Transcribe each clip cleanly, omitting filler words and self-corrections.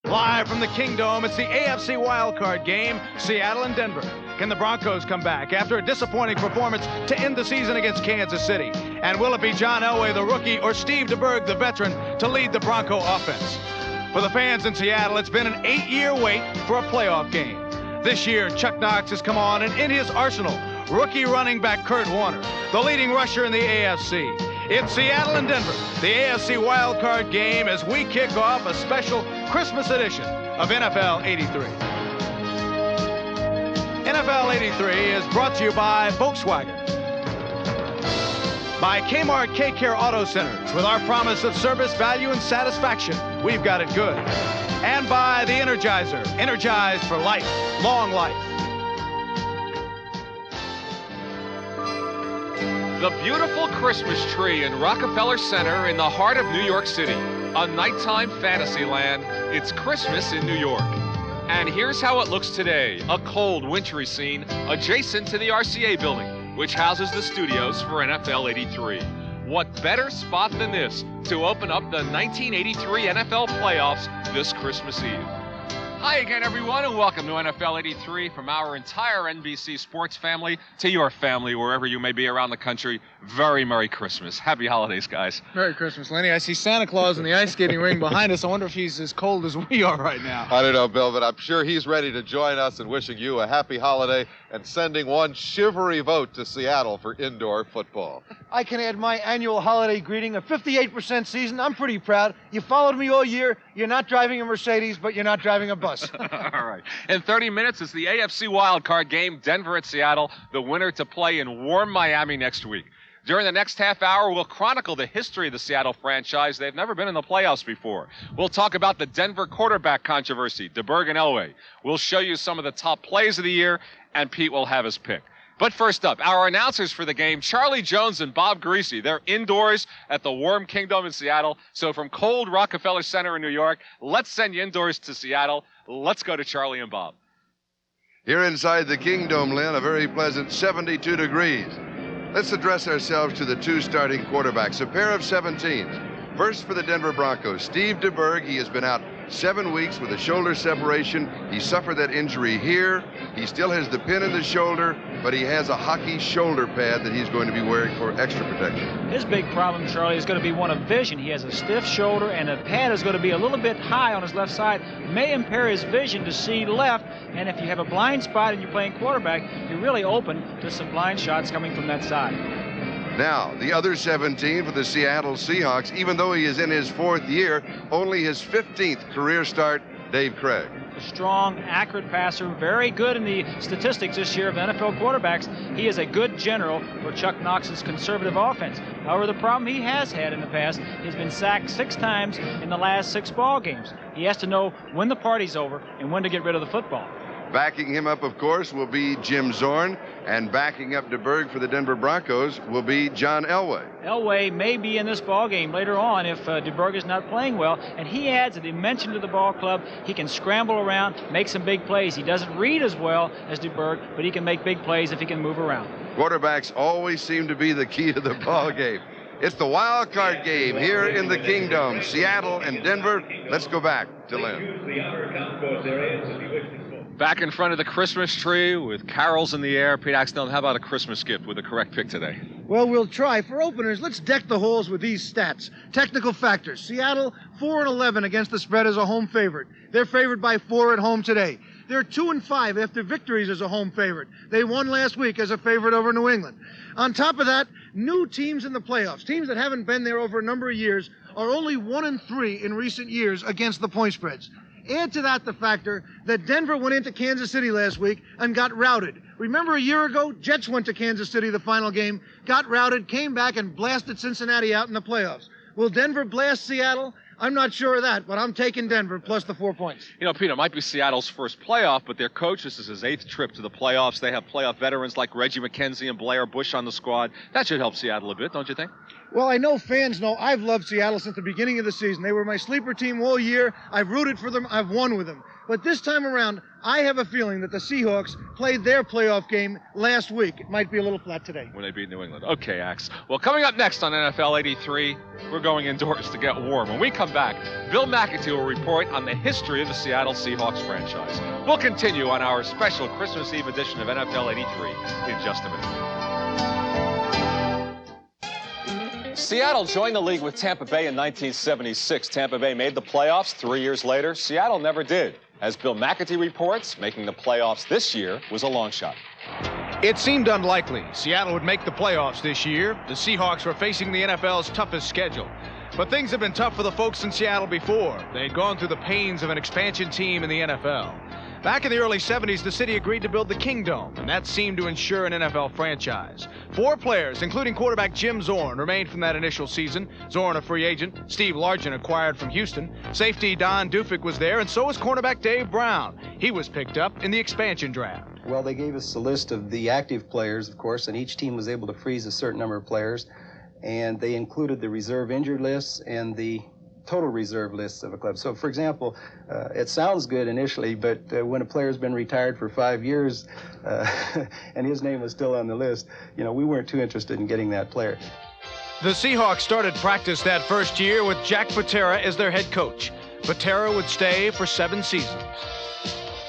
Live from the Kingdome, it's the AFC Wildcard game, Seattle and Denver. Can the Broncos come back after a disappointing performance to end the season against Kansas City? And will it be John Elway, the rookie, or Steve DeBerg, the veteran, to lead the Bronco offense? For the fans in Seattle, it's been an 8-year wait for a playoff game. This year, Chuck Knox has come on, and in his arsenal, rookie running back Kurt Warner, the leading rusher in the AFC. It's Seattle and Denver, the AFC Wildcard game, as we kick off a special Christmas edition of NFL 83. NFL 83 is brought to you by Volkswagen, by Kmart K-Care Auto Centers, with our promise of service, value, and satisfaction. We've got it good. And by the Energizer, energized for life, long life. The beautiful Christmas tree in Rockefeller Center in the heart of New York City. A nighttime fantasy land. It's Christmas in New York. And here's how it looks today. A cold, wintry scene adjacent to the RCA building, which houses the studios for NFL 83. What better spot than this to open up the 1983 NFL playoffs this Christmas Eve? Hi again, everyone, and welcome to NFL 83 from our entire NBC sports family to your family, wherever you may be around the country. Very Merry Christmas. Happy holidays, guys. Merry Christmas, Lenny. I see Santa Claus in the ice skating ring behind us. I wonder if he's as cold as we are right now. I don't know, Bill, but I'm sure he's ready to join us in wishing you a happy holiday and sending one shivery vote to Seattle for indoor football. I can add my annual holiday greeting, a 58% season. I'm pretty proud. You followed me all year. You're not driving a Mercedes, but you're not driving a bus. All right. In 30 minutes, it's the AFC wildcard game, Denver at Seattle, the winner to play in warm Miami next week. During the next half hour, we'll chronicle the history of the Seattle franchise. They've never been in the playoffs before. We'll talk about the Denver quarterback controversy, DeBerg and Elway. We'll show you some of the top plays of the year, and Pete will have his pick. But first up, our announcers for the game, Charlie Jones and Bob Greasy. They're indoors at the warm Kingdome in Seattle. So from cold Rockefeller Center in New York, let's send you indoors to Seattle. Let's go to Charlie and Bob. Here inside the Kingdome, Lynn, a very pleasant 72 degrees. Let's address ourselves to the two starting quarterbacks, a pair of 17s. First for the Denver Broncos, Steve DeBerg. He has been out 7 weeks with a shoulder separation. He suffered that injury here. He still has the pin in the shoulder, but he has a hockey shoulder pad that he's going to be wearing for extra protection. His big problem, Charlie, is going to be one of vision. He has a stiff shoulder, and the pad is going to be a little bit high on his left side. May impair his vision to see left, and if you have a blind spot and you're playing quarterback, you're really open to some blind shots coming from that side. Now, the other 17 for the Seattle Seahawks, even though he is in his 4th year, only his 15th career start, Dave Craig. A strong, accurate passer, very good in the statistics this year of NFL quarterbacks. He is a good general for Chuck Knox's conservative offense. However, the problem he has had in the past, he's been sacked 6 times in the last 6 ball games. He has to know when the party's over and when to get rid of the football. Backing him up, of course, will be Jim Zorn, and backing up DeBerg for the Denver Broncos will be John Elway. Elway may be in this ball game later on if DeBerg is not playing well, and he adds a dimension to the ball club. He can scramble around, make some big plays. He doesn't read as well as DeBerg, but he can make big plays if he can move around. Quarterbacks always seem to be the key to the ball game. It's the wild card game here in the Kingdome, Seattle and Denver. Let's go back to Lynn. Back in front of the Christmas tree with carols in the air. Pete Axtell, how about a Christmas gift with the correct pick today? Well, we'll try. For openers, let's deck the halls with these stats. Technical factors. Seattle, 4-11 against the spread as a home favorite. They're favored by 4 at home today. They're 2-5 after victories as a home favorite. They won last week as a favorite over New England. On top of that, new teams in the playoffs, teams that haven't been there over a number of years, are only 1-3 in recent years against the point spreads. Add to that the factor that Denver went into Kansas City last week and got routed. Remember a year ago, Jets went to Kansas City the final game, got routed, came back and blasted Cincinnati out in the playoffs. Will Denver blast Seattle? I'm not sure of that, but I'm taking Denver plus the 4 points. You know, Pete, it might be Seattle's first playoff, but their coach, this is his 8th trip to the playoffs. They have playoff veterans like Reggie McKenzie and Blair Bush on the squad. That should help Seattle a bit, don't you think? Well, I know fans know I've loved Seattle since the beginning of the season. They were my sleeper team all year. I've rooted for them. I've won with them. But this time around, I have a feeling that the Seahawks played their playoff game last week. It might be a little flat today. When they beat New England. Okay, Axe. Well, coming up next on NFL 83, we're going indoors to get warm. When we come back, Bill McAtee will report on the history of the Seattle Seahawks franchise. We'll continue on our special Christmas Eve edition of NFL 83 in just a minute. Seattle joined the league with Tampa Bay in 1976. Tampa Bay made the playoffs 3 years later. Seattle never did. As Bill McAtee reports, making the playoffs this year was a long shot. It seemed unlikely Seattle would make the playoffs this year. The Seahawks were facing the NFL's toughest schedule. But things have been tough for the folks in Seattle before. They had gone through the pains of an expansion team in the NFL. Back in the early 70s, the city agreed to build the Kingdome, and that seemed to ensure an NFL franchise. 4 players, including quarterback Jim Zorn, remained from that initial season. Zorn, a free agent. Steve Largent, acquired from Houston. Safety Don Dufik was there, and so was cornerback Dave Brown. He was picked up in the expansion draft. Well, they gave us a list of the active players, of course, and each team was able to freeze a certain number of players. And they included the reserve injured lists and the total reserve lists of a club. So, for example, it sounds good initially, but when a player's been retired for 5 years and his name was still on the list, we weren't too interested in getting that player. The Seahawks started practice that first year with Jack Patera as their head coach. Patera would stay for 7 seasons.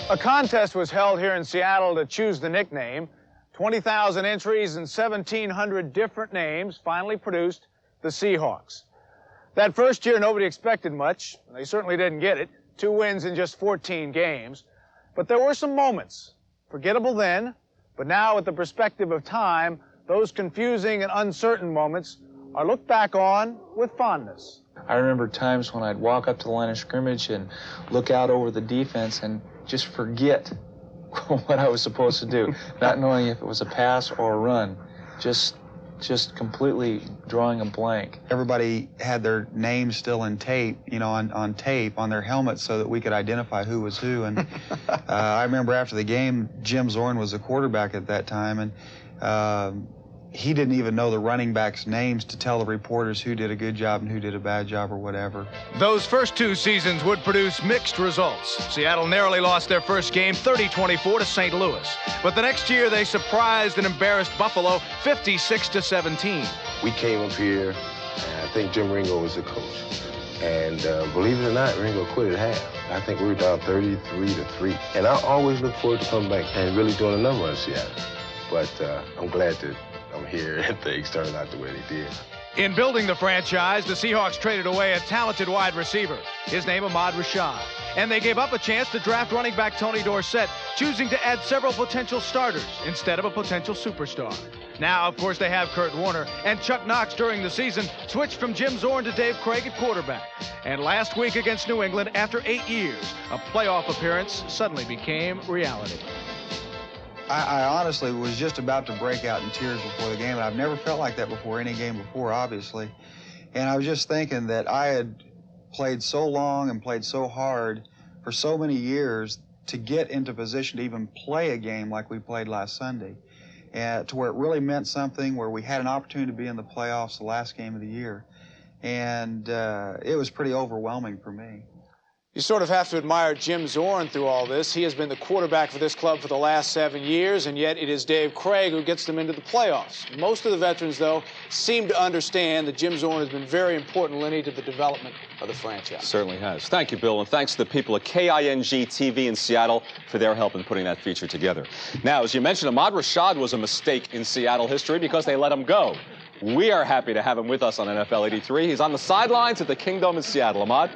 A contest was held here in Seattle to choose the nickname. 20,000 entries and 1,700 different names finally produced the Seahawks. That first year, nobody expected much. They certainly didn't get it. 2 wins in just 14 games. But there were some moments. Forgettable then, but now with the perspective of time, those confusing and uncertain moments are looked back on with fondness. I remember times when I'd walk up to the line of scrimmage and look out over the defense and just forget what I was supposed to do, not knowing if it was a pass or a run, just completely drawing a blank. Everybody had their names still in tape, on tape on their helmets so that we could identify who was who. And I remember after the game, Jim Zorn was the quarterback at that time, and he didn't even know the running backs' names to tell the reporters who did a good job and who did a bad job or whatever. Those first 2 seasons would produce mixed results. Seattle narrowly lost their first game 30-24 to St. Louis. But the next year, they surprised and embarrassed Buffalo 56-17. We came up here, and I think Jim Ringo was the coach. And believe it or not, Ringo quit at half. I think we were down 33-3. And I always look forward to coming back and really doing a number on Seattle. But I'm glad that I'm here and things turned out the way they did. In building the franchise, the Seahawks traded away a talented wide receiver, his name Ahmad Rashad. And they gave up a chance to draft running back Tony Dorsett, choosing to add several potential starters instead of a potential superstar. Now, of course, they have Kurt Warner, and Chuck Knox during the season switched from Jim Zorn to Dave Craig at quarterback. And last week against New England, after 8 years, a playoff appearance suddenly became reality. I honestly was just about to break out in tears before the game, and I've never felt like that before any game before, obviously. And I was just thinking that I had played so long and played so hard for so many years to get into position to even play a game like we played last Sunday, and to where it really meant something, where we had an opportunity to be in the playoffs the last game of the year. And it was pretty overwhelming for me. You sort of have to admire Jim Zorn through all this. He has been the quarterback for this club for the last 7 years, and yet it is Dave Craig who gets them into the playoffs. Most of the veterans, though, seem to understand that Jim Zorn has been very important, Lenny, to the development of the franchise. Certainly has. Thank you, Bill, and thanks to the people at KING TV in Seattle for their help in putting that feature together. Now, as you mentioned, Ahmad Rashad was a mistake in Seattle history because they let him go. We are happy to have him with us on NFL 83. He's on the sidelines at the Kingdome in Seattle. Ahmad?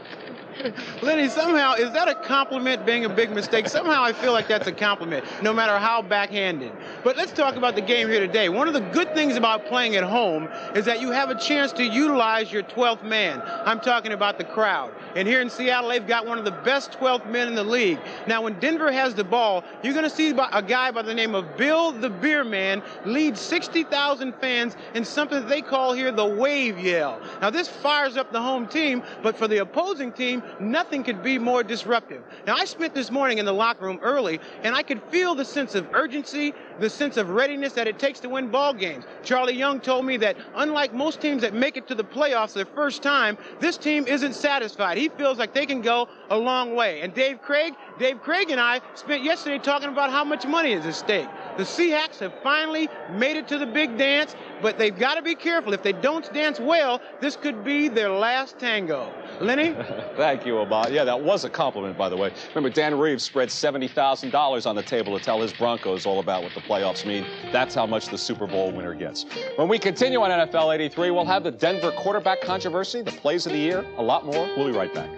Lenny, somehow, is that a compliment, being a big mistake? Somehow I feel like that's a compliment, no matter how backhanded. But let's talk about the game here today. One of the good things about playing at home is that you have a chance to utilize your 12th man. I'm talking about the crowd. And here in Seattle, they've got one of the best 12th men in the league. Now, when Denver has the ball, you're going to see a guy by the name of Bill the Beer Man lead 60,000 fans in something that they call here the wave yell. Now, this fires up the home team, but for the opposing team, nothing could be more disruptive. Now, I spent this morning in the locker room early, and I could feel the sense of urgency, the sense of readiness that it takes to win ball games. Charlie Young told me that unlike most teams that make it to the playoffs their first time, this team isn't satisfied. He feels like they can go a long way. And Dave Craig and I spent yesterday talking about how much money is at stake. The Seahawks have finally made it to the big dance, but they've got to be careful. If they don't dance well, this could be their last tango. Lenny? Thank you, Obama. Yeah, that was a compliment, by the way. Remember, Dan Reeves spread $70,000 on the table to tell his Broncos all about what the playoffs mean. That's how much the Super Bowl winner gets. When we continue on NFL 83, we'll have the Denver quarterback controversy, the plays of the year, a lot more. We'll be right back.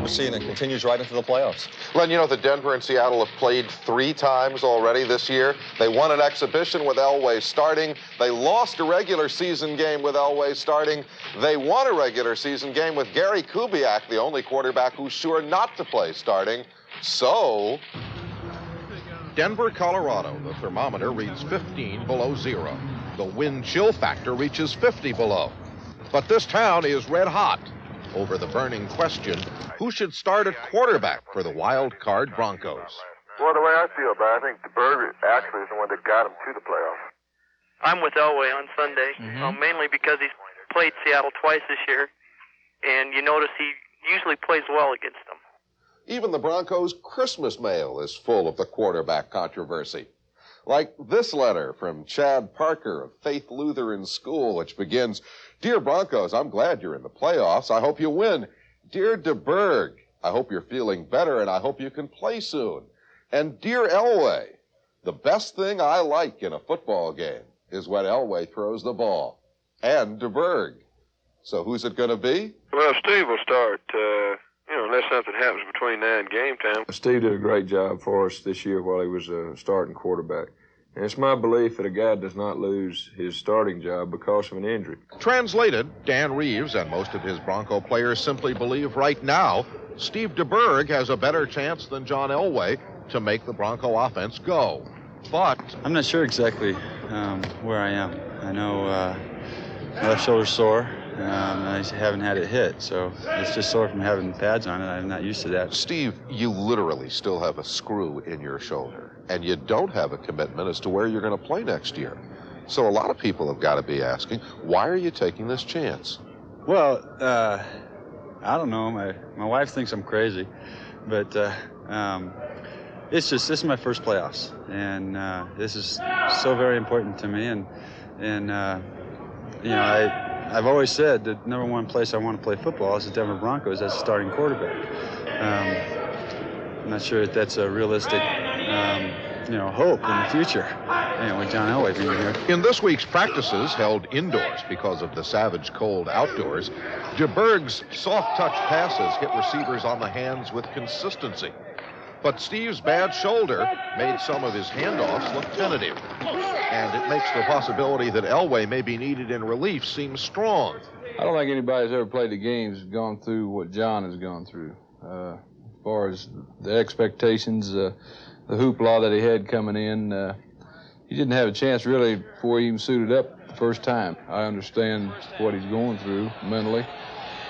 We're seeing it continues right into the playoffs. Len, you know that Denver and Seattle have played 3 times already this year. They won an exhibition with Elway starting. They lost a regular season game with Elway starting. They won a regular season game with Gary Kubiak, the only quarterback who's sure not to play starting. So, Denver, Colorado, the thermometer reads 15 below zero. The wind chill factor reaches 50 below. But this town is red hot over the burning question, who should start at quarterback for the Wildcard Broncos? Well, the way I feel about it, I think DeBerg actually is the one that got him to the playoffs. I'm with Elway on Sunday, mainly because he's played Seattle twice this year, and you notice he usually plays well against them. Even the Broncos' Christmas mail is full of the quarterback controversy. Like this letter from Chad Parker of Faith Lutheran School, which begins, "Dear Broncos, I'm glad you're in the playoffs. I hope you win. Dear DeBerg, I hope you're feeling better and I hope you can play soon. And dear Elway, the best thing I like in a football game is when Elway throws the ball. And DeBerg." So who's it going to be? Well, Steve will start, unless something happens between now and game time. Steve did a great job for us this year while he was a starting quarterback. And it's my belief that a guy does not lose his starting job because of an injury. Translated, Dan Reeves and most of his Bronco players simply believe right now Steve DeBerg has a better chance than John Elway to make the Bronco offense go. But I'm not sure exactly where I am. I know my left shoulder's sore. I haven't had it hit, so it's just sore from having pads on it. I'm not used to that. Steve, you literally still have a screw in your shoulder, and you don't have a commitment as to where you're going to play next year. So a lot of people have got to be asking, why are you taking this chance? Well, I don't know. My wife thinks I'm crazy, but this is my first playoffs, and this is so very important to me. And I've always said that number one place I want to play football is the Denver Broncos as a starting quarterback. I'm not sure if that's a realistic, hope in the future, with John Elway being here. In this week's practices, held indoors because of the savage cold outdoors, DeBerg's soft-touch passes hit receivers on the hands with consistency. But Steve's bad shoulder made some of his handoffs look tentative. And it makes the possibility that Elway may be needed in relief seem strong. I don't think anybody's ever played the games has gone through what John has gone through. As far as the expectations, the hoopla that he had coming in, he didn't have a chance really before he even suited up the first time. I understand what he's going through mentally,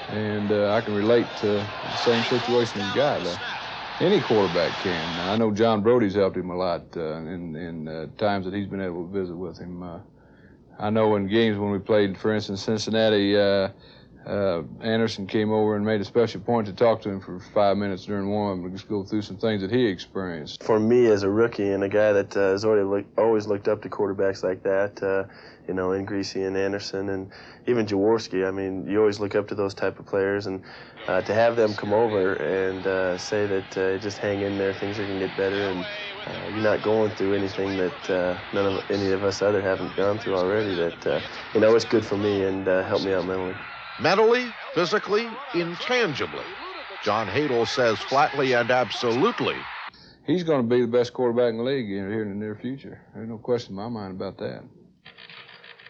and I can relate to the same situation he's got there. Any quarterback can. I know John Brody's helped him a lot in times that he's been able to visit with him. I know in games when we played, for instance, Cincinnati, Anderson came over and made a special point to talk to him for 5 minutes during warm-up and just go through some things that he experienced. For me as a rookie and a guy that has always looked up to quarterbacks like that, in Greasy and Anderson and even Jaworski, I mean, you always look up to those type of players, and to have them come over and say that just hang in there, things are going to get better, and you're not going through anything that any of us other haven't gone through already, that, it's good for me and helped me out mentally. Mentally, physically, intangibly. John Hadel says flatly and absolutely. He's going to be the best quarterback in the league here in the near future. There's no question in my mind about that.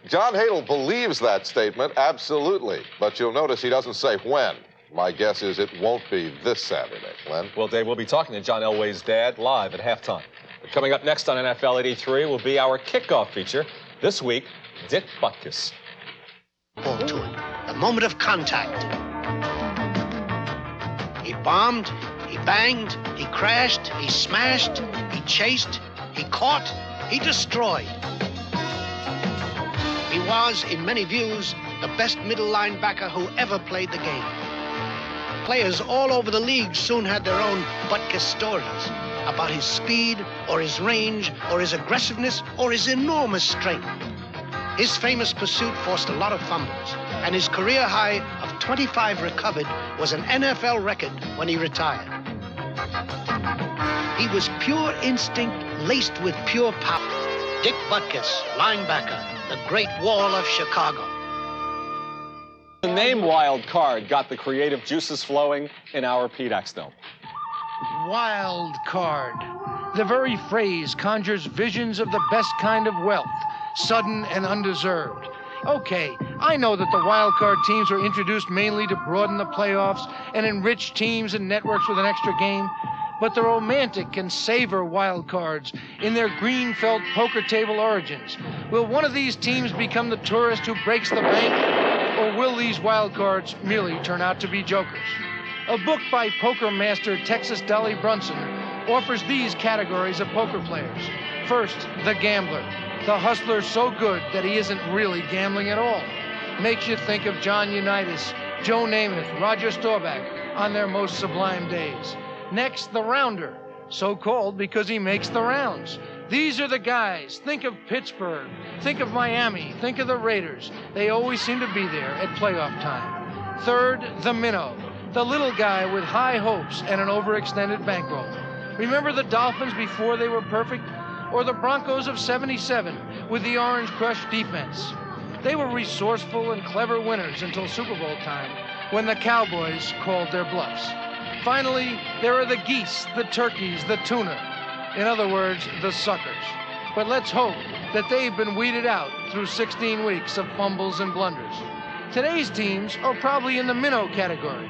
John Hadel believes that statement, absolutely. But you'll notice he doesn't say when. My guess is it won't be this Saturday, Glenn. Well, Dave, we'll be talking to John Elway's dad live at halftime. But coming up next on NFL 83 will be our kickoff feature. This week, Dick Butkus. Ball to it. A moment of contact. bombed, he banged, he crashed, he smashed, he chased, he caught, he destroyed. He was, in many views, the best middle linebacker who ever played the game. Players all over the league soon had their own Butkus stories about his speed, or his range, or his aggressiveness, or his enormous strength. His famous pursuit forced a lot of fumbles, and his career high of 25 recovered was an NFL record when he retired. He was pure instinct laced with pure power. Dick Butkus, linebacker, the Great Wall of Chicago. The name Wildcard got the creative juices flowing in our Pete Axtell. Wildcard. The very phrase conjures visions of the best kind of wealth, sudden and undeserved. Okay, I know that the wildcard teams were introduced mainly to broaden the playoffs and enrich teams and networks with an extra game, but the romantic and savor wildcards in their green felt poker table origins. Will one of these teams become the tourist who breaks the bank, or will these wildcards merely turn out to be jokers? A book by poker master Texas Dolly Brunson offers these categories of poker players. First, the gambler. The hustler so good that he isn't really gambling at all. Makes you think of John Unitas, Joe Namath, Roger Staubach on their most sublime days. Next, the rounder. So called because he makes the rounds. These are the guys. Think of Pittsburgh. Think of Miami. Think of the Raiders. They always seem to be there at playoff time. Third, the minnow. The little guy with high hopes and an overextended bankroll. Remember the Dolphins before they were perfect? Or the Broncos of '77 with the Orange Crush defense. They were resourceful and clever winners until Super Bowl time, when the Cowboys called their bluffs. Finally, there are the geese, the turkeys, the tuna. In other words, the suckers. But let's hope that they've been weeded out through 16 weeks of fumbles and blunders. Today's teams are probably in the minnow category.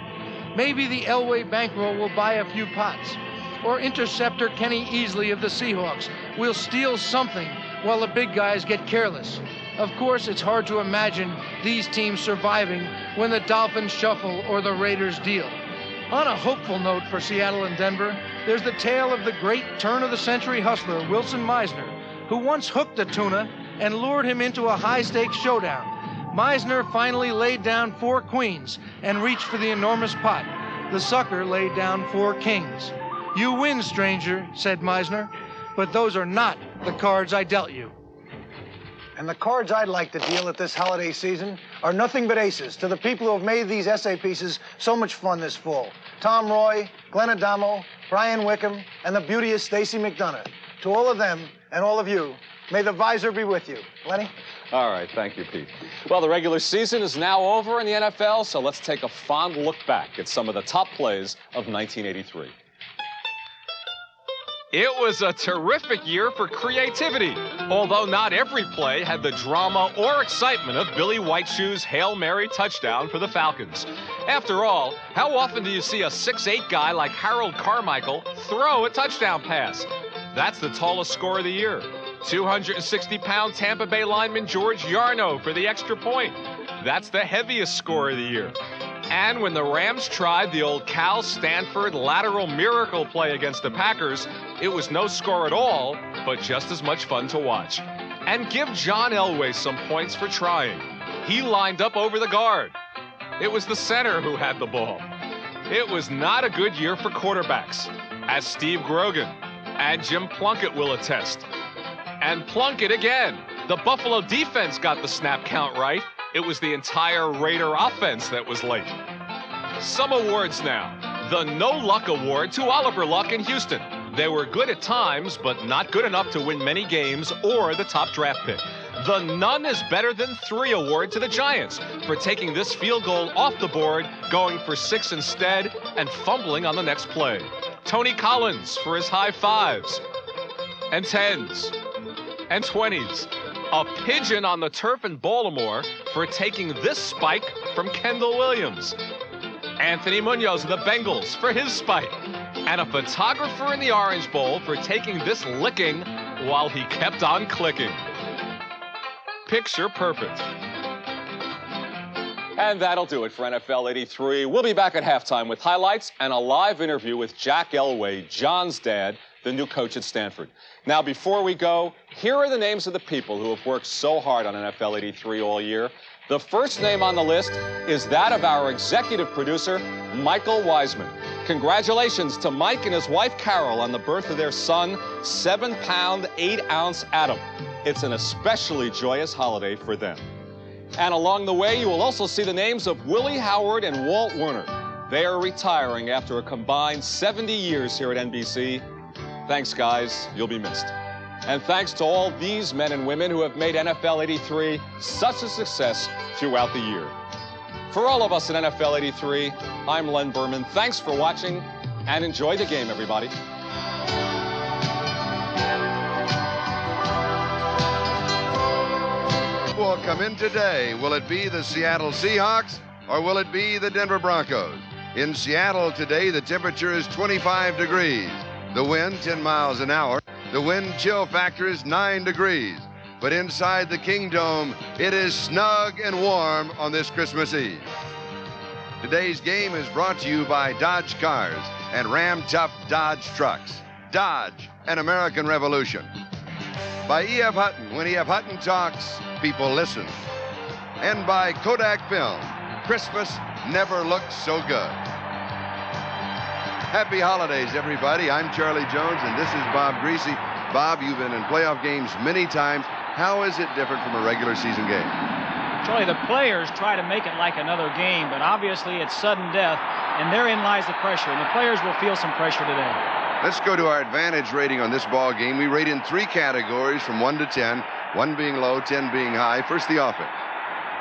Maybe the Elway bankroll will buy a few pots. Or interceptor Kenny Easley of the Seahawks will steal something while the big guys get careless. Of course, it's hard to imagine these teams surviving when the Dolphins shuffle or the Raiders deal. On a hopeful note for Seattle and Denver, there's the tale of the great turn-of-the-century hustler Wilson Meisner, who once hooked a tuna and lured him into a high-stakes showdown. Meisner finally laid down 4 queens and reached for the enormous pot. The sucker laid down 4 kings. "You win, stranger," said Meisner, "but those are not the cards I dealt you." And the cards I'd like to deal at this holiday season are nothing but aces to the people who have made these essay pieces so much fun this fall. Tom Roy, Glenn Adamo, Brian Wickham, and the beauteous Stacey McDonough. To all of them and all of you, may the visor be with you. Lenny? All right, thank you, Pete. Well, the regular season is now over in the NFL, so let's take a fond look back at some of the top plays of 1983. It was a terrific year for creativity, although not every play had the drama or excitement of Billy Whiteshoe's Hail Mary touchdown for the Falcons. After all, how often do you see a 6'8" guy like Harold Carmichael throw a touchdown pass? That's the tallest score of the year. 260-pound Tampa Bay lineman George Yarno for the extra point. That's the heaviest score of the year. And when the Rams tried the old Cal Stanford lateral miracle play against the Packers, it was no score at all, but just as much fun to watch. And give John Elway some points for trying. He lined up over the guard. It was the center who had the ball. It was not a good year for quarterbacks, as Steve Grogan and Jim Plunkett will attest. And Plunkett again. The Buffalo defense got the snap count right. It was the entire Raider offense that was late. Some awards now. The No Luck Award to Oliver Luck in Houston. They were good at times, but not good enough to win many games or the top draft pick. The None is Better Than 3 Award to the Giants for taking this field goal off the board, going for 6 instead, and fumbling on the next play. Tony Collins for his high 5s and 10s and 20s. A pigeon on the turf in Baltimore for taking this spike from Kendall Williams. Anthony Munoz of the Bengals for his spike. And a photographer in the Orange Bowl for taking this licking while he kept on clicking. Picture perfect. And that'll do it for NFL 83. We'll be back at halftime with highlights and a live interview with Jack Elway, John's dad, the new coach at Stanford. Now, before we go, here are the names of the people who have worked so hard on NFL 83 all year. The first name on the list is that of our executive producer, Michael Wiseman. Congratulations to Mike and his wife, Carol, on the birth of their son, 7-pound, 8-ounce Adam. It's an especially joyous holiday for them. And along the way, you will also see the names of Willie Howard and Walt Werner. They are retiring after a combined 70 years here at NBC. Thanks, guys. You'll be missed. And thanks to all these men and women who have made NFL 83 such a success throughout the year. For all of us at NFL 83, I'm Len Berman. Thanks for watching, and enjoy the game, everybody. Will come in today. Will it be the Seattle Seahawks or will it be the Denver Broncos? In Seattle today, the temperature is 25 degrees. The wind 10 miles an hour. The wind chill factor is 9 degrees. But inside the Kingdome, it is snug and warm on this Christmas Eve. Today's game is brought to you by Dodge Cars and Ram Tough Dodge Trucks. Dodge, an American revolution. By E.F. Hutton. When E.F. Hutton talks, people listen. And by Kodak Film. Christmas never looked so good. Happy holidays, everybody. I'm Charlie Jones, and this is Bob Greasy. Bob, you've been in playoff games many times. How is it different from a regular season game? Charlie, the players try to make it like another game, but obviously it's sudden death, and therein lies the pressure, and the players will feel some pressure today. Let's go to our advantage rating on this ball game. We rate in 3 categories from 1 to 10, 1 being low, 10 being high. First, the offense.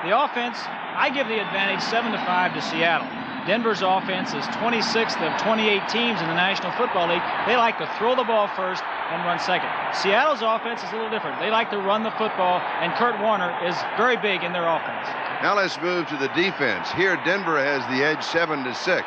The offense, I give the advantage 7-5 to Seattle. Denver's offense is 26th of 28 teams in the National Football League. They like to throw the ball first and run second. Seattle's offense is a little different. They like to run the football, and Kurt Warner is very big in their offense. Now let's move to the defense. Here, Denver has the edge 7-6.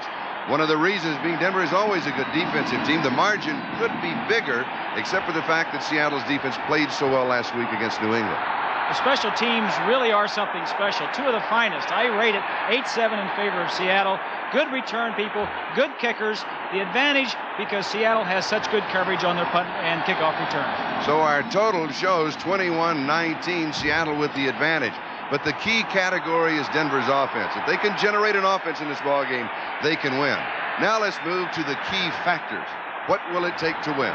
One of the reasons being Denver is always a good defensive team. The margin could be bigger, except for the fact that Seattle's defense played so well last week against New England. The special teams really are something special. 2 of the finest. I rate it 8-7 in favor of Seattle. Good return people, good kickers. The advantage because Seattle has such good coverage on their punt and kickoff return. So our total shows 21-19, Seattle with the advantage. But the key category is Denver's offense. If they can generate an offense in this ballgame, they can win. Now let's move to the key factors. What will it take to win?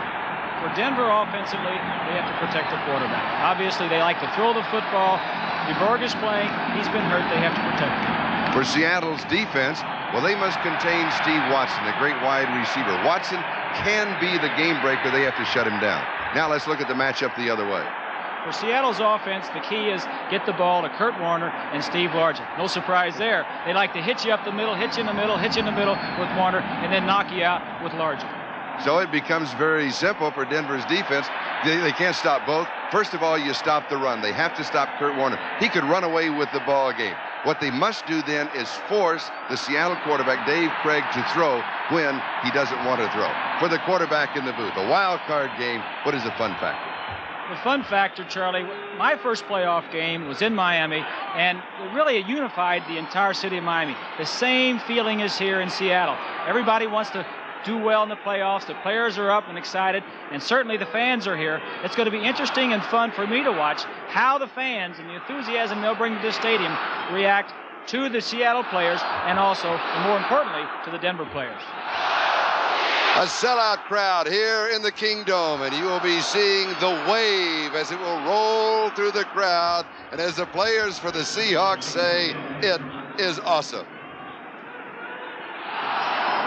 For Denver offensively, they have to protect the quarterback. Obviously, they like to throw the football. DeBerg is playing. He's been hurt. They have to protect him. For Seattle's defense, well, they must contain Steve Watson, a great wide receiver. Watson can be the game breaker. They have to shut him down. Now let's look at the matchup the other way. For Seattle's offense, the key is get the ball to Kurt Warner and Steve Largent. No surprise there. They like to hit you up the middle, hit you in the middle, hit you in the middle with Warner, and then knock you out with Largent. So it becomes very simple for Denver's defense. They can't stop both. First of all, you stop the run. They have to stop Kurt Warner. He could run away with the ball game. What they must do then is force the Seattle quarterback, Dave Craig, to throw when he doesn't want to throw. For the quarterback in the booth, a wild card game, what is the fun factor? The fun factor, Charlie, my first playoff game was in Miami, and it really unified the entire city of Miami. The same feeling is here in Seattle. Everybody wants to do well in the playoffs. The players are up and excited, and certainly the fans are here. It's going to be interesting and fun for me to watch how the fans and the enthusiasm they'll bring to this stadium react to the Seattle players and also, and more importantly, to the Denver players. A sellout crowd here in the Kingdome, and you will be seeing the wave as it will roll through the crowd, and as the players for the Seahawks say, it is awesome.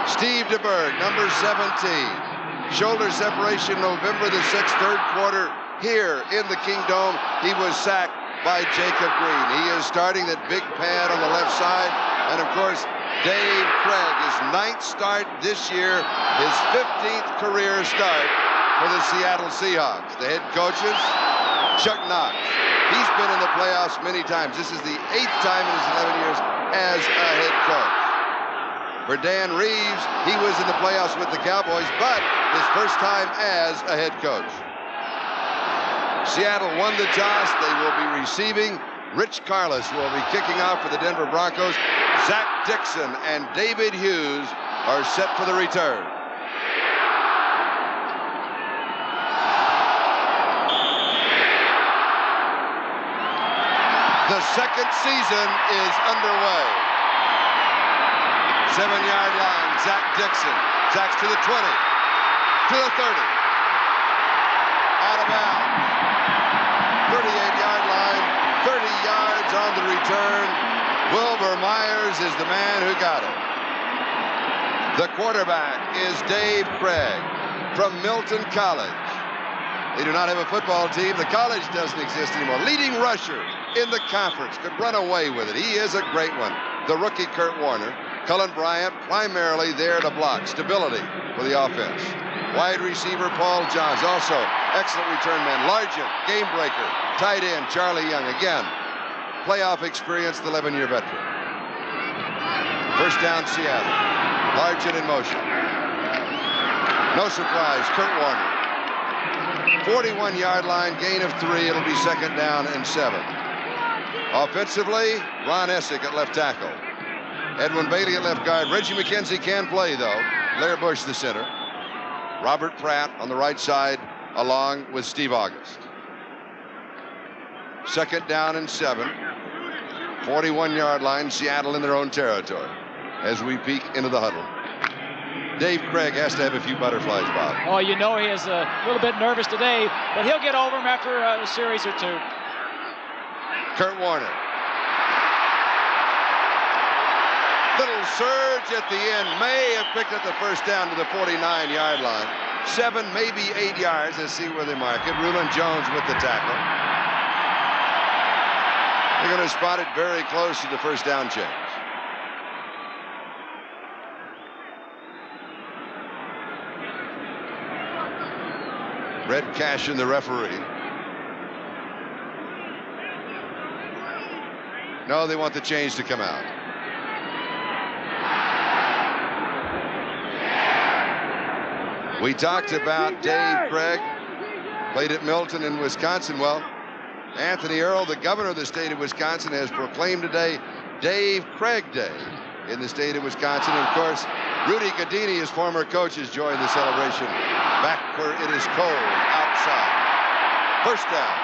Steve DeBerg, number 17. Shoulder separation November the 6th, third quarter here in the Kingdome. He was sacked by Jacob Green. He is starting that big pad on the left side, and of course, Dave Craig, his 9th start this year, his 15th career start for the Seattle Seahawks. The head coaches, Chuck Knox. He's been in the playoffs many times. This is the 8th time in his 11 years as a head coach. For Dan Reeves, he was in the playoffs with the Cowboys, but his first time as a head coach. Seattle won the toss. They will be receiving. Rich Carlos will be kicking off for the Denver Broncos. Zach Dixon and David Hughes are set for the return. The second season is underway. 7-yard line, Zach Dixon. Zach's to the 20, to the 30. Out of bounds. 38-yard line, 30 yards on the return. Wilbur Myers is the man who got it. The quarterback is Dave Craig from Milton College. They do not have a football team. The college doesn't exist anymore. Leading rusher in the conference, could run away with it. He is a great one. The rookie Kurt Warner. Cullen Bryant primarily there to block. Stability for the offense. Wide receiver Paul Johns, also excellent return man. Largent, game breaker. Tight end Charlie Young. Again, playoff experience, the 11-year veteran. First down, Seattle. Largent in motion. No surprise, Kurt Warner. 41-yard line, gain of 3. It'll be second down and 7. Offensively, Ron Essick at left tackle. Edwin Bailey at left guard. Reggie McKenzie can play, though. Larry Bush, the center. Robert Pratt on the right side, along with Steve August. Second down and 7. 41-yard line, Seattle in their own territory. As we peek into the huddle. Dave Craig has to have a few butterflies, Bob. Oh, you know he is a little bit nervous today, but he'll get over him after a series or two. Kurt Warner. Little surge at the end. May have picked up the first down to the 49-yard line. 7, maybe 8 yards. Let's see where they mark it. Rulon Jones with the tackle. They're going to spot it very close to the first down change. Red Cashin, the referee. No, they want the change to come out. We talked about Dave Craig, played at Milton in Wisconsin. Well, Anthony Earl, the governor of the state of Wisconsin, has proclaimed today Dave Craig Day in the state of Wisconsin. And of course, Rudy Gadini, his former coach, has joined the celebration back where it is cold outside. First down.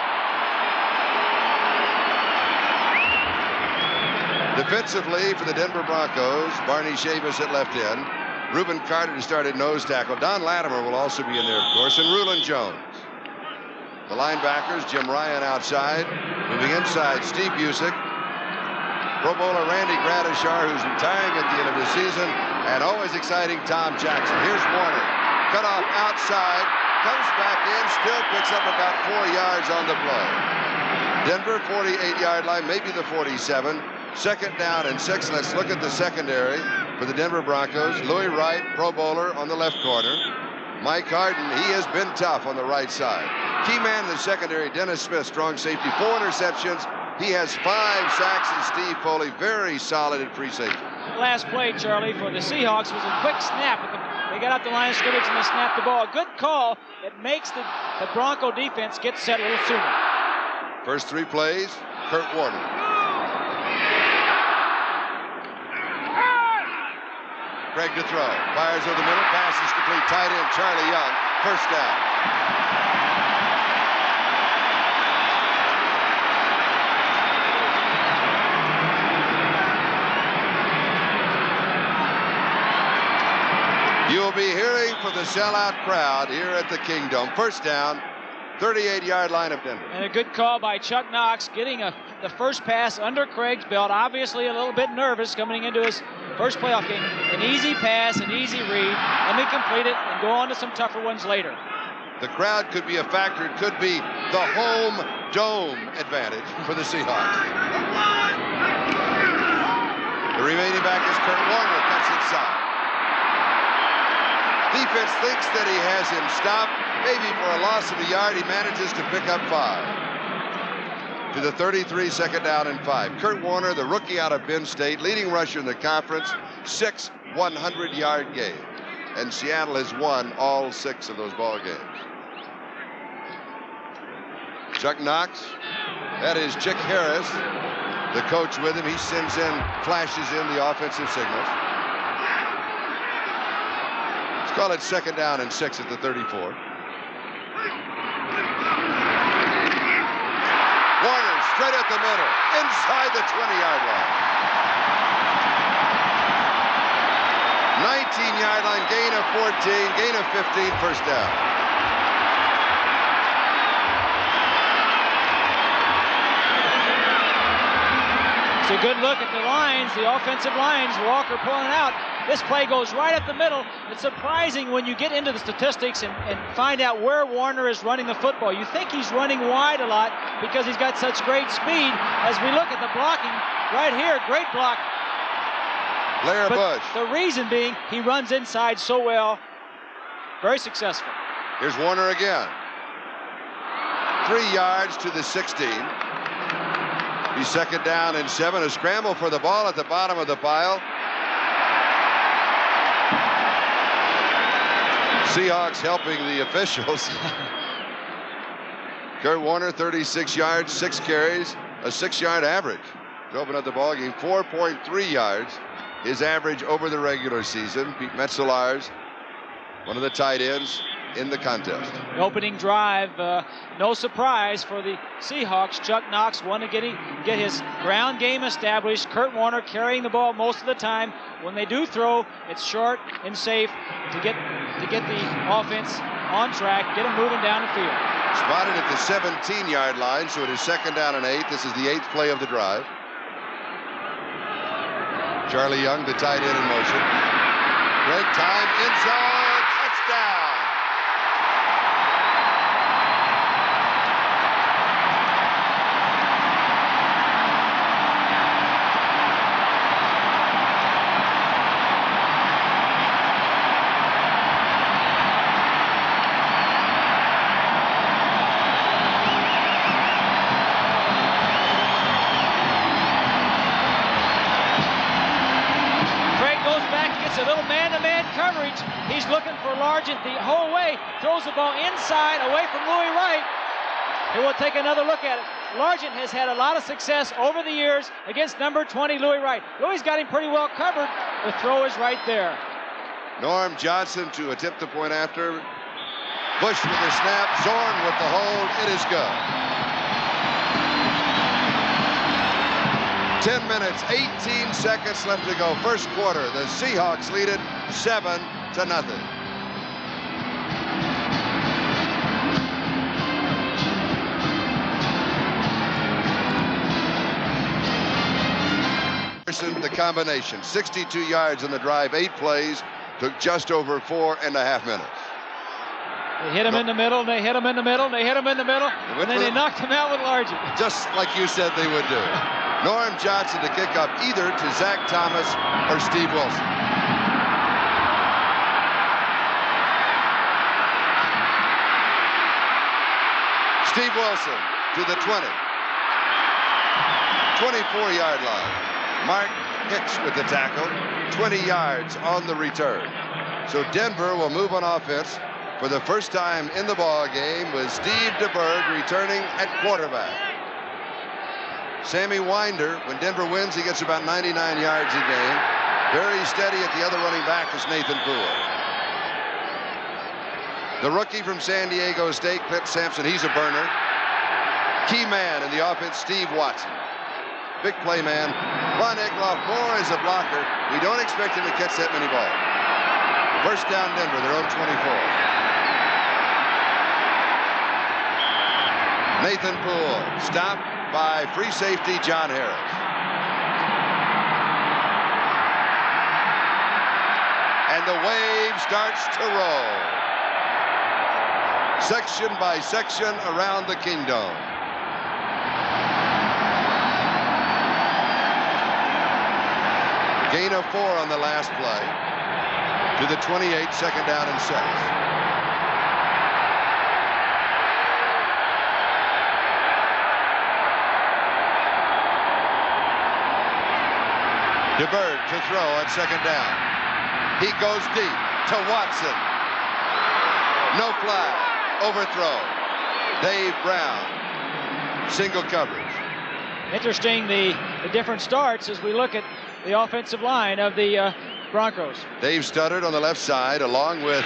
Defensively for the Denver Broncos, Barney Chavis at left end. Reuben Carter to start at nose tackle. Don Latimer will also be in there, of course, and Rulon Jones. The linebackers, Jim Ryan outside. Moving inside, Steve Busick. Pro Bowler Randy Gradishar, who's retiring at the end of the season. And always exciting, Tom Jackson. Here's Warner. Cut off outside. Comes back in. Still picks up about 4 yards on the play. Denver, 48-yard line, maybe the 47. Second down and 6. Let's look at the secondary for the Denver Broncos. Louis Wright, Pro Bowler on the left corner. Mike Harden, he has been tough on the right side. Key man in the secondary, Dennis Smith, strong safety, 4 interceptions. He has 5 sacks, and Steve Foley, very solid at free safety. Last play, Charlie, for the Seahawks was a quick snap. They got out the line of scrimmage and they snapped the ball. A good call. It makes the Bronco defense get set a little sooner. First 3 plays, Kurt Warner. Craig to throw. Fires over the middle. Pass is complete. Tight end Charlie Young. First down. You'll be hearing for the sellout crowd here at the Kingdom. First down. 38-yard line of Denver. And a good call by Chuck Knox, getting the first pass under Craig's belt. Obviously a little bit nervous coming into his first playoff game. An easy pass, an easy read. Let me complete it and go on to some tougher ones later. The crowd could be a factor. It could be the home dome advantage for the Seahawks. The remaining back is Kurt Warner, cuts inside. Defense thinks that he has him stopped. Maybe for a loss of a yard, he manages to pick up 5. To the 33, second down and 5. Kurt Warner, the rookie out of Penn State, leading rusher in the conference, 6 100-yard games. And Seattle has won all 6 of those ball games. Chuck Knox. That is Chick Harris, the coach with him. He sends in, flashes in the offensive signals. Let's call it 2nd down and 6 at the 34. Warner straight at the middle, inside the 20-yard line. 19-yard line, gain of 14, gain of 15, first down. It's a good look at the lines, the offensive lines. Walker pulling it out. This play goes right up the middle. It's surprising when you get into the statistics and find out where Warner is running the football. You think he's running wide a lot because he's got such great speed. As we look at the blocking right here, great block. Blair Bush. The reason being he runs inside so well. Very successful. Here's Warner again. 3 yards to the 16. He's 2nd down and 7. A scramble for the ball at the bottom of the pile. Seahawks helping the officials. Kurt Warner, 36 yards, 6 carries, a 6-yard average to open up the ball game. 4.3 yards, his average over the regular season. Pete Metzelaars, one of the tight ends in the contest. The opening drive, no surprise for the Seahawks. Chuck Knox wanted to get his ground game established. Kurt Warner carrying the ball most of the time. When they do throw, it's short and safe to get the offense on track, get them moving down the field. Spotted at the 17-yard line, so it is 2nd down and 8. This is the 8th play of the drive. Charlie Young, the tight end, in motion. Great time, end zone, touchdown. He's looking for Largent the whole way. Throws the ball inside, away from Louis Wright. And we'll take another look at it. Largent has had a lot of success over the years against number 20, Louis Wright. Louis got him pretty well covered. The throw is right there. Norm Johnson to attempt the point after. Bush with the snap. Zorn with the hold. It is good. 10 minutes, 18 seconds left to go. First quarter. The Seahawks lead it 7-0. The combination, 62 yards in the drive, 8 plays, took just over 4.5 minutes. They hit him in the middle, they hit him in the middle, they hit him in the middle, and then they knocked him out with Largent. Just like you said they would do. Norm Johnson to kick up either to Zach Thomas or Steve Wilson. Steve Wilson to the 20. 24-yard line. Mark Hicks with the tackle. 20 yards on the return. So Denver will move on offense for the first time in the ball game with Steve DeBerg returning at quarterback. Sammy Winder, when Denver wins, he gets about 99 yards a game. Very steady at the other running back is Nathan Poole. The rookie from San Diego State, Clint Sampson, he's a burner. Key man in the offense, Steve Watson. Big play man. Von Egloff more as a blocker. We don't expect him to catch that many balls. First down Denver, their own 24. Nathan Poole stopped by free safety John Harris. And the wave starts to roll. Section by section around the Kingdome. Gain of 4 on the last play. To the 28, 2nd down and 6. DeBerg to throw on 2nd down. He goes deep to Watson. No flag. Overthrow. Dave Brown single coverage. Interesting, the different starts as we look at the offensive line of the Broncos. Dave Studdard on the left side, along with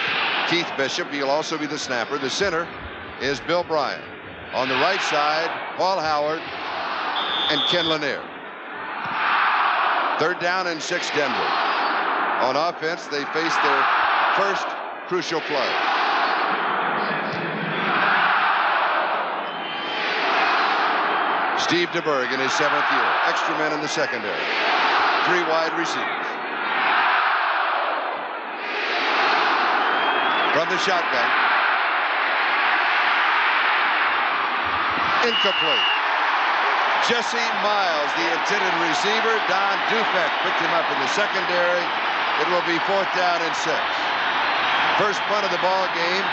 Keith Bishop. He'll also be the snapper. The center is Bill Bryant. On the right side, Paul Howard and Ken Lanier. 3rd down and 6, Denver. On offense, they face their first crucial play. Steve DeBerg in his 7th year. Extra men in the secondary. 3 wide receivers. From the shotgun. Incomplete. Jesse Miles, the intended receiver. Don Dufek picked him up in the secondary. It will be 4th down and 6. First punt of the ball game.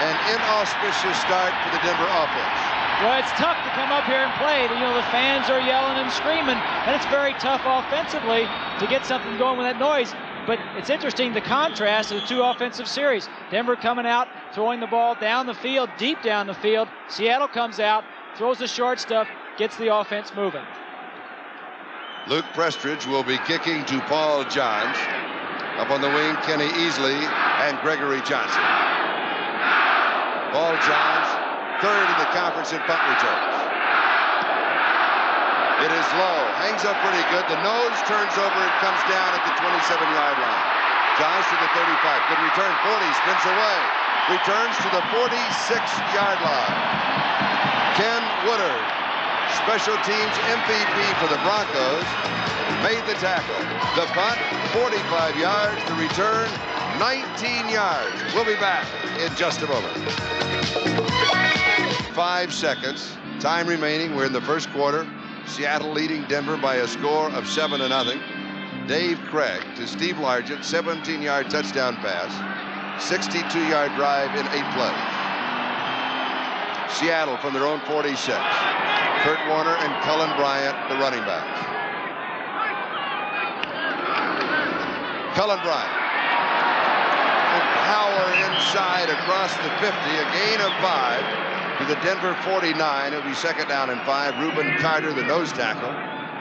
An inauspicious start for the Denver offense. Well, it's tough to come up here and play. You know, the fans are yelling and screaming, and it's very tough offensively to get something going with that noise. But it's interesting, the contrast of the 2 offensive series. Denver coming out, throwing the ball down the field, deep down the field. Seattle comes out, throws the short stuff, gets the offense moving. Luke Prestridge will be kicking to Paul Johns. Up on the wing, Kenny Easley and Gregory Johnson. Paul Johns, 3rd in the conference in punt returns. It is low, hangs up pretty good. The nose turns over and comes down at the 27-yard line. Johns to the 35. Good return. 40 spins away. Returns to the 46-yard line. Ken Woodard, special teams MVP for the Broncos, made the tackle. The punt, 45 yards. The return, 19 yards. We'll be back in just a moment. 5 seconds. Time remaining. We're in the first quarter. Seattle leading Denver by a score of 7-0. Dave Craig to Steve Largent, 17-yard touchdown pass, 62-yard drive in 8 plays. Seattle from their own 46. Kurt Warner and Cullen Bryant, the running backs. Cullen Bryant. And power inside across the 50, a gain of 5. To the Denver 49, it'll be 2nd down and 5. Reuben Carter, the nose tackle,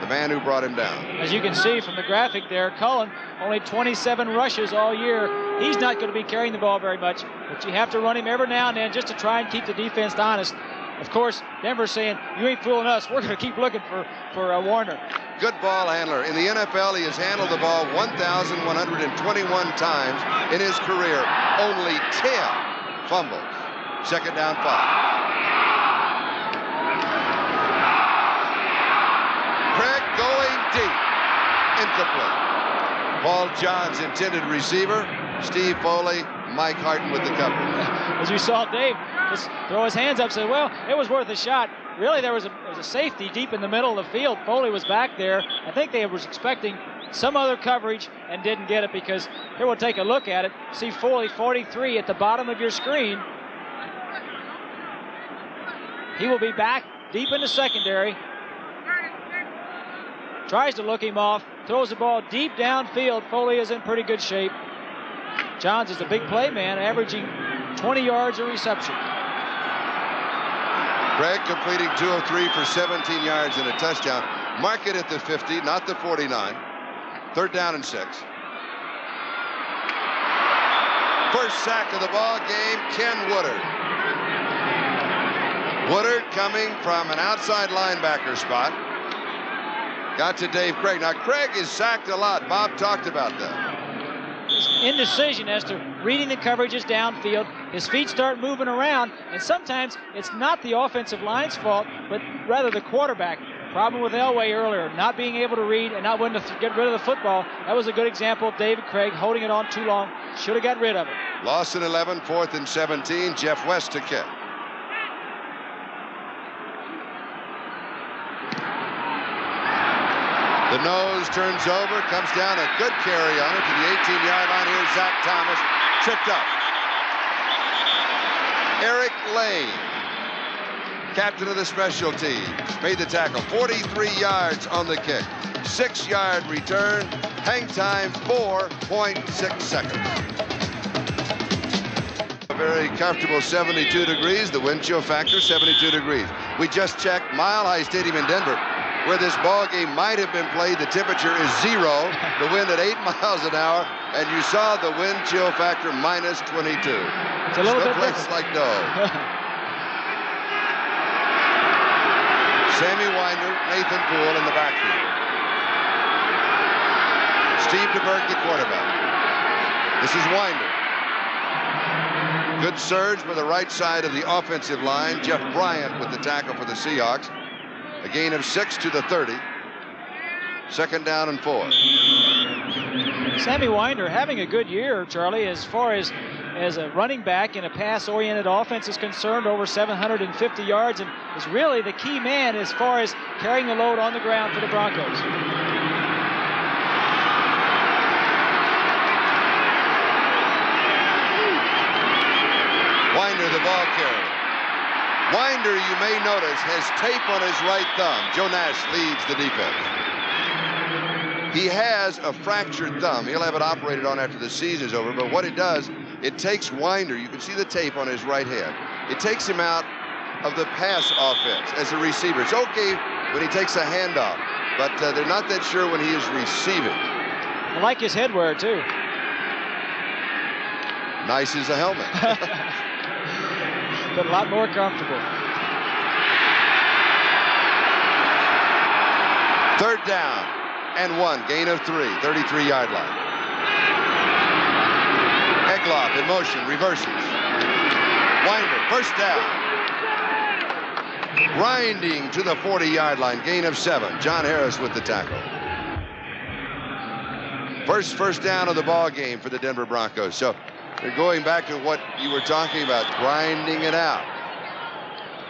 the man who brought him down. As you can see from the graphic there, Cullen, only 27 rushes all year. He's not going to be carrying the ball very much, but you have to run him every now and then just to try and keep the defense honest. Of course, Denver's saying, you ain't fooling us. We're going to keep looking for Warner. Good ball handler. In the NFL, he has handled the ball 1,121 times in his career. Only 10 fumbles. 2nd down, 5. Craig going deep. Incomplete. Paul Johns, intended receiver. Steve Foley, Mike Harton with the coverage. As you saw Dave just throw his hands up and say, well, it was worth a shot. Really, there was a safety deep in the middle of the field. Foley was back there. I think they was expecting some other coverage and didn't get it, because here we'll take a look at it. See Foley, 43 at the bottom of your screen. He will be back deep in the secondary. Tries to look him off, throws the ball deep downfield. Foley is in pretty good shape. Johns is a big play man, averaging 20 yards a reception. Craig completing 2 of 3 for 17 yards and a touchdown. Mark it at the 50, not the 49. 3rd down and 6. First sack of the ball game, Ken Woodard. Woodard coming from an outside linebacker spot. Got to Dave Craig. Now, Craig is sacked a lot. Bob talked about that. Indecision as to reading the coverages downfield. His feet start moving around, and sometimes it's not the offensive line's fault, but rather the quarterback. Problem with Elway earlier, not being able to read and not wanting to get rid of the football. That was a good example of David Craig holding it on too long. Should have got rid of it. Loss in 11, 4th and 17. Jeff West to kick. The nose turns over, comes down, a good carry on it to the 18-yard line. Here's Zach Thomas, tripped up. Eric Lane, captain of the special teams, made the tackle. 43 yards on the kick. 6-yard return. Hang time 4.6 seconds. very comfortable 72 degrees. The wind chill factor, 72 degrees. We just checked Mile High Stadium in Denver, where this ball game might have been played. The temperature is 0, the wind at 8 miles an hour, and you saw the wind chill factor minus 22. It's a little bit looks like dog. Sammy Winder, Nathan Poole in the backfield. Steve DeBerg, the quarterback. This is Winder. Good surge by the right side of the offensive line. Jeff Bryant with the tackle for the Seahawks. A gain of 6 to the 30. 2nd down and 4. Sammy Winder having a good year, Charlie, as far as a running back in a pass-oriented offense is concerned, over 750 yards, and is really the key man as far as carrying the load on the ground for the Broncos. Winder, the ball carrier. Winder, you may notice, has tape on his right thumb. Joe Nash leads the defense. He has a fractured thumb. He'll have it operated on after the season is over, but what it does, it takes Winder, you can see the tape on his right hand, it takes him out of the pass offense as a receiver. It's okay when he takes a handoff, but they're not that sure when he is receiving. I like his headwear, too. Nice as a helmet. But a lot more comfortable. 3rd down and 1, gain of 3, 33-yard line. Egloff in motion, reverses. Winder, 1st down. Grinding to the 40-yard line, gain of 7. John Harris with the tackle. First down of the ball game for the Denver Broncos. So they're going back to what you were talking about, grinding it out.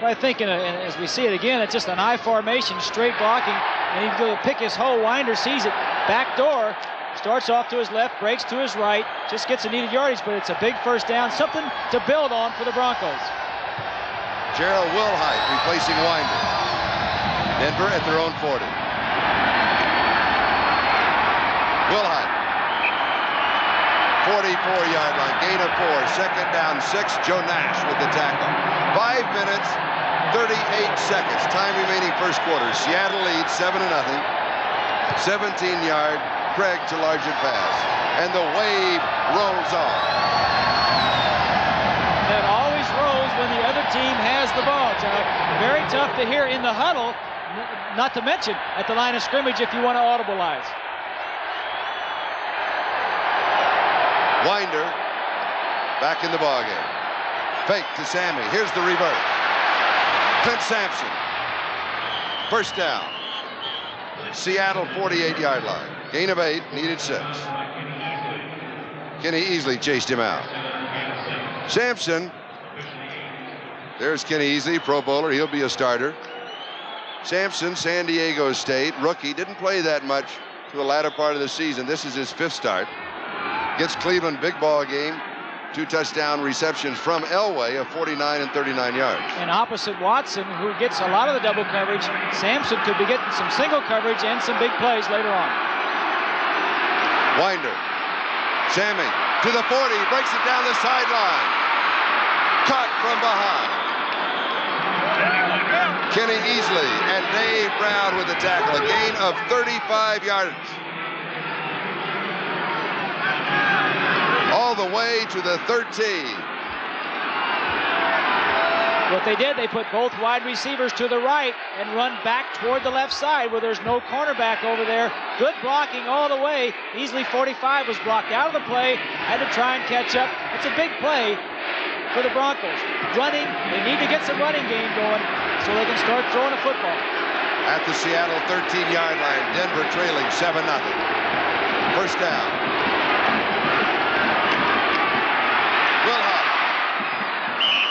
Well, I think as we see it again, it's just an I formation, straight blocking, and he's going to pick his hole. Winder sees it, back door, starts off to his left, breaks to his right, just gets a needed yardage, but it's a big 1st down, something to build on for the Broncos. Gerald Wilhite replacing Winder. Denver at their own 40. Wilhite. 44-yard line, gain of 4, 2nd down, 6. Joe Nash with the tackle. 5 minutes, 38 seconds. Time remaining 1st quarter. Seattle leads 7-0. 17-yard Craig to Largent pass, and the wave rolls on. And it always rolls when the other team has the ball, John. Very tough to hear in the huddle, not to mention at the line of scrimmage if you want to audibilize. Winder back in the ballgame. Fake to Sammy. Here's the reverse. Clint Sampson. 1st down. Seattle 48-yard line. Gain of 8, needed 6. Kenny Easley chased him out. Sampson. There's Kenny Easley, Pro Bowler. He'll be a starter. Sampson, San Diego State, rookie. Didn't play that much to the latter part of the season. This is his 5th start. Gets Cleveland big ball game. 2 touchdown receptions from Elway of 49 and 39 yards. And opposite Watson, who gets a lot of the double coverage, Sampson could be getting some single coverage and some big plays later on. Winder. Sammy to the 40, breaks it down the sideline. Caught from behind. Kenny Easley and Dave Brown with the tackle. A gain of 35 yards. All the way to the 13. What they did, they put both wide receivers to the right and run back toward the left side where there's no cornerback over there. Good blocking all the way. Easily 45 was blocked out of the play. Had to try and catch up. It's a big play for the Broncos. Running, they need to get some running game going so they can start throwing a football. At the Seattle 13-yard line, Denver trailing 7-0. 1st down.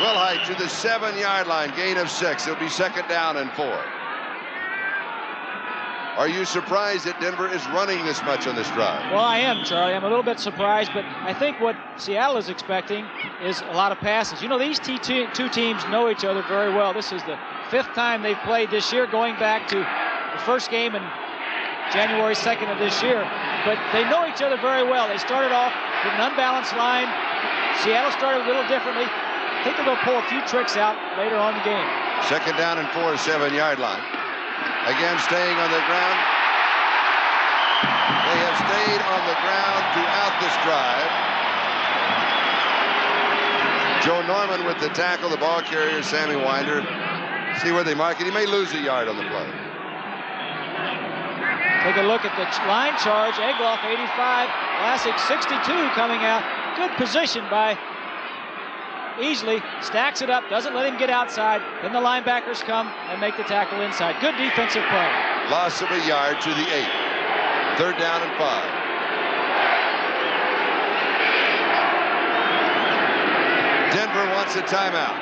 Wilhite to the 7-yard line, gain of 6. It'll be 2nd down and 4. Are you surprised that Denver is running this much on this drive? Well, I am, Charlie. I'm a little bit surprised, but I think what Seattle is expecting is a lot of passes. You know, these two teams know each other very well. This is the 5th time they've played this year, going back to the first game in January 2nd of this year. But they know each other very well. They started off with an unbalanced line. Seattle started a little differently. I think they're going to pull a few tricks out later on in the game. Second down and 4, 7-yard line. Again, staying on the ground. They have stayed on the ground throughout this drive. Joe Norman with the tackle, the ball carrier, Sammy Winder. See where they mark it. He may lose a yard on the play. Take a look at the line charge. Egloff, 85. Vlasic, 62 coming out. Good position by Easley. Stacks it up, doesn't let him get outside. Then the linebackers come and make the tackle inside. Good defensive play. Loss of a yard to the 8. Third down and 5. Denver wants a timeout.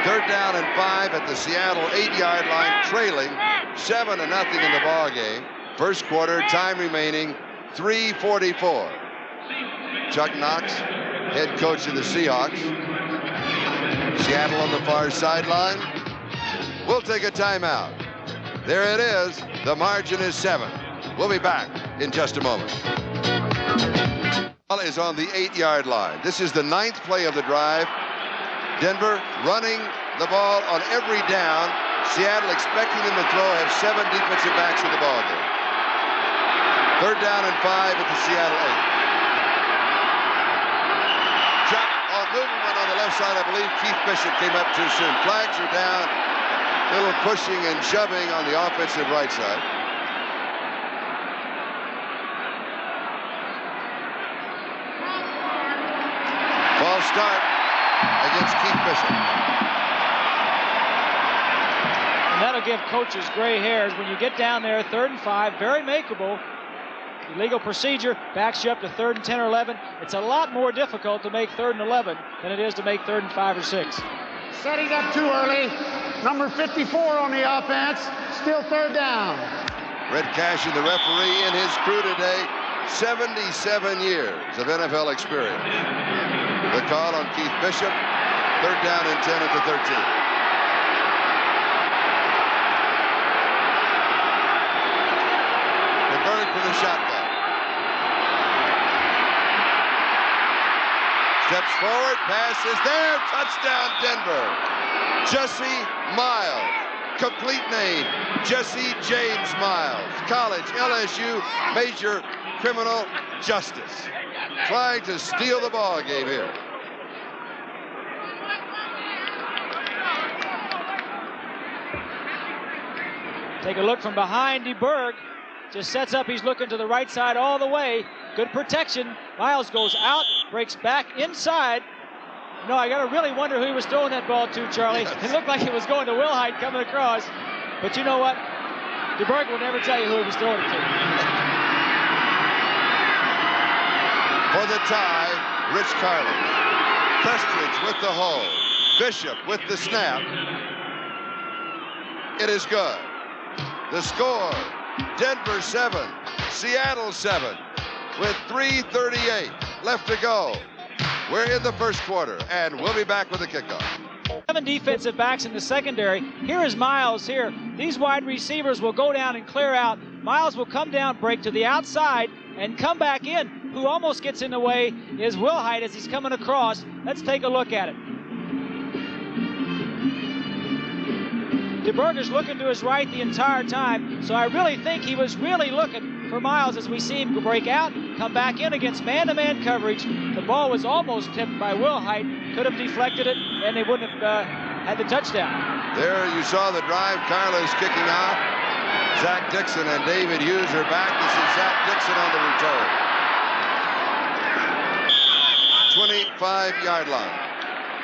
Third down and 5 at the Seattle 8-yard line, trailing 7-0 in the ball game. First quarter, time remaining 3:44. Chuck Knox, head coach of the Seahawks. Seattle on the far sideline. We'll take a timeout. There it is. The margin is 7. We'll be back in just a moment. Is on the 8-yard line. This is the 9th play of the drive. Denver running the ball on every down. Seattle expecting them to throw, have 7 defensive backs in the ball game. Third down and 5 at the Seattle 8. Chuck on movement on the left side. I believe Keith Bishop came up too soon. Flags are down. Little pushing and shoving on the offensive right side. False start against Keith Bishop. And that'll give coaches gray hairs when you get down there, 3rd and 5, very makeable. Illegal procedure backs you up to 3rd and 10 or 11. It's a lot more difficult to make 3rd and 11 than it is to make 3rd and 5 or 6. Setting up too early. Number 54 on the offense. Still 3rd down. Red Cash, the referee, and his crew today. 77 years of NFL experience. The call on Keith Bishop. 3rd down and 10 at the 13. DeBerg for the shotgun. Steps forward, pass is there, touchdown Denver. Jesse Miles, complete name, Jesse James Miles, college, LSU, major criminal justice. Trying to steal the ball game here. Take a look from behind DeBerg. Just sets up, he's looking to the right side all the way. Good protection. Miles goes out, breaks back inside. No, I gotta really wonder who he was throwing that ball to, Charlie. It looked like it was going to Wilhite coming across. But you know what? DeBerg will never tell you who he was throwing it to. For the tie, Rich Carlin. Prestridge with the hold. Bishop with the snap. It is good. The score, Denver 7, Seattle 7, with 3:38 left to go. We're in the first quarter, and we'll be back with the kickoff. 7 defensive backs in the secondary. Here is Miles here. These wide receivers will go down and clear out. Miles will come down, break to the outside, and come back in. Who almost gets in the way is Wilhite as he's coming across. Let's take a look at it. DeBerg is looking to his right the entire time, so I really think he was really looking for Miles as we see him break out, come back in against man-to-man coverage. The ball was almost tipped by Wilhite, could have deflected it, and they wouldn't have had the touchdown. There you saw the drive. Carlos kicking off. Zach Dixon and David Hughes are back. This is Zach Dixon on the return. 25-yard line.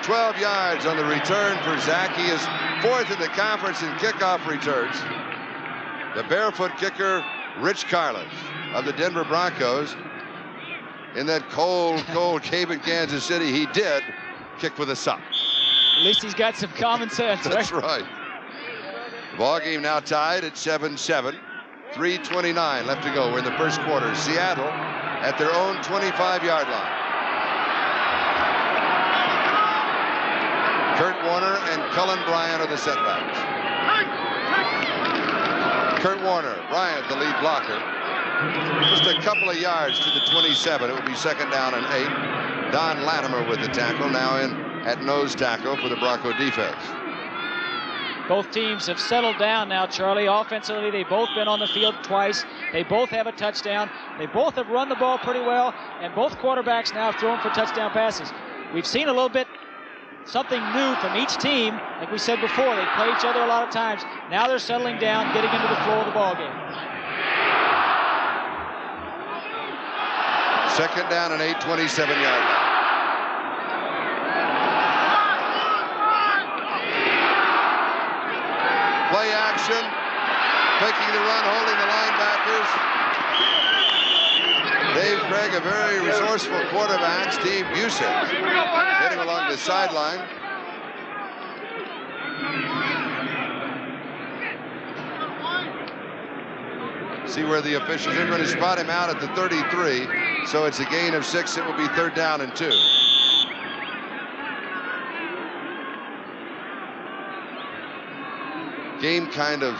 12 yards on the return for Zach. He is 4th in the conference in kickoff returns. The barefoot kicker, Rich Carlin of the Denver Broncos. In that cold, cold cave in Kansas City, he did kick with a sock. At least he's got some common sense, right? That's right. Ball game now tied at 7-7. 3:29 left to go. We're in the first quarter. Seattle at their own 25-yard line. Kurt Warner and Cullen Bryant are the setbacks. Kurt Warner, Bryant the lead blocker. Just a couple of yards to the 27. It will be 2nd down and 8. Don Latimer with the tackle, now in at nose tackle for the Bronco defense. Both teams have settled down now, Charlie. Offensively, they've both been on the field twice. They both have a touchdown. They both have run the ball pretty well, and both quarterbacks now have thrown for touchdown passes. We've seen a little bit something new from each team. Like we said before, they play each other a lot of times. Now they're settling down, getting into the flow of the ball game. Second down and 8, 27-yard line. Play action, faking the run, holding the linebackers. Dave Craig, a very resourceful quarterback. Steve Busek heading along the sideline. See where the officials are going to spot him out at the 33. So it's a gain of 6. It will be 3rd down and 2. Game kind of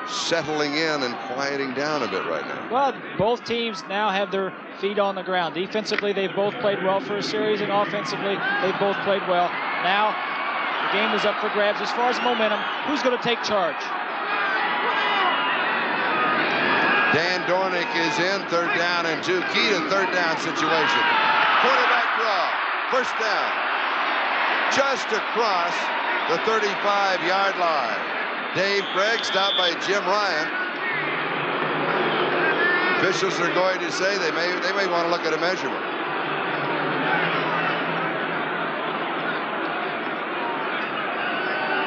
settling in and quieting down a bit right now. Well, both teams now have their feet on the ground. Defensively, they've both played well for a series, and offensively, they've both played well. Now, the game is up for grabs. As far as momentum, who's going to take charge? Dan Dornick is in, 3rd down and 2. Key to 3rd down situation. Quarterback draw, 1st down. Just across the 35-yard line. Dave Craig stopped by Jim Ryan. Officials are going to say they may want to look at a measurement.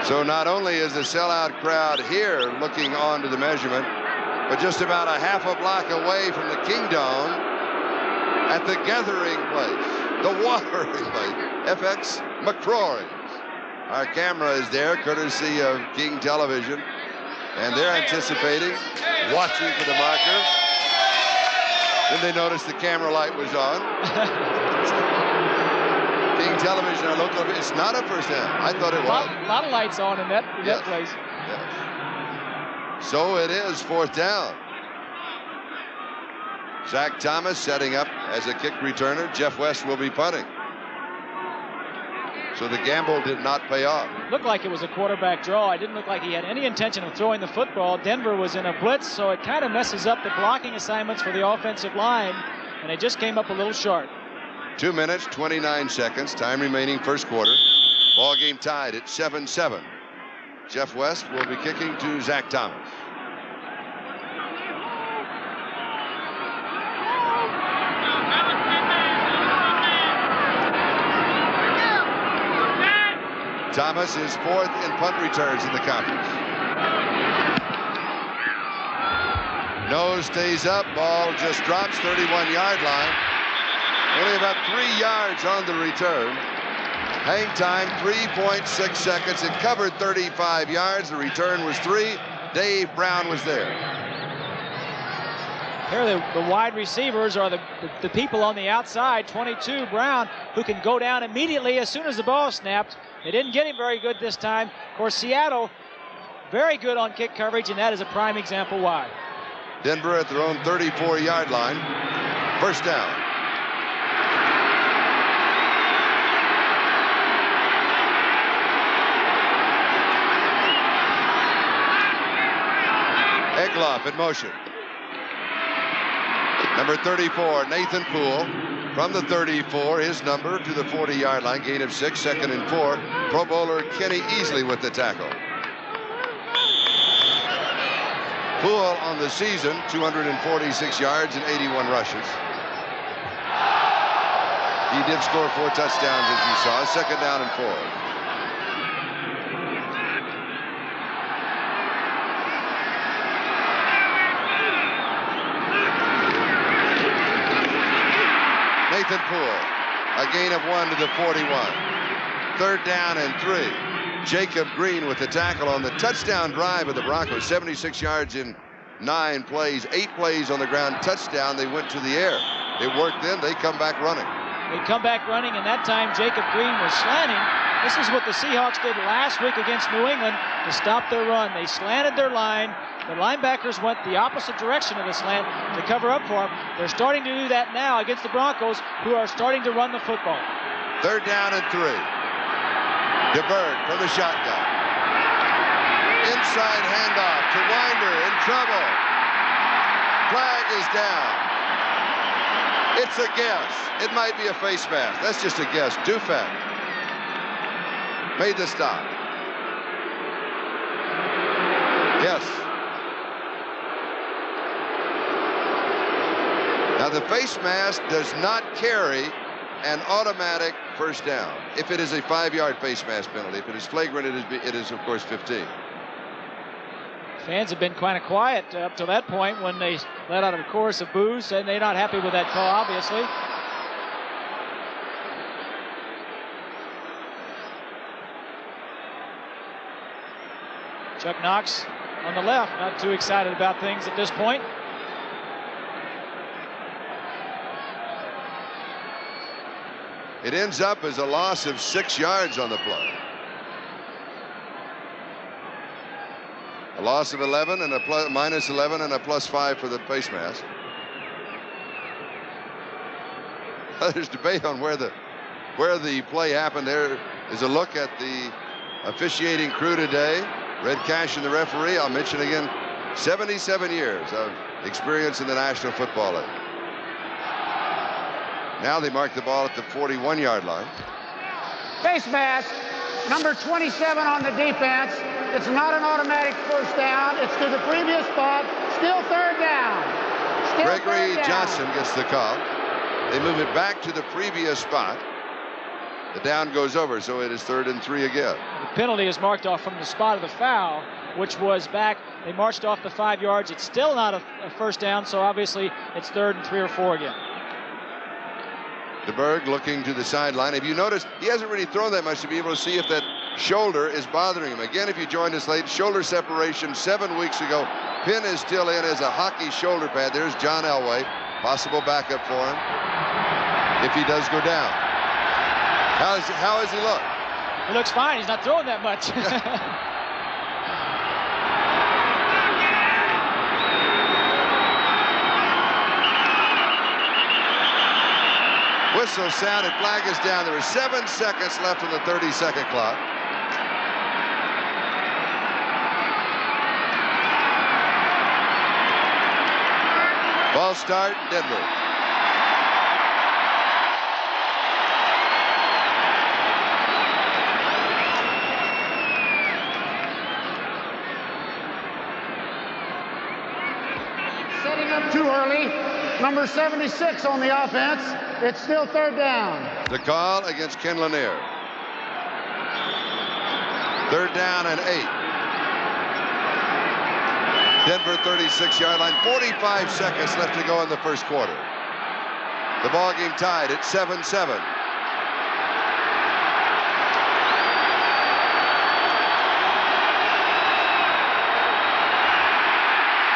So not only is the sellout crowd here looking on to the measurement, but just about a half a block away from the Kingdome at the gathering place, the watering place, FX McCrory's. Our camera is there, courtesy of King Television, and they're anticipating, watching for the marker. Then they noticed the camera light was on. King Television, our local, it's not a 1st down. I thought it was. A lot of lights on in that place. Yes. So it is 4th down. Zach Thomas setting up as a kick returner. Jeff West will be punting. So the gamble did not pay off. Looked like it was a quarterback draw. It didn't look like he had any intention of throwing the football. Denver was in a blitz, so it kind of messes up the blocking assignments for the offensive line, and it just came up a little short. 2 minutes, 29 seconds, time remaining 1st quarter. Ball game tied at 7-7. Jeff West will be kicking to Zach Thomas. Thomas is 4th in punt returns in the conference. Nose stays up, ball just drops, 31-yard line. Only about 3 yards on the return. Hang time, 3.6 seconds. It covered 35 yards. The return was 3. Dave Brown was there. Here the wide receivers are the people on the outside. 22, Brown, who can go down immediately as soon as the ball snapped. They didn't get him very good this time. Of course, Seattle, very good on kick coverage, and that is a prime example why. Denver at their own 34-yard line. 1st down. Egloff in motion. Number 34, Nathan Poole. From the 34, his number to the 40-yard line. Gain of 6, 2nd and 4. Pro Bowler Kenny Easley with the tackle. Poole on the season, 246 yards and 81 rushes. He did score 4 touchdowns, as you saw. 2nd down and 4. Nathan Poole, a gain of 1 to the 41. 3rd down and 3. Jacob Green with the tackle on the touchdown drive of the Broncos. 76 yards in 9 plays, 8 plays on the ground, touchdown. They went to the air. It worked then. They come back running. They come back running, and that time Jacob Green was slanting. This is what the Seahawks did last week against New England to stop their run. They slanted their line. The linebackers went the opposite direction of the slant to cover up for them. They're starting to do that now against the Broncos, who are starting to run the football. 3rd down and 3. DeBerg from the shotgun. Inside handoff to Winder, in trouble. Flag is down. It's a guess. It might be a face mask. That's just a guess. Dufek made the stop. Yes. Now the face mask does not carry an automatic first down if it is a 5-yard face mask penalty. If it is flagrant, it is of course 15. Fans have been kind of quiet up to that point when they let out a chorus of boos, and they're not happy with that call, obviously. Chuck Knox on the left, not too excited about things at this point. It ends up as a loss of 6 yards on the play. A loss of 11 and a minus 11 and a +5 for the face mask. There's debate on where the play happened. There is a look at the officiating crew today. Red Cash and the referee. I'll mention again, 77 years of experience in the National Football League. Now they mark the ball at the 41-yard line. Face mask, number 27 on the defense. It's not an automatic first down. It's to the previous spot. Still 3rd down. Gregory Johnson gets the call. They move it back to the previous spot. The down goes over, so it is 3rd and 3 again. The penalty is marked off from the spot of the foul, which was back. They marched off the 5 yards. It's still not a first down, so obviously it's 3rd and 3 or 4 again. DeBerg looking to the sideline. If you notice, he hasn't really thrown that much to be able to see if that shoulder is bothering him. Again, if you joined us late, shoulder separation 7 weeks ago. Pin is still in as a hockey shoulder pad. There's John Elway, possible backup for him if he does go down. How does he look? He looks fine. He's not throwing that much. Whistle sounded, flag is down. There are 7 seconds left on the 30-second clock. Ball start, Denver. Setting up too early. Number 76 on the offense. It's still 3rd down. The call against Ken Lanier. 3rd down and 8. Denver 36-yard line. 45 seconds left to go in the first quarter. The ball game tied at 7-7.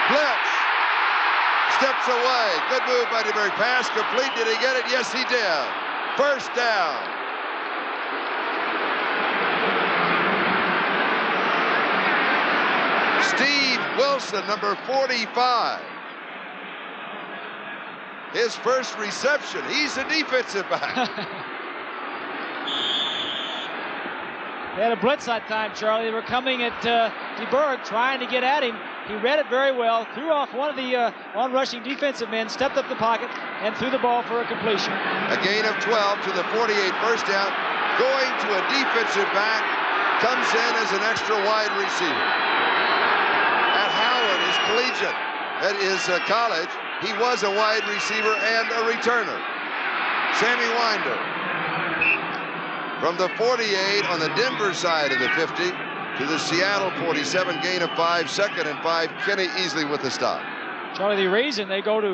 Blitz. Steps away. Good move by DeBerg. Pass complete. Did he get it? Yes, he did. First down. Steve Wilson, number 45. His first reception. He's a defensive back. They had a blitz that time, Charlie. They were coming at DeBerg, trying to get at him. He read it very well, threw off one of the on-rushing defensive men, stepped up the pocket, and threw the ball for a completion. A gain of 12 to the 48, first down. Going to a defensive back, comes in as an extra wide receiver. At Howard, his collegiate, at his college, he was a wide receiver and a returner. Sammy Winder. From the 48 on the Denver side of the 50 to the Seattle 47, gain of 5, 2nd and 5. Kenny Easley with the stop. Charlie, the reason they go to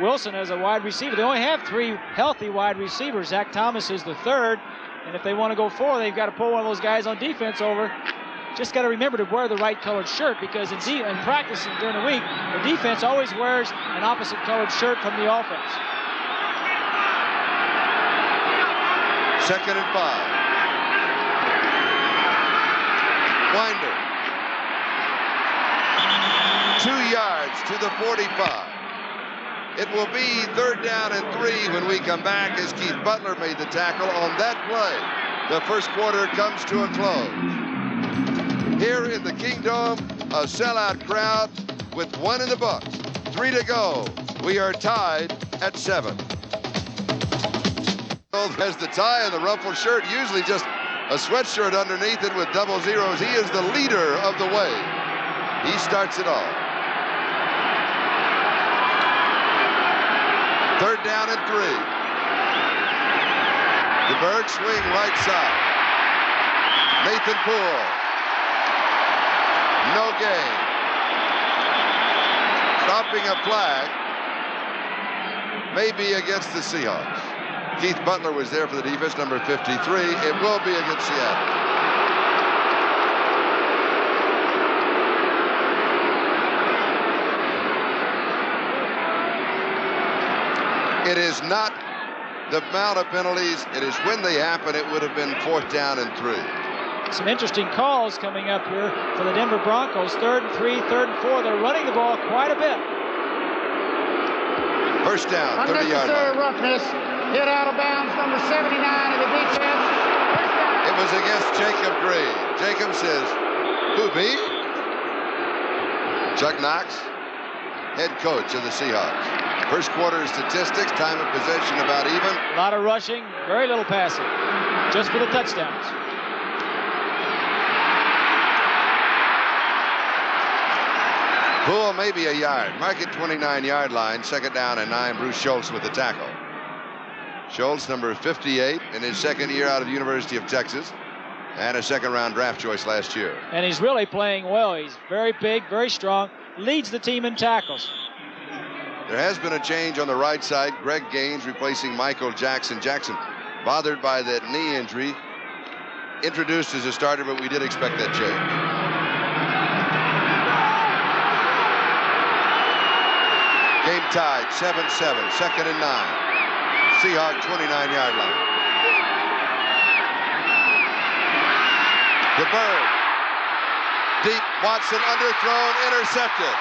Wilson as a wide receiver, they only have 3 healthy wide receivers. Zach Thomas is the 3rd, and if they want to go 4, they've got to pull one of those guys on defense over. Just got to remember to wear the right colored shirt, because in practice during the week, the defense always wears an opposite colored shirt from the offense. 2nd and 5. Winder. 2 yards to the 45. It will be 3rd down and 3 when we come back, as Keith Butler made the tackle on that play. The first quarter comes to a close. Here in the Kingdome, a sellout crowd with 1 in the books. 3 to go. We are tied at 7. Has the tie and the ruffled shirt, usually just a sweatshirt underneath it with double zeros. He is the leader of the way. He starts it off. 3rd down and 3. DeBerg swing right side. Nathan Poole. No gain. Dropping a flag. Maybe against the Seahawks. Keith Butler was there for the defense, number 53. It will be against Seattle. It is not the amount of penalties. It is when they happen. It would have been 4th down and 3. Some interesting calls coming up here for the Denver Broncos. 3rd and 3, 3rd and 4. They're running the ball quite a bit. 1st down, 30-yard Unnecessary line. roughness. Hit out of bounds, number 79 of the defense. It was against Jacob Green. Jacob says, who, me? Chuck Knox, head coach of the Seahawks. First quarter statistics, time of possession about even. A lot of rushing, very little passing, just for the touchdowns. Poole maybe a yard. Mark it 29-yard line. 2nd down and 9. Bruce Schultz with the tackle. Schultz, number 58, in his 2nd year out of the University of Texas, and a 2nd-round draft choice last year. And he's really playing well. He's very big, very strong, leads the team in tackles. There has been a change on the right side. Greg Gaines replacing Michael Jackson. Jackson, bothered by that knee injury, introduced as a starter, but we did expect that change. Game tied, 7-7, 2nd and 9. Seahawk 29-yard line. DeBerg. Deep, Watson underthrown, intercepted.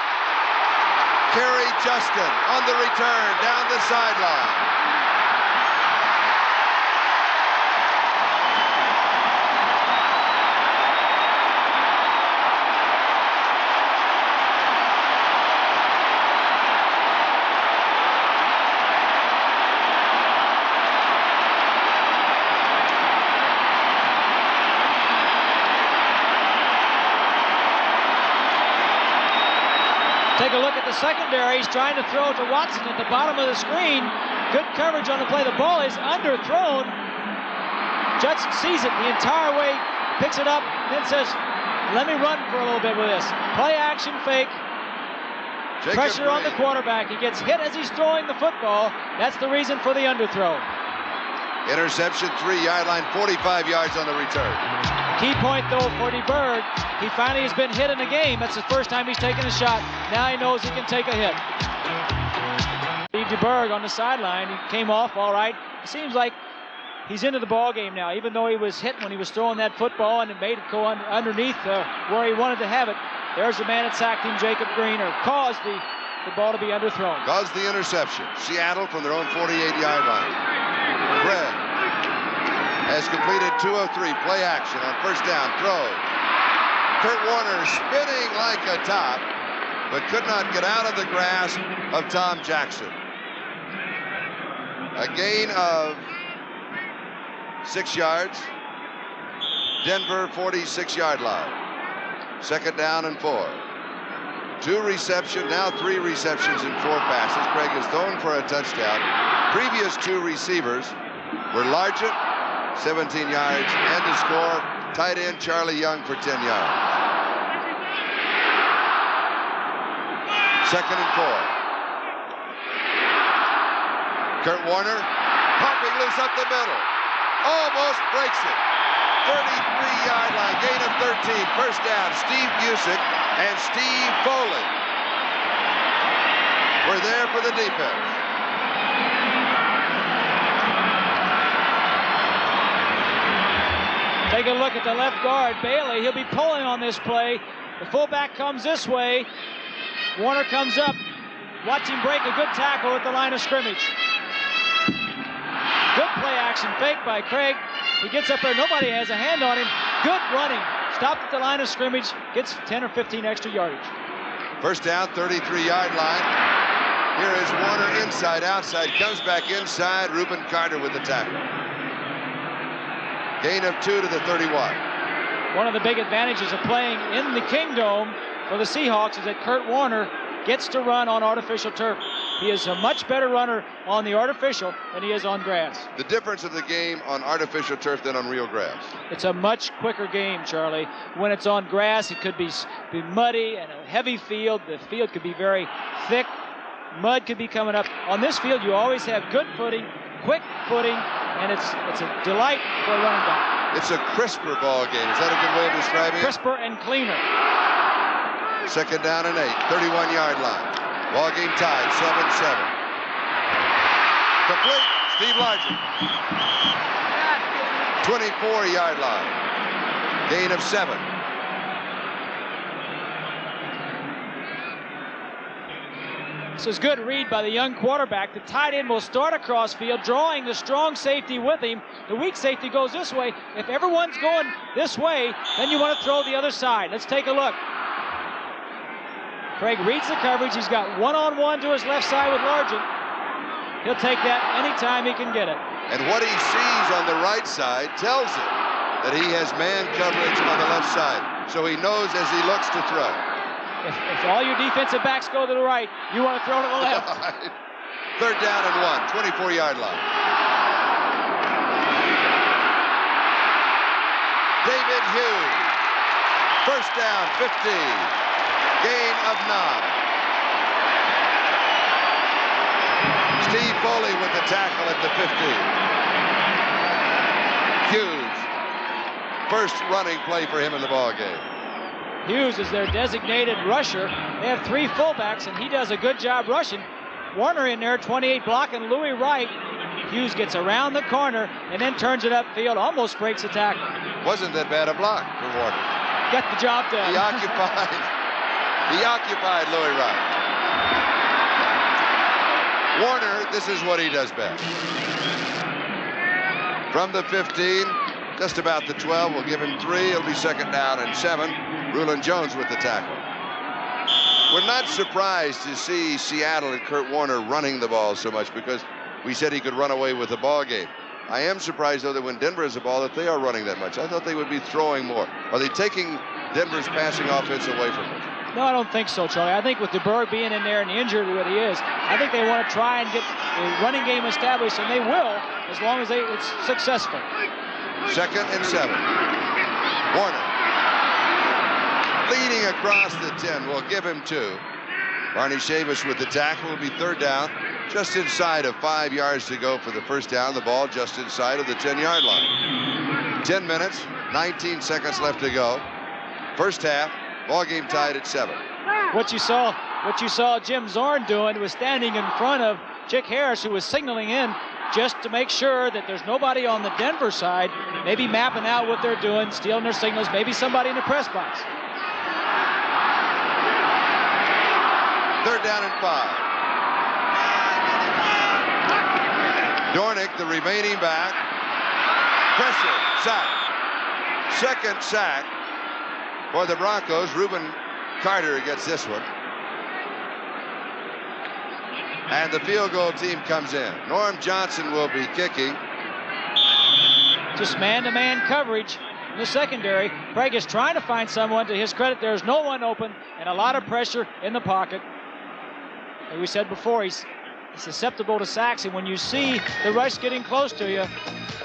Kerry Justin on the return down the sideline. Take a look at the secondary. He's trying to throw to Watson at the bottom of the screen. Good coverage on the play. The ball is underthrown. Judson sees it the entire way, picks it up, then says, let me run for a little bit with this. Play action fake. Pressure on the quarterback. He gets hit as he's throwing the football. That's the reason for the underthrow. Interception, 3-yard line, 45 yards on the return. Key point, though, for DeBerg. He finally has been hit in a game. That's the first time he's taken a shot. Now he knows he can take a hit. Steve DeBerg on the sideline. He came off all right. It seems like he's into the ball game now, even though he was hit when he was throwing that football and it made it go underneath where he wanted to have it. There's the man that sacked him, Jacob Green, or caused the ball to be underthrown. Caused the interception. Seattle from their own 48-yard line. Fred has completed 2 of 3. Play action on 1st down. Throw. Kurt Warner spinning like a top, but could not get out of the grasp of Tom Jackson. A gain of 6 yards. Denver 46-yard line. 2nd down and 4. 2 receptions, now 3 receptions and 4 passes. Craig has thrown for a touchdown. Previous 2 receivers were Largent, 17 yards, and to score, tight end Charlie Young for 10 yards. 2nd and 4. Kurt Warner, pumping loose up the middle. Almost breaks it. 33-yard line, gain of 13. 1st down, Steve Busick and Steve Foley were there for the defense. Take a look at the left guard, Bailey. He'll be pulling on this play. The fullback comes this way. Warner comes up. Watch him break a good tackle at the line of scrimmage. Good play action fake by Craig. He gets up there. Nobody has a hand on him. Good running. Stopped at the line of scrimmage. Gets 10 or 15 extra yardage. First down, 33-yard line. Here is Warner inside, outside. Comes back inside. Reuben Carter with the tackle. Gain of 2 to the 31. One of the big advantages of playing in the Kingdome for the Seahawks is that Kurt Warner gets to run on artificial turf. He is a much better runner on the artificial than he is on grass. The difference of the game on artificial turf than on real grass. It's a much quicker game, Charlie. When it's on grass, it could be muddy and a heavy field. The field could be very thick. Mud could be coming up. On this field, you always have good footing, quick footing, and it's a delight for a running back. It's a crisper ball game. Is that a good way of describing it? Crisper and cleaner. Second down and 8, 31-yard line. Ball game tied, 7-7. Complete, Steve Largent. 24-yard line. Gain of 7. This is good read by the young quarterback. The tight end will start across field, drawing the strong safety with him. The weak safety goes this way. If everyone's going this way, then you want to throw the other side. Let's take a look. Craig reads the coverage. He's got one-on-one to his left side with Largent. He'll take that anytime he can get it. And what he sees on the right side tells him that he has man coverage on the left side. So he knows as he looks to throw. If all your defensive backs go to the right, you want to throw to the left. Third down and 1, 24-yard line. David Hughes. First down, 15. Gain of 9. Steve Foley with the tackle at the 15. Hughes. First running play for him in the ball game. Hughes is their designated rusher. They have 3 fullbacks, and he does a good job rushing. Warner in there, 28 blocking Louis Wright. Hughes gets around the corner and then turns it upfield, almost breaks the tackle. Wasn't that bad a block for Warner. Got the job done. He occupied Louis Wright. Warner, this is what he does best. From the 15, just about the 12, we'll give him 3. It'll be second down and 7. Rulon Jones with the tackle. We're not surprised to see Seattle and Kurt Warner running the ball so much because we said he could run away with the ball game. I am surprised, though, that when Denver has a ball, that they are running that much. I thought they would be throwing more. Are they taking Denver's passing offense away from them? No, I don't think so, Charlie. I think with DeBerg being in there and the injury that he is, I think they want to try and get the running game established, and they will as long as it's successful. Second and 7. Warner. Leading across the 10. We'll give him 2. Barney Chavis with the tackle. Will be third down. Just inside of 5 yards to go for the first down. The ball just inside of the 10-yard line. 10 minutes, 19 seconds left to go. First half. Ball game tied at 7. What you saw Jim Zorn doing was standing in front of Chick Harris, who was signaling in just to make sure that there's nobody on the Denver side, maybe mapping out what they're doing, stealing their signals, maybe somebody in the press box. Third down and 5. Dornick, the remaining back. Pressure, sack. Second sack for the Broncos. Reuben Carter gets this one. And the field goal team comes in. Norm Johnson will be kicking. Just man-to-man coverage in the secondary. Craig is trying to find someone. To his credit, there's no one open and a lot of pressure in the pocket. Like we said before, he's susceptible to sacks, and when you see the rush getting close to you,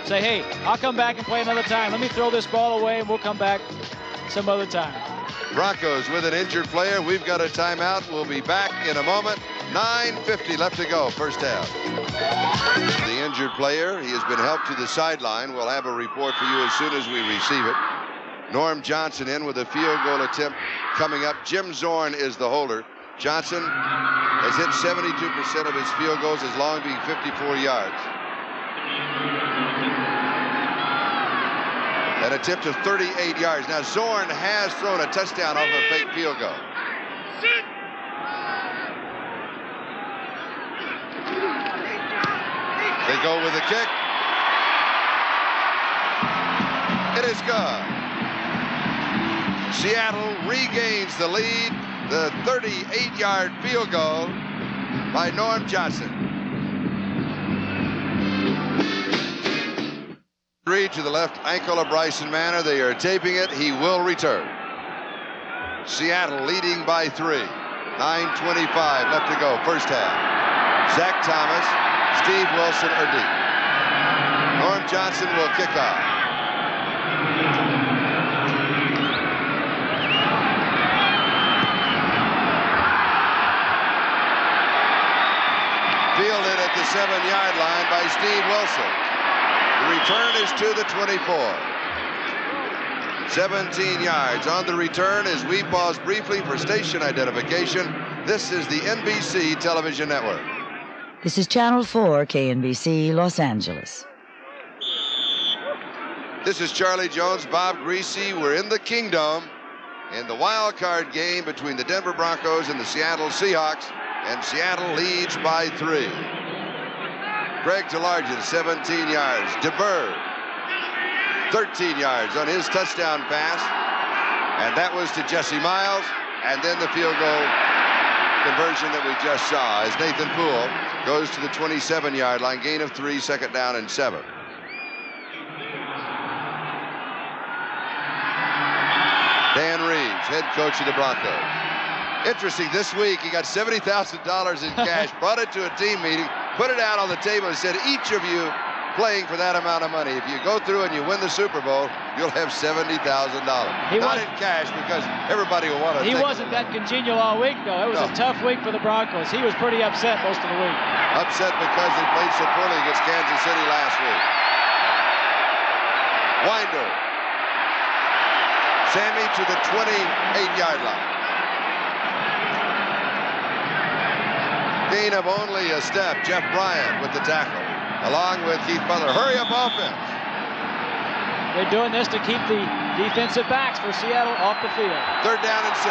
say, hey, I'll come back and play another time. Let me throw this ball away, and we'll come back some other time. Broncos with an injured player. We've got a timeout. We'll be back in a moment. 9:50 left to go, first half. The injured player, he has been helped to the sideline. We'll have a report for you as soon as we receive it. Norm Johnson in with a field goal attempt coming up. Jim Zorn is the holder. Johnson has hit 72% of his field goals, his long being 54 yards. An attempt of 38 yards. Now, Zorn has thrown a touchdown off a fake field goal. They go with a kick. It is good. Seattle regains the lead. The 38-yard field goal by Norm Johnson. To the left ankle of Bryson Manor. They are taping it. He will return. Seattle leading by 3. 9:25 left to go. First half. Zach Thomas, Steve Wilson are deep. Norm Johnson will kick off. Fielded at the 7-yard line by Steve Wilson. The return is to the 24. 17 yards on the return as we pause briefly for station identification. This is the NBC Television Network. This is Channel 4, KNBC, Los Angeles. This is Charlie Jones, Bob Greasy. We're in the Kingdom in the wild card game between the Denver Broncos and the Seattle Seahawks, and Seattle leads by 3. Greg Talargin, 17 yards. DeBerg, 13 yards on his touchdown pass. And that was to Jesse Miles. And then the field goal conversion that we just saw as Nathan Poole goes to the 27-yard line. Gain of 3, second down and 7. Dan Reeves, head coach of the Broncos. Interesting, this week he got $70,000 in cash, brought it to a team meeting, put it out on the table and said, each of you playing for that amount of money, if you go through and you win the Super Bowl, you'll have $70,000. Not in cash, because everybody will want to. He wasn't that congenial all week, though. It was a tough week for the Broncos. He was pretty upset most of the week. Upset because they played so poorly against Kansas City last week. Winder. Sammy to the 28-yard line. Gain of only a step. Jeff Bryant with the tackle, along with Keith Butler. Hurry up offense. They're doing this to keep the defensive backs for Seattle off the field. Third down and 6.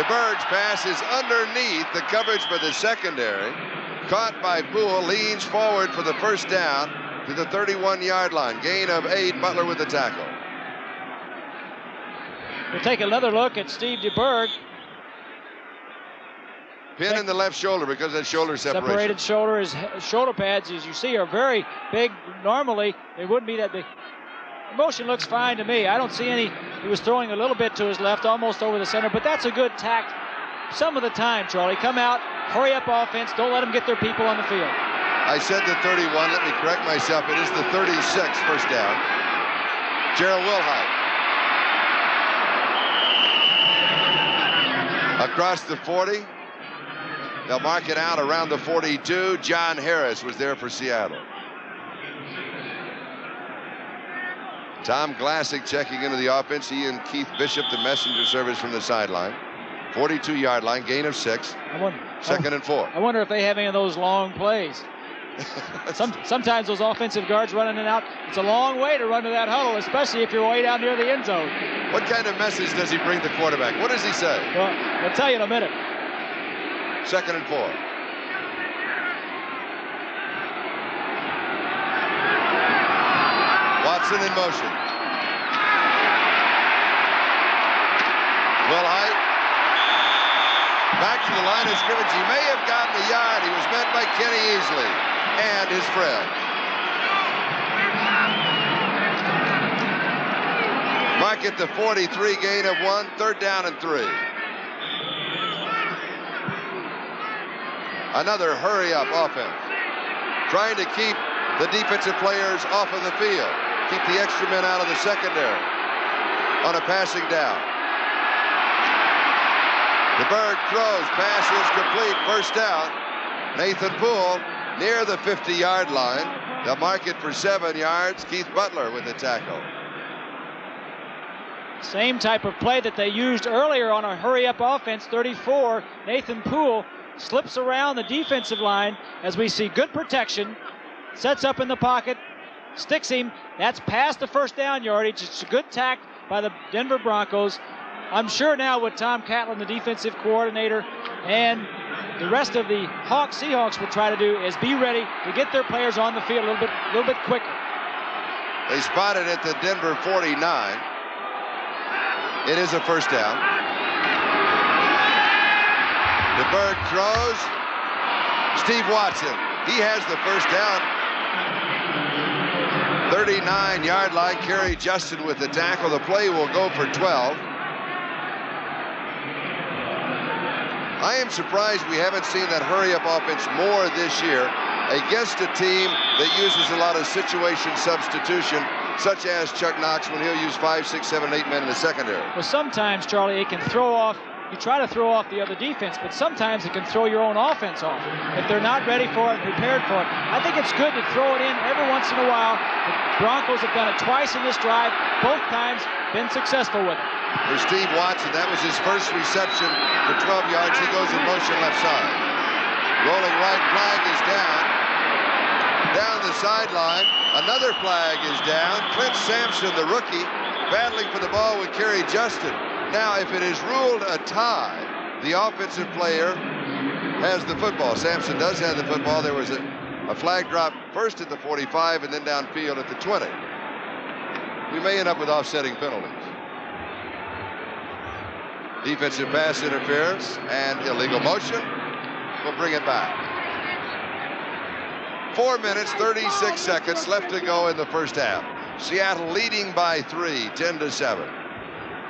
DeBerg's pass is underneath the coverage by the secondary. Caught by Poole, leans forward for the first down to the 31-yard line. Gain of 8, Butler with the tackle. We'll take another look at Steve DeBerg. Pin in the left shoulder because of that shoulder separation. Separated shoulder. His shoulder pads, as you see, are very big. Normally, they wouldn't be that big. The motion looks fine to me. I don't see any. He was throwing a little bit to his left, almost over the center, but that's a good tact. Some of the time, Charlie, come out, hurry up offense. Don't let them get their people on the field. I said the 31. Let me correct myself. It is the 36, first down. Gerald Wilhite. Across the 40. They'll mark it out around the 42. John Harris was there for Seattle. Tom Glassick checking into the offense. He and Keith Bishop, the messenger service from the sideline. 42-yard line, gain of 6. Second and 4. I wonder if they have any of those long plays. Sometimes those offensive guards run in and out. It's a long way to run to that huddle, especially if you're way down near the end zone. What kind of message does he bring the quarterback? What does he say? Well, I'll tell you in a minute. Second and 4. Watson in motion. Wilhite. Back to the line of scrimmage. He may have gotten a yard. He was met by Kenny Easley and his friend. Mark it the 43, gain of 1, third down and 3. Another hurry-up offense. Trying to keep the defensive players off of the field. Keep the extra men out of the secondary on a passing down. DeBerg throws, pass is complete, first down. Nathan Poole near the 50-yard line. They'll mark it for 7 yards. Keith Butler with the tackle. Same type of play that they used earlier on a hurry-up offense. 34, Nathan Poole slips around the defensive line as we see good protection, sets up in the pocket, sticks him. That's past the first down yardage. It's a good tack by the Denver Broncos. I'm sure now with Tom Catlin, the defensive coordinator, and the rest of the Seahawks will try to do is be ready to get their players on the field a little bit quicker. They spotted at the Denver 49. It is a first down. DeBerg throws. Steve Watson, he has the first down. 39-yard line. Kerry Justin with the tackle. The play will go for 12. I am surprised we haven't seen that hurry-up offense more this year against a team that uses a lot of situation substitution, such as Chuck Knox when he'll use 5, 6, 7, 8 men in the secondary. Well, sometimes, Charlie, it can throw off. You try to throw off the other defense, but sometimes it can throw your own offense off if they're not ready for it and prepared for it. I think it's good to throw it in every once in a while. The Broncos have done it twice in this drive, both times been successful with it. For Steve Watson, that was his first reception for 12 yards. He goes in motion left side. Rolling right, flag is down. Down the sideline, another flag is down. Clint Sampson, the rookie, battling for the ball with Kerry Justin. Now, if it is ruled a tie, the offensive player has the football. Sampson does have the football. There was a flag drop first at the 45 and then downfield at the 20. We may end up with offsetting penalties. Defensive pass interference and illegal motion. We'll bring it back. 4 minutes, 36 seconds left to go in the first half. Seattle leading by 3, 10-7.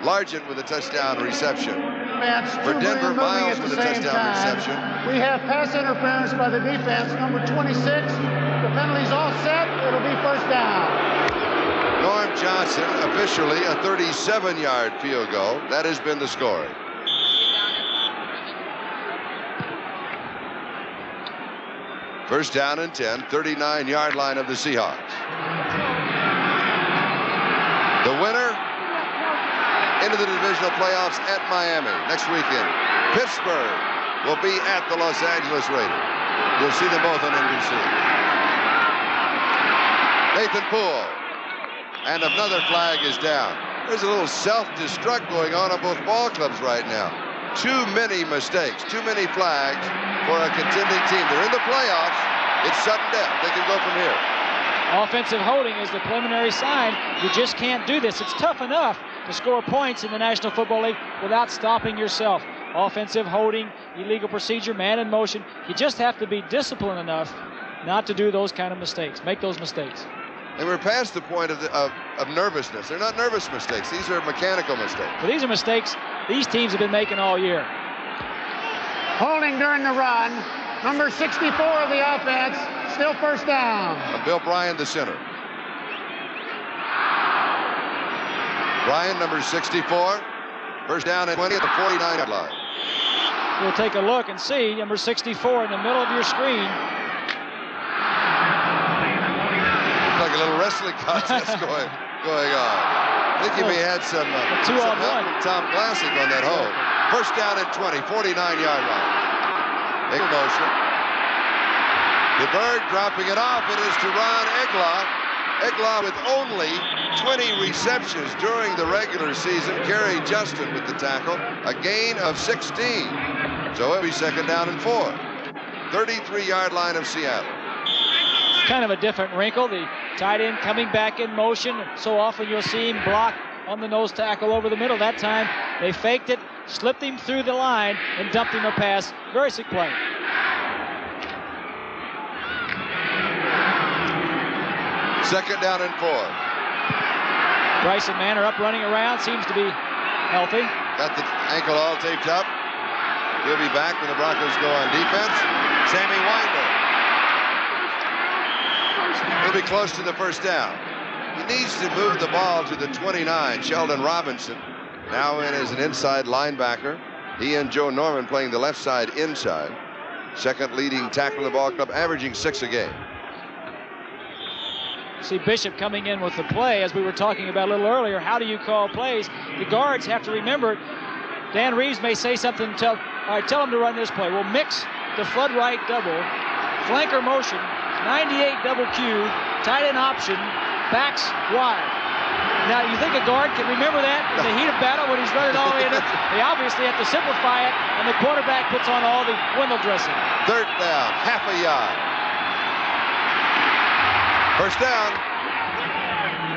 Largent with a touchdown reception. For Denver, Miles with a touchdown reception. We have pass interference by the defense, number 26. The penalty's all set. It'll be first down. Norm Johnson, officially a 37-yard field goal. That has been the score. First down and 10, 39-yard line of the Seahawks. The winner into the divisional playoffs at Miami next weekend. Pittsburgh will be at the Los Angeles Raiders. You'll see them both on NBC. Nathan Poole. And another flag is down. There's a little self-destruct going on both ball clubs right now. Too many mistakes, too many flags for a contending team. They're in the playoffs. It's sudden death. They can go from here. Offensive holding is the preliminary sign. You just can't do this. It's tough enough to score points in the National Football League without stopping yourself. Offensive holding, illegal procedure, man in motion. You just have to be disciplined enough not to do those kind of mistakes, make those mistakes. And we're past the point of nervousness. They're not nervous mistakes. These are mechanical mistakes. But these are mistakes these teams have been making all year. Holding during the run. Number 64 of the offense. Still first down. Bill Bryan, the center. Bryan, number 64. First down and 20 at the 49-yard line. We'll take a look and see number 64 in the middle of your screen. Like a little wrestling contest going on. I think he may have had some help from Tom Classic on that hole. First down and 20, 49-yard line. Big motion. DeBerg dropping it off. It is to Ron Eglaw. Eglaw with only 20 receptions during the regular season. Kerry Justin with the tackle. A gain of 16. So it'll be second down and 4. 33-yard line of Seattle. It's kind of a different wrinkle. The tight end coming back in motion. So often you'll see him block on the nose tackle over the middle. That time they faked it, slipped him through the line, and dumped him a pass. Very sick play. Second down and 4. Bryson Manor up running around, seems to be healthy. Got the ankle all taped up. He'll be back when the Broncos go on defense. Sammy Winder. He'll be close to the first down. He needs to move the ball to the 29. Sheldon Robinson now in as an inside linebacker. He and Joe Norman playing the left side inside. Second leading tackle in the ball club, averaging 6 a game. See Bishop coming in with the play, as we were talking about a little earlier. How do you call plays? The guards have to remember it. Dan Reeves may say something, tell him to run this play. We'll mix the flood right double, flanker motion, 98 double Q, tight end option, backs wide. Now, you think a guard can remember that in the heat of battle when he's running all the way in? They obviously have to simplify it, and the quarterback puts on all the window dressing. Third down, half a yard. First down.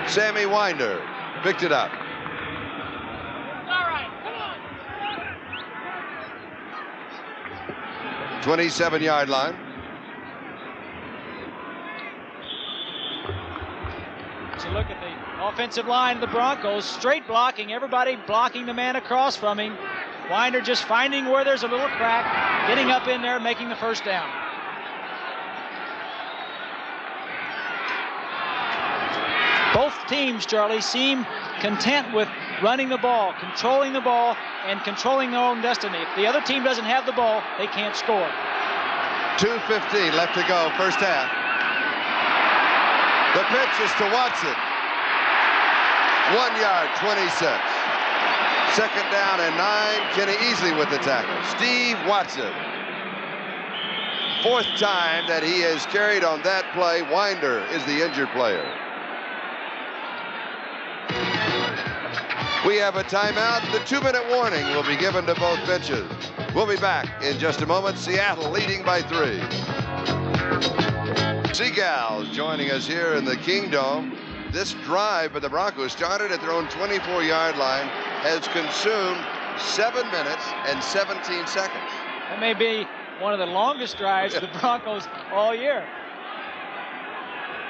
Sammy Winder picked it up. 27-yard line. So look at the offensive line of the Broncos, straight blocking, everybody blocking the man across from him. Winder just finding where there's a little crack, getting up in there, making the first down. Both teams, Charlie, seem content with running the ball, and controlling their own destiny. If the other team doesn't have the ball, they can't score. 2:15 left to go, first half. The pitch is to Watson. 1 yard, 26. Second down and 9. Kenny Easley with the tackle. Steve Watson. Fourth time that he has carried on that play. Winder is the injured player. We have a timeout. The 2-minute warning will be given to both benches. We'll be back in just a moment. Seattle leading by 3. Seagulls joining us here in the Kingdome. This drive by the Broncos started at their own 24-yard line, has consumed 7 minutes and 17 seconds. That may be one of the longest drives of the Broncos all year.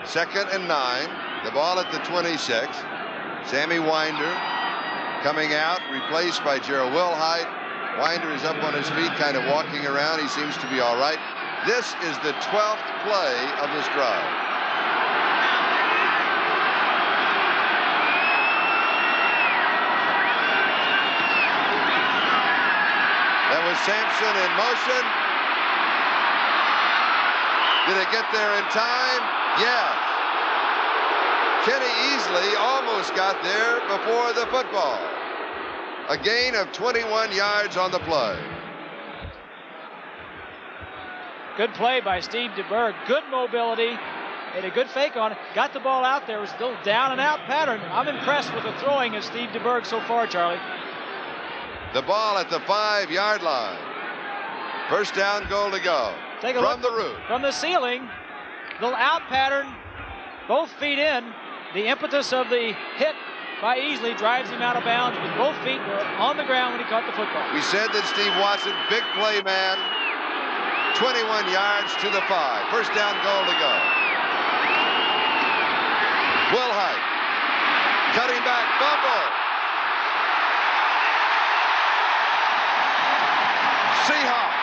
Second and 9. The ball at the 26. Sammy Winder coming out, replaced by Gerald Wilhite. Winder is up on his feet, kind of walking around. He seems to be all right. This is the 12th play of this drive. That was Sampson in motion. Did it get there in time? Yes. Kenny Easley almost got there before the football. A gain of 21 yards on the play. Good play by Steve DeBerg. Good mobility. Made a good fake on it. Got the ball out there. It was still down and out pattern. I'm impressed with the throwing of Steve DeBerg so far, Charlie. The ball at the 5-yard line. First down, goal to go. Take a from look the roof. From the ceiling. Little out pattern. Both feet in. The impetus of the hit by Easley drives him out of bounds, but both feet were on the ground when he caught the football. We said that Steve Watson, big play man, 21 yards to the 5. First down, goal to go. Wilhite, cutting back, fumble. Seahawks.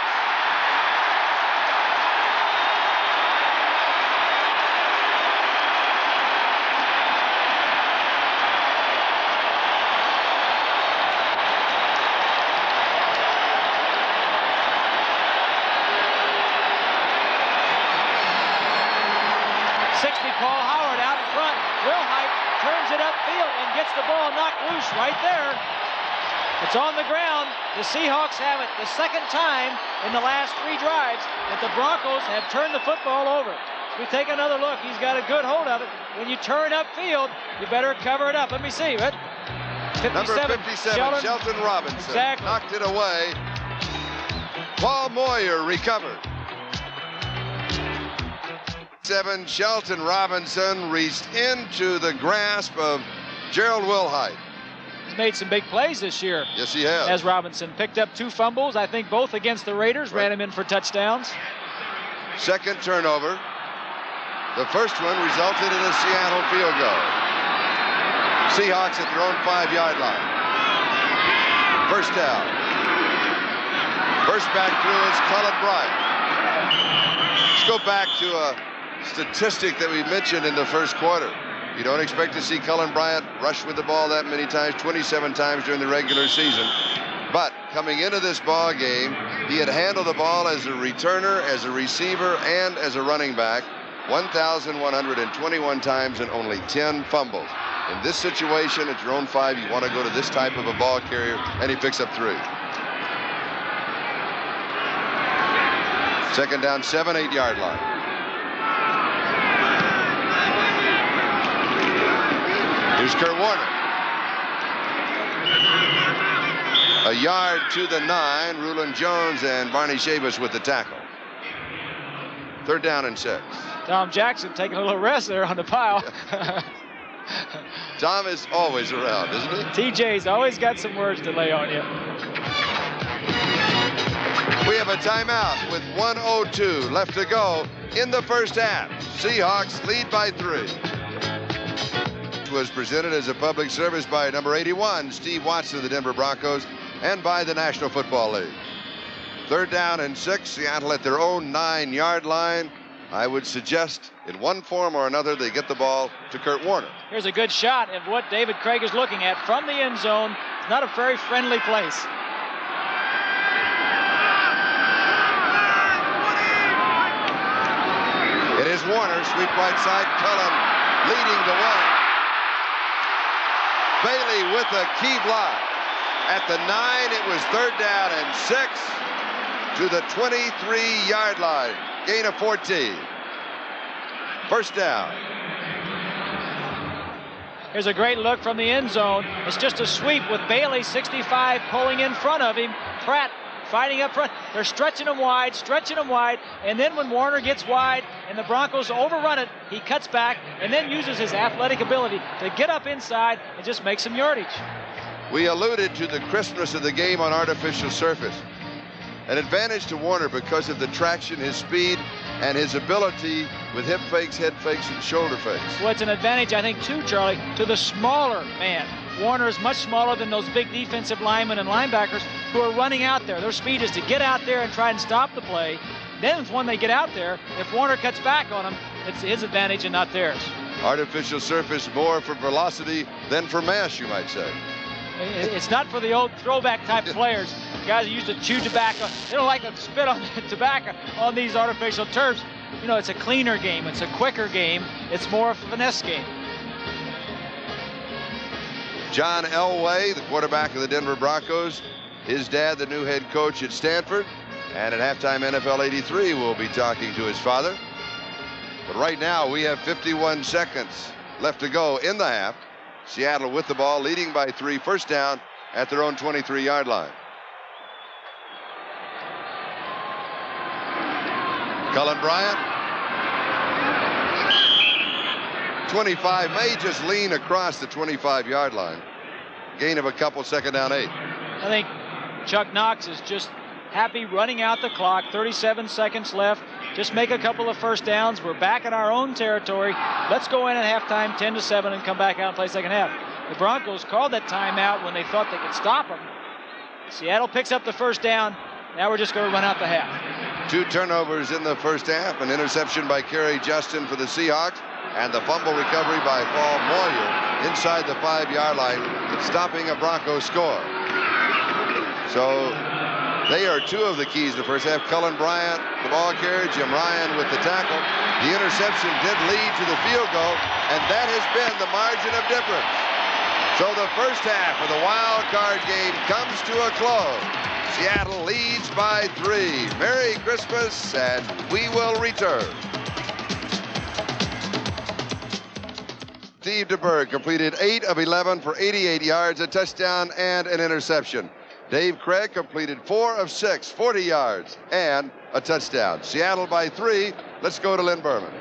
Paul Howard out in front. Wilhite turns it upfield and gets the ball knocked loose right there. It's on the ground. The Seahawks have it the second time in the last 3 drives that the Broncos have turned the football over. We take another look. He's got a good hold of it. When you turn upfield, you better cover it up. Let me see. 57. Number 57, Shelton Robinson. Exactly. Knocked it away. Paul Moyer recovered. 7, Shelton Robinson reached into the grasp of Gerald Wilhite. He's made some big plays this year. Yes, he has. As Robinson picked up 2 fumbles, I think both against the Raiders, ran him in for touchdowns. Second turnover. The first one resulted in a Seattle field goal. Seahawks at their own 5-yard line. First down. First back through is Cullen Bryant. Let's go back to a statistic that we mentioned in the first quarter. You don't expect to see Cullen Bryant rush with the ball that many times, 27 times during the regular season. But coming into this ball game, he had handled the ball as a returner, as a receiver, and as a running back 1,121 times and only 10 fumbles. In this situation, at your own 5, you want to go to this type of a ball carrier, and he picks up 3. Second down, 7, 8-yard line. Here's Kurt Warner. A yard to the 9. Rulon Jones and Barney Chavis with the tackle. 3rd down and 6. Tom Jackson taking a little rest there on the pile. Tom is always around, isn't he? TJ's always got some words to lay on you. We have a timeout with 1:02 left to go in the first half. Seahawks lead by 3. It was presented as a public service by number 81, Steve Watson of the Denver Broncos, and by the National Football League. 3rd down and 6. Seattle at their own 9-yard line. I would suggest in one form or another they get the ball to Kurt Warner. Here's a good shot of what David Craig is looking at from the end zone. It's not a very friendly place. It is Warner, sweep right side, Cullen leading the way. Bailey with a key block. At the 9, it was 3rd down and 6 to the 23-yard line. Gain of 14. First down. Here's a great look from the end zone. It's just a sweep with Bailey, 65, pulling in front of him. Pratt fighting up front. They're stretching him wide, and then when Warner gets wide and the Broncos overrun it, he cuts back and then uses his athletic ability to get up inside and just make some yardage. We alluded to the crispness of the game on artificial surface. An advantage to Warner because of the traction, his speed, and his ability with hip fakes, head fakes, and shoulder fakes. Well, it's an advantage, I think, too, Charlie, to the smaller man. Warner is much smaller than those big defensive linemen and linebackers who are running out there. Their speed is to get out there and try and stop the play. Then when they get out there, if Warner cuts back on them, it's his advantage and not theirs. Artificial surface more for velocity than for mass, you might say. It's not for the old throwback type players. Guys who used to chew tobacco. They don't like to spit on the tobacco on these artificial turfs. You know, it's a cleaner game. It's a quicker game. It's more of a finesse game. John Elway, the quarterback of the Denver Broncos. His dad, the new head coach at Stanford. And at halftime, NFL 83 will be talking to his father. But right now, we have 51 seconds left to go in the half. Seattle with the ball, leading by 3, first down at their own 23-yard line. Cullen Bryant. 25, may just lean across the 25-yard line. Gain of a couple, 2nd down 8. I think Chuck Knox is just happy running out the clock. 37 seconds left. Just make a couple of first downs. We're back in our own territory. Let's go in at halftime 10-7 and come back out and play second half. The Broncos called that timeout when they thought they could stop them. Seattle picks up the first down. Now we're just going to run out the half. 2 turnovers in the first half. An interception by Kerry Justin for the Seahawks. And the fumble recovery by Paul Moyer inside the 5-yard line, stopping a Bronco score. So they are 2 of the keys in the first half. Cullen Bryant, the ball carrier, Jim Ryan with the tackle. The interception did lead to the field goal, and that has been the margin of difference. So the first half of the wild card game comes to a close. Seattle leads by 3. Merry Christmas, and we will return. Steve DeBerg completed 8 of 11 for 88 yards, a touchdown, and an interception. Dave Craig completed 4 of 6, 40 yards, and a touchdown. Seattle by 3. Let's go to Lynn Berman.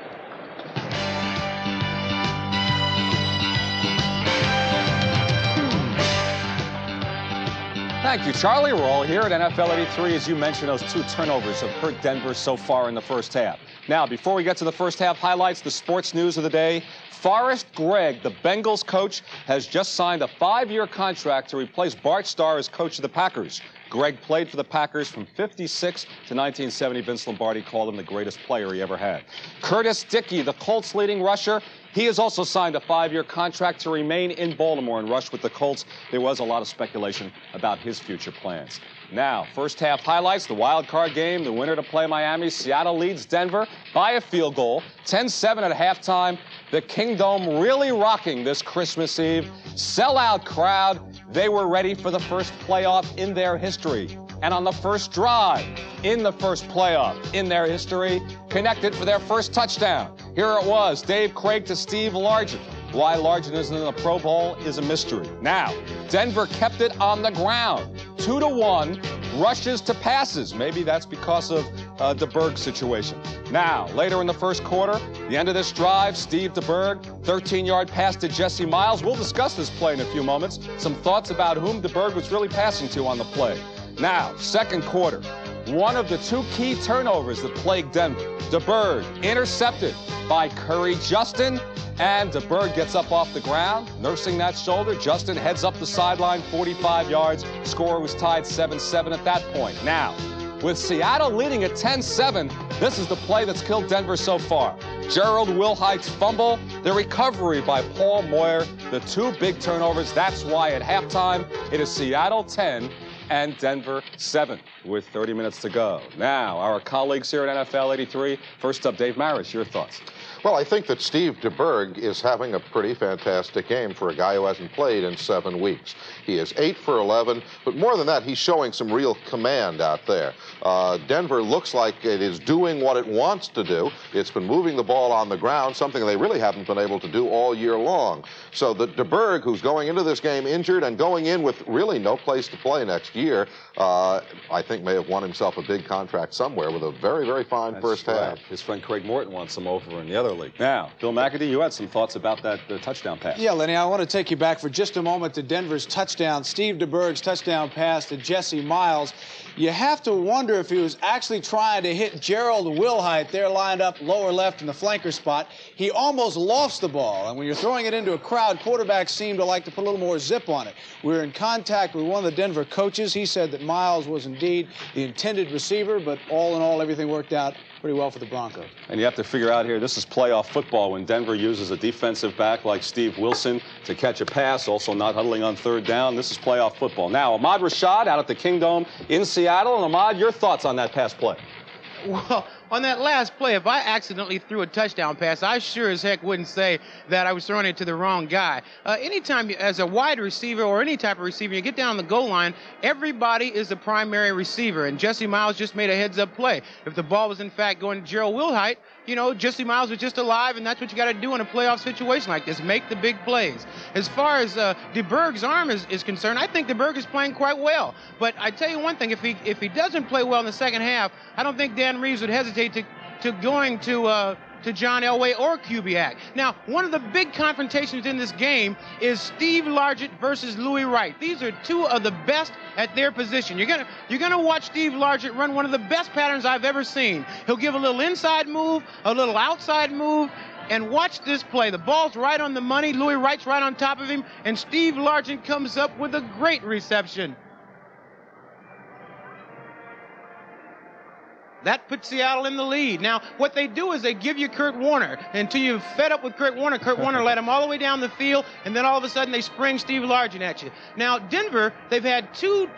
Thank you, Charlie. We're all here at NFL 83. As you mentioned, those 2 turnovers have hurt Denver so far in the first half. Now, before we get to the first half highlights, the sports news of the day. Forrest Gregg, the Bengals coach, has just signed a 5-year contract to replace Bart Starr as coach of the Packers. Gregg played for the Packers from '56 to 1970. Vince Lombardi called him the greatest player he ever had. Curtis Dickey, the Colts' leading rusher, he has also signed a 5-year contract to remain in Baltimore and rush with the Colts. There was a lot of speculation about his future plans. Now, first half highlights, the wild card game, the winner to play Miami. Seattle leads Denver by a field goal, 10-7 at halftime. The Kingdome really rocking this Christmas Eve. Sellout crowd. They were ready for the first playoff in their history. And on the first drive, in the first playoff in their history, connected for their first touchdown. Here it was, Dave Craig to Steve Largent. why Largent isn't in the Pro Bowl is a mystery. Now, Denver kept it on the ground. 2-1, rushes to passes. Maybe that's because of DeBerg's situation. Now, later in the first quarter, the end of this drive, Steve DeBerg, 13-yard pass to Jesse Miles. We'll discuss this play in a few moments. Some thoughts about whom DeBerg was really passing to on the play. Now, second quarter, one of the two key turnovers that plagued Denver. DeBerg intercepted by Curry Justin, and DeBerg gets up off the ground, nursing that shoulder. Justin heads up the sideline, 45 yards. Score was tied 7-7 at that point. Now, with Seattle leading at 10-7, this is the play that's killed Denver so far. Gerald Wilhite's fumble, the recovery by Paul Moyer, the two big turnovers. That's why at halftime, it is Seattle 10 and Denver 7 with 30 minutes to go. Now, our colleagues here at NFL 83. First up, Dave Maris, your thoughts. Well, I think that Steve DeBerg is having a pretty fantastic game for a guy who hasn't played in 7 weeks. He is 8 for 11, but more than that, he's showing some real command out there. Denver looks like it is doing what it wants to do. It's been moving the ball on the ground, something they really haven't been able to do all year long. So the DeBerg, who's going into this game injured and going in with really no place to play next year, I think may have won himself a big contract somewhere with a very, very fine first half. His friend Craig Morton wants him over in the other league. Now, Bill McAdee, you had some thoughts about that touchdown pass. Yeah, Lenny, I want to take you back for just a moment to Denver's touchdown, Steve DeBerg's touchdown pass to Jesse Miles. You have to wonder if he was actually trying to hit Gerald Wilhite there lined up lower left in the flanker spot. He almost lost the ball, and when you're throwing it into a crowd, quarterbacks seem to like to put a little more zip on it. We were in contact with one of the Denver coaches. He said that Miles was indeed the intended receiver, but all in all, everything worked out pretty well for the Broncos. And you have to figure out here, this is playoff football when Denver uses a defensive back like Steve Wilson to catch a pass, also not huddling on third down. This is playoff football. Now, Ahmad Rashad out at the Kingdome in Seattle. And Ahmad, your thoughts on that pass play? Well, on that last play, if I accidentally threw a touchdown pass, I sure as heck wouldn't say that I was throwing it to the wrong guy. Anytime as a wide receiver or any type of receiver, you get down the goal line, everybody is the primary receiver, and Jesse Miles just made a heads-up play. If the ball was, in fact, going to Gerald Wilhite, you know, Jesse Miles was just alive, and that's what you got to do in a playoff situation like this, make the big plays. As far as DeBerg's arm is concerned, I think DeBerg is playing quite well. But I tell you one thing, if he doesn't play well in the second half, I don't think Dan Reeves would hesitate to going to John Elway or Kubiak. Now, one of the big confrontations in this game is Steve Largent versus Louis Wright. These are two of the best at their position. You're gonna watch Steve Largent run one of the best patterns I've ever seen. He'll give a little inside move, a little outside move, and watch this play. The ball's right on the money. Louis Wright's right on top of him, and Steve Largent comes up with a great reception. That puts Seattle in the lead. Now, what they do is they give you Kurt Warner. Until you're fed up with Kurt Warner led him all the way down the field, and then all of a sudden they spring Steve Largent at you. Now, Denver, they've had two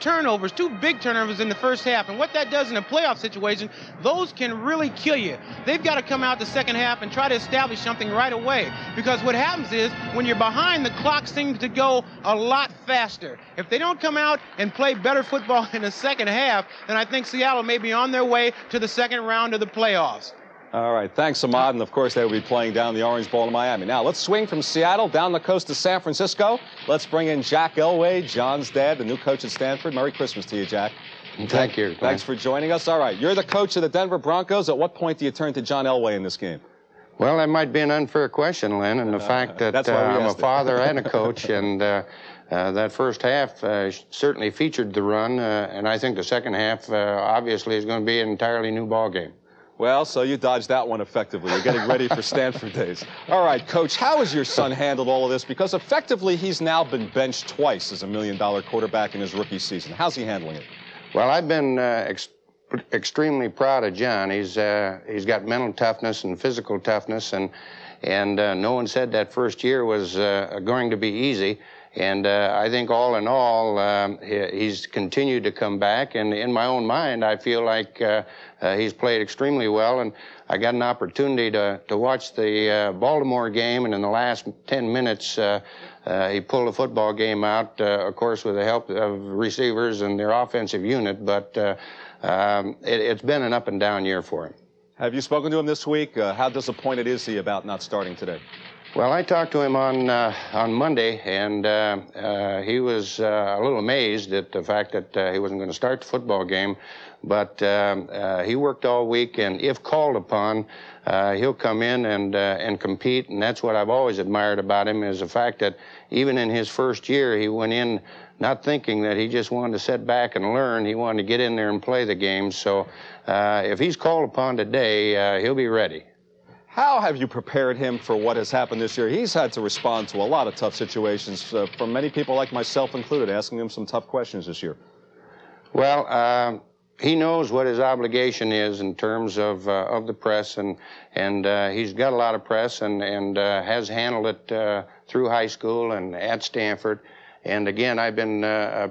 big turnovers in the first half, and what that does in a playoff situation, those can really kill you. They've got to come out the second half and try to establish something right away, because what happens is when you're behind, the clock seems to go a lot faster. If they don't come out and play better football in the second half, then I think Seattle may be on their way to the second round of the playoffs. All right, thanks, Ahmad. And, of course, they will be playing down the Orange Bowl in Miami. Now, let's swing from Seattle down the coast to San Francisco. Let's bring in Jack Elway, John's dad, the new coach at Stanford. Merry Christmas to you, Jack. Thank you. Thanks for joining us. All right, you're the coach of the Denver Broncos. At what point do you turn to John Elway in this game? Well, that might be an unfair question, Len, and the fact that I'm a father and a coach, and that first half certainly featured the run, and I think the second half obviously is going to be an entirely new ball game. Well, so you dodged that one effectively. You're getting ready for Stanford days. All right, Coach, how has your son handled all of this? Because effectively he's now been benched twice as $1 million quarterback in his rookie season. How's he handling it? Well, I've been extremely proud of John. He's got mental toughness and physical toughness, and no one said that first year was going to be easy. And I think all in all, he's continued to come back. And in my own mind, I feel like he's played extremely well. And I got an opportunity to watch the Baltimore game. And in the last 10 minutes, he pulled a football game out, of course, with the help of receivers and their offensive unit. But it's been an up and down year for him. Have you spoken to him this week? How disappointed is he about not starting today? Well, I talked to him on Monday, and he was a little amazed at the fact that he wasn't going to start the football game. But he worked all week, and if called upon, he'll come in and compete. And that's what I've always admired about him, is the fact that even in his first year, he went in not thinking that he just wanted to sit back and learn. He wanted to get in there and play the game. So if he's called upon today, he'll be ready. How have you prepared him for what has happened this year? He's had to respond to a lot of tough situations from many people like myself included, asking him some tough questions this year. Well, he knows what his obligation is in terms of the press, and he's got a lot of press and has handled it through high school and at Stanford. And again, I've been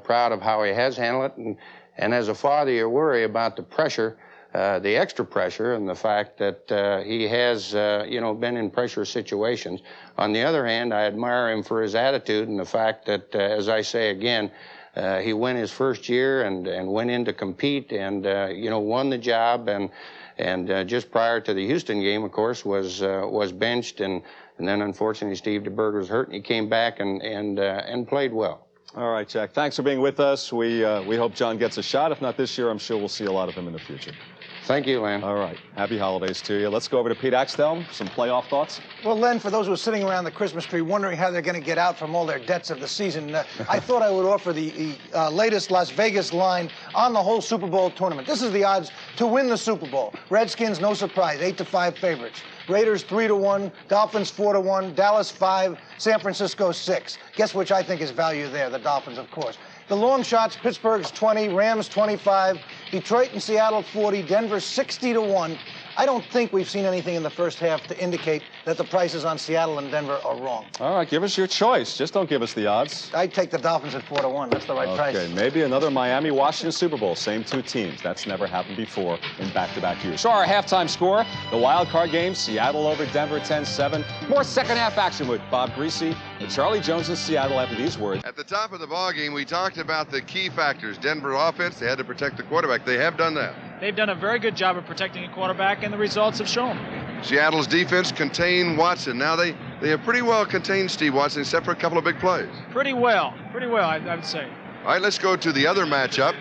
proud of how he has handled it. And as a father, you worry about the pressure, the extra pressure, and the fact that he has, been in pressure situations. On the other hand, I admire him for his attitude and the fact that, as I say again, he went his first year and went in to compete and, won the job. And just prior to the Houston game, of course, was benched. And then, unfortunately, Steve DeBerg was hurt, and he came back and played well. All right, Jack. Thanks for being with us. We hope John gets a shot. If not this year, I'm sure we'll see a lot of him in the future. Thank you, Len. All right. Happy holidays to you. Let's go over to Pete Axtell. Some playoff thoughts? Well, Len, for those who are sitting around the Christmas tree wondering how they're going to get out from all their debts of the season, I thought I would offer the latest Las Vegas line on the whole Super Bowl tournament. This is the odds to win the Super Bowl. Redskins, no surprise, 8-5 favorites. Raiders 3-1, Dolphins 4-1, Dallas 5, San Francisco 6. Guess which I think is value there? The Dolphins, of course. The long shots: Pittsburgh's 20, Rams 25, Detroit and Seattle 40, Denver 60-1. I don't think we've seen anything in the first half to indicate that the prices on Seattle and Denver are wrong. All right, give us your choice. Just don't give us the odds. I'd take the Dolphins at 4-1. That's the right price. Okay, maybe another Miami-Washington Super Bowl. Same two teams. That's never happened before in back-to-back years. So our halftime score, the wild card game, Seattle over Denver 10-7. More second half action with Bob Greasy and Charlie Jones in Seattle after these words. At the top of the ball game, we talked about the key factors. Denver offense, they had to protect the quarterback. They have done that. They've done a very good job of protecting a quarterback, and the results have shown. Seattle's defense contained Watson. Now they have pretty well contained Steve Watson, except for a couple of big plays. Pretty well, I would say. All right, let's go to the other matchup.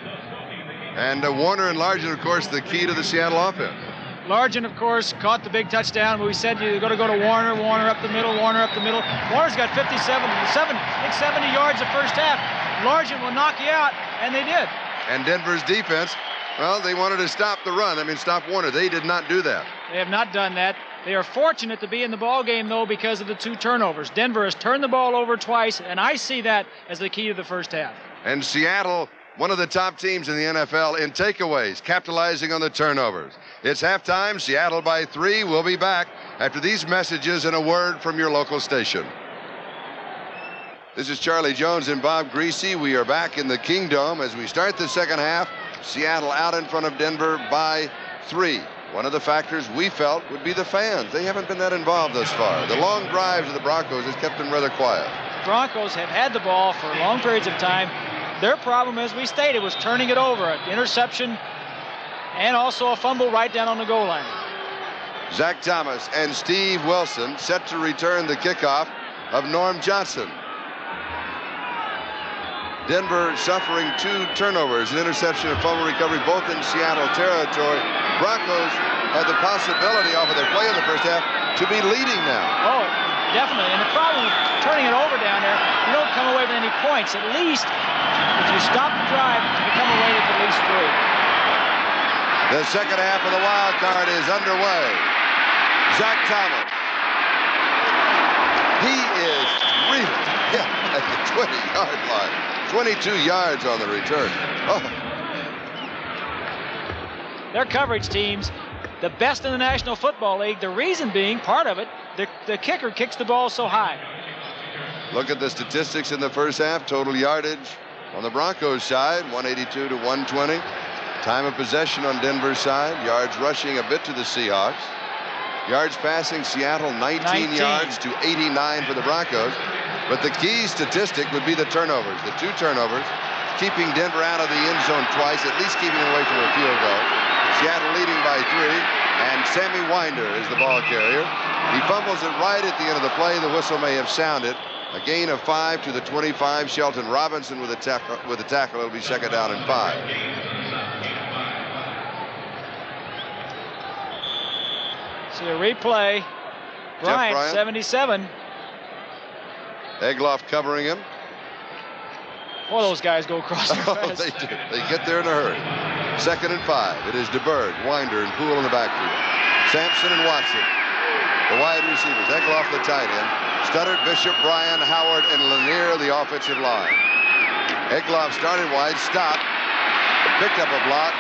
And Warner and Largent, of course, the key to the Seattle offense. Largent, of course, caught the big touchdown, but we said you're going to go to Warner up the middle, Warner up the middle. Warner's got 70 yards the first half. Largent will knock you out, and they did. And Denver's defense, well, they wanted to stop the run. Stop Warner. They did not do that. They have not done that. They are fortunate to be in the ball game, though, because of the 2 turnovers. Denver has turned the ball over twice, and I see that as the key to the first half. And Seattle, one of the top teams in the NFL in takeaways, capitalizing on the turnovers. It's halftime. Seattle by 3. We'll be back after these messages and a word from your local station. This is Charlie Jones and Bob Greasy. We are back in the Kingdome as we start the second half. Seattle out in front of Denver by 3. One of the factors we felt would be the fans. They haven't been that involved thus far. The long drives of the Broncos has kept them rather quiet. The Broncos have had the ball for long periods of time. Their problem, as we stated, was turning it over. An interception and also a fumble right down on the goal line. Zach Thomas and Steve Wilson set to return the kickoff of Norm Johnson. Denver suffering 2 turnovers, an interception and fumble recovery, both in Seattle territory. Broncos had the possibility off of their play in the first half to be leading now. Oh, definitely. And the problem with turning it over down there, you don't come away with any points. At least, if you stop the drive, you come away with at least 3. The second half of the wild card is underway. Zach Thomas. He is really at the 20-yard line. 22 yards on the return. Oh. Their coverage teams, the best in the National Football League. The reason being, part of it, the kicker kicks the ball so high. Look at the statistics in the first half. Total yardage on the Broncos side, 182 to 120. Time of possession on Denver's side. Yards rushing a bit to the Seahawks. Yards passing, Seattle 19 yards to 89 for the Broncos. But the key statistic would be the turnovers. The 2 turnovers, keeping Denver out of the end zone twice, at least keeping them away from a field goal. Seattle leading by 3. And Sammy Winder is the ball carrier. He fumbles it right at the end of the play. The whistle may have sounded. A gain of 5 to the 25. Shelton Robinson with a tackle. It'll be second down and 5. See a replay. Bryant, 77. Egloff covering him. Boy, those guys go across there fast. They do. They get there in a hurry. Second and 5. It is DeBerg, Winder, and Poole in the backfield. Sampson and Watson, the wide receivers. Egloff, the tight end. Studdard, Bishop, Bryan, Howard, and Lanier, the offensive line. Egloff started wide, stopped, picked up a block.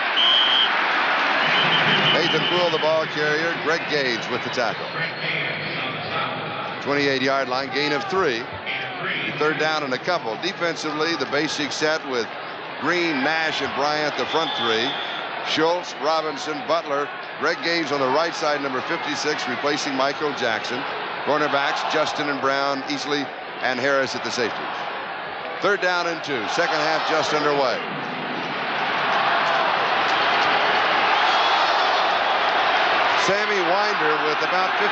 Nathan Poole, the ball carrier. Greg Gage with the tackle. 28-yard line, gain of 3. Third down and a couple. Defensively, the basic set with Green, Nash, and Bryant, the front 3. Schultz, Robinson, Butler, Greg Gage on the right side, number 56, replacing Michael Jackson. Cornerbacks, Justin and Brown, Easley, and Harris at the safeties. Third down and 2. Second half just underway. Sammy Winder with about 56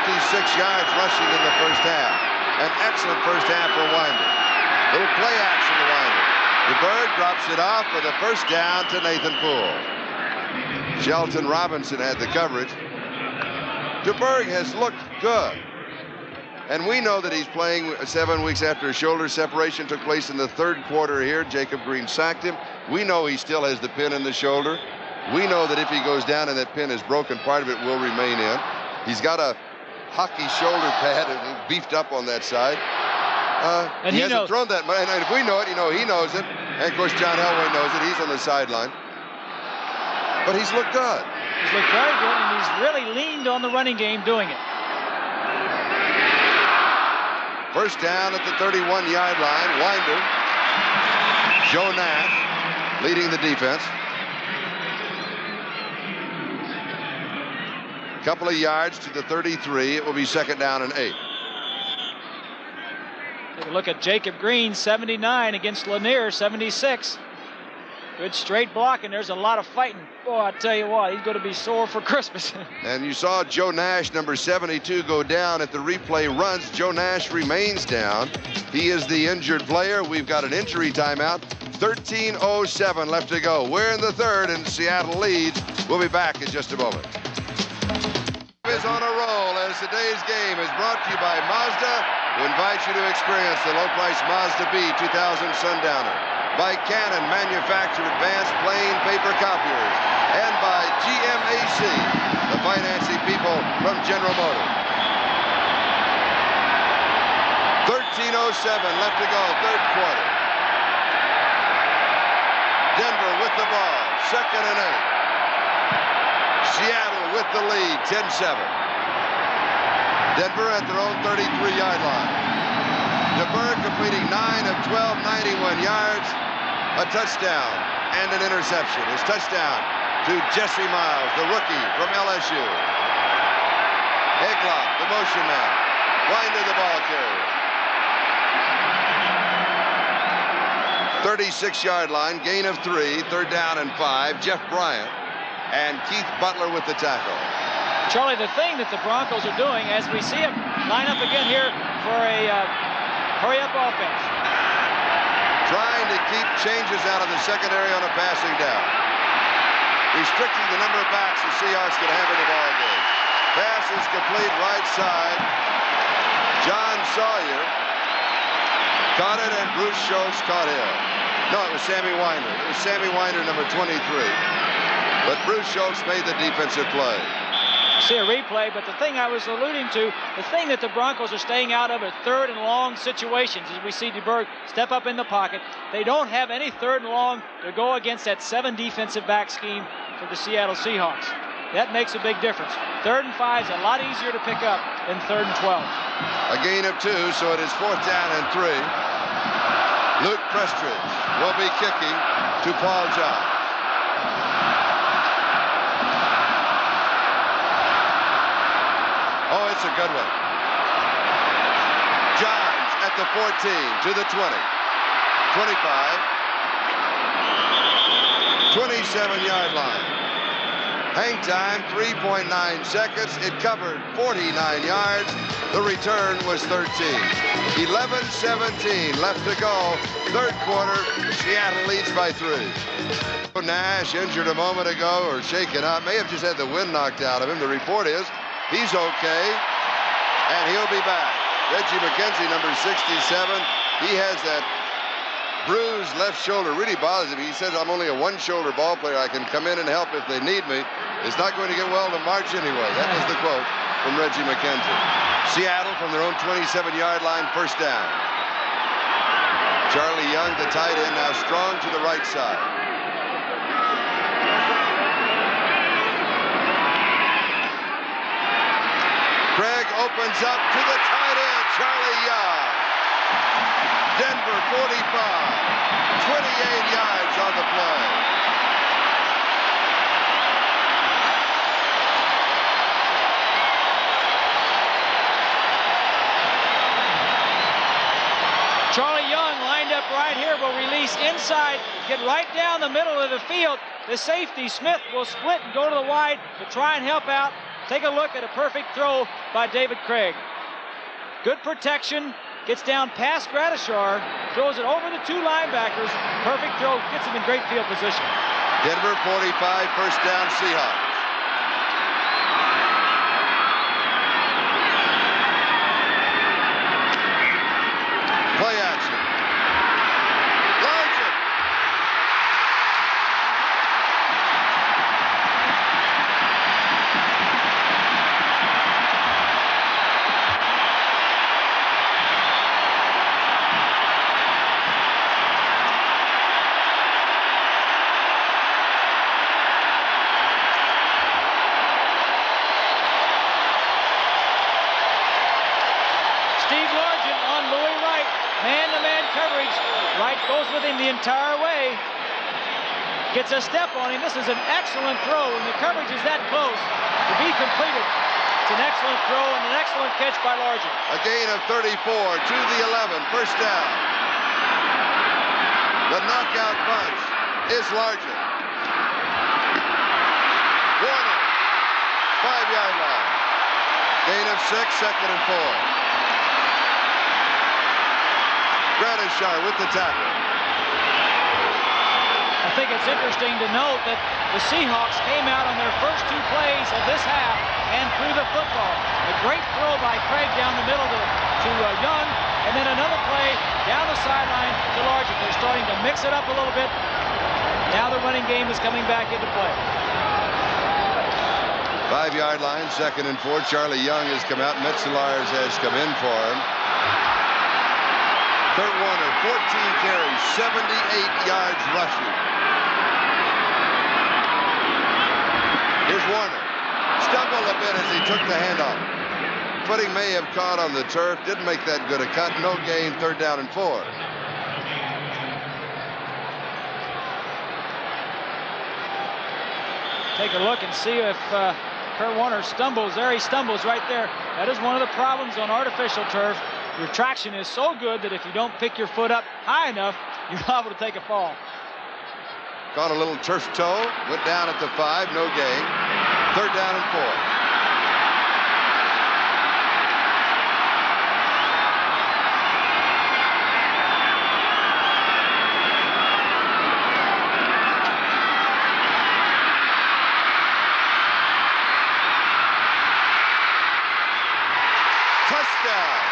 yards rushing in the first half. An excellent first half for Winder. Little play action to Winder. DeBerg drops it off for the first down to Nathan Poole. Shelton Robinson had the coverage. DeBerg has looked good. And we know that he's playing 7 weeks after a shoulder separation took place in the third quarter here. Jacob Green sacked him. We know he still has the pin in the shoulder. We know that if he goes down and that pin is broken, part of it will remain in. He's got a hockey shoulder pad and beefed up on that side. And he hasn't thrown that much. And if we know it, he knows it. And, of course, John Elway knows it. He's on the sideline. But he's looked good. He's looked very good, and he's really leaned on the running game doing it. First down at the 31-yard line. Winder. Joe Nash leading the defense. Couple of yards to the 33. It will be second down and 8. Take a look at Jacob Green, 79 against Lanier, 76. Good straight block, and there's a lot of fighting. Boy, I tell you what, he's going to be sore for Christmas. And you saw Joe Nash, number 72, go down at the replay runs. Joe Nash remains down. He is the injured player. We've got an injury timeout. 13:07 left to go. We're in the third, and Seattle leads. We'll be back in just a moment. Is on a roll as today's game is brought to you by Mazda, who invites you to experience the low-price Mazda B 2000 Sundowner, by Canon, manufacture advanced plain paper copiers, and by GMAC, the financing people from General Motors. 13:07 left to go, third quarter. Denver with the ball, second and 8. Seattle with the lead, 10-7. Denver at their own 33-yard line. DeBerg completing 9 of 12, 91 yards, a touchdown and an interception. His touchdown to Jesse Miles, the rookie from LSU. Egloff, the motion man. Winder, the ball carrier. 36-yard line, gain of 3, third down and 5. Jeff Bryant and Keith Butler with the tackle. Charlie, the thing that the Broncos are doing, as we see them line up again here for a hurry-up offense. Trying to keep changes out of the secondary on a passing down. Restricting the number of backs the Seahawks can have in the ball game. Pass is complete right side. John Sawyer caught it, and Bruce Schultz caught him. No, it was Sammy Winder. It was Sammy Winder, number 23. But Bruce Schultz made the defensive play. See a replay, but the thing I was alluding to, the thing that the Broncos are staying out of are third and long situations. As we see DeBerg step up in the pocket, they don't have any third and long to go against that 7 defensive back scheme for the Seattle Seahawks. That makes a big difference. 3rd and 5 is a lot easier to pick up than 3rd and 12. A gain of 2, so it is 4th down and 3. Luke Prestridge will be kicking to Paul John. Oh, it's a good one. Johns at the 14, to the 20, 25, 27-yard line. Hang time, 3.9 seconds. It covered 49 yards. The return was 13. 11-17 left to go. Third quarter, Seattle leads by 3. Nash, injured a moment ago or shaken up, may have just had the wind knocked out of him. The report is he's okay, and he'll be back. Reggie McKenzie, number 67, he has that bruised left shoulder, really bothers him. He says, I'm only a one-shoulder ball player. I can come in and help if they need me. It's not going to get well to March anyway. That was the quote from Reggie McKenzie. Seattle from their own 27-yard line, first down. Charlie Young, the tight end, now strong to the right side. Craig opens up to the tight end, Charlie Young. Denver 45, 28 yards on the play. Charlie Young lined up right here, will release inside, get right down the middle of the field. The safety, Smith, will split and go to the wide to try and help out. Take a look at a perfect throw by David Craig. Good protection. Gets down past Gradishar, throws it over the 2 linebackers. Perfect throw, gets him in great field position. Denver 45, first down, Seahawks. Play action. Largent. Goes with him the entire way. Gets a step on him. This is an excellent throw, and the coverage is that close to be completed. It's an excellent throw and an excellent catch by Largent. A gain of 34 to the 11, first down. The knockout punch is Largent. Warner, 5-yard line. Gain of 6, second and 4. Gradishar with the tackle. I think it's interesting to note that the Seahawks came out on their first 2 plays of this half and threw the football. A great throw by Craig down the middle to Young, and then another play down the sideline to Largent. They're starting to mix it up a little bit. Now the running game is coming back into play. 5-yard line, second and 4. Charlie Young has come out. Metzelars has come in for him. Kurt Warner, 14 carries, 78 yards rushing. Here's Warner. Stumbled a bit as he took the handoff. Footing may have caught on the turf. Didn't make that good a cut. No gain, third down and 4. Take a look and see if Kurt Warner stumbles. There he stumbles right there. That is one of the problems on artificial turf. Your traction is so good that if you don't pick your foot up high enough, you're liable to take a fall. Caught a little turf toe, went down at the 5, no gain. Third down and 4. Touchdown.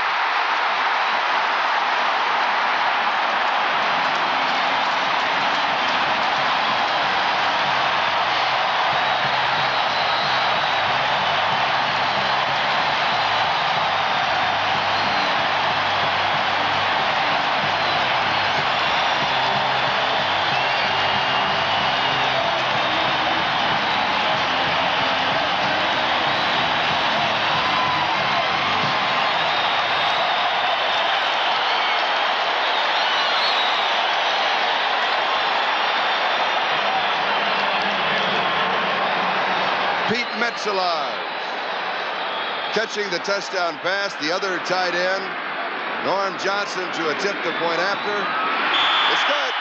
Metzelars catching the touchdown pass. The other tight end, Norm Johnson, to attempt the point after. It's good.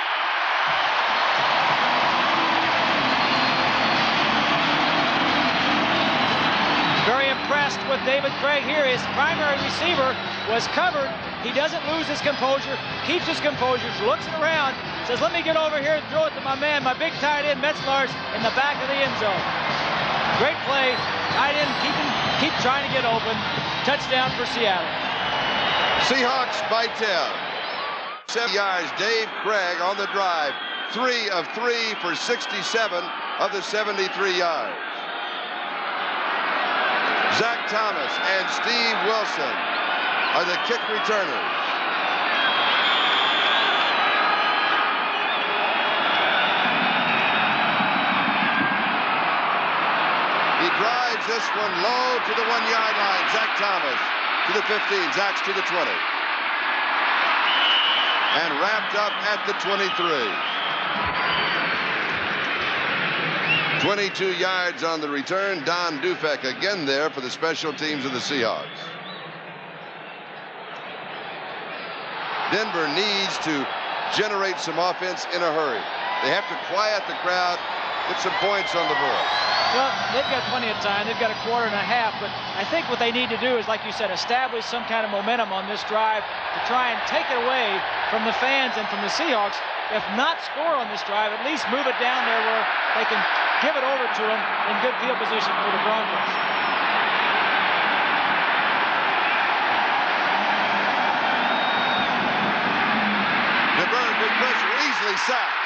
with David Craig here. His primary receiver was covered. He doesn't lose his composure, keeps his composure, looks around, says, let me get over here and throw it to my man, my big tight end, Metzlar's in the back of the end zone. Great play. Tight end keep trying to get open. Touchdown for Seattle. Seahawks by 10. 7 yards. Dave Craig on the drive. 3 of 3 for 67 of the 73 yards. Zach Thomas and Steve Wilson are the kick returners. He drives this one low to the 1-yard line. Zach Thomas to the 15. Zach's to the 20. And wrapped up at the 23. 22 yards on the return. Don Dufek again there for the special teams of the Seahawks. Denver needs to generate some offense in a hurry. They have to quiet the crowd, get some points on the board. Well, they've got plenty of time. They've got a quarter and a half, but I think what they need to do is, like you said, establish some kind of momentum on this drive to try and take it away from the fans and from the Seahawks. If not score on this drive, at least move it down there where they can give it over to them in good field position for the Broncos. DeBerg with pressure, easily sacked.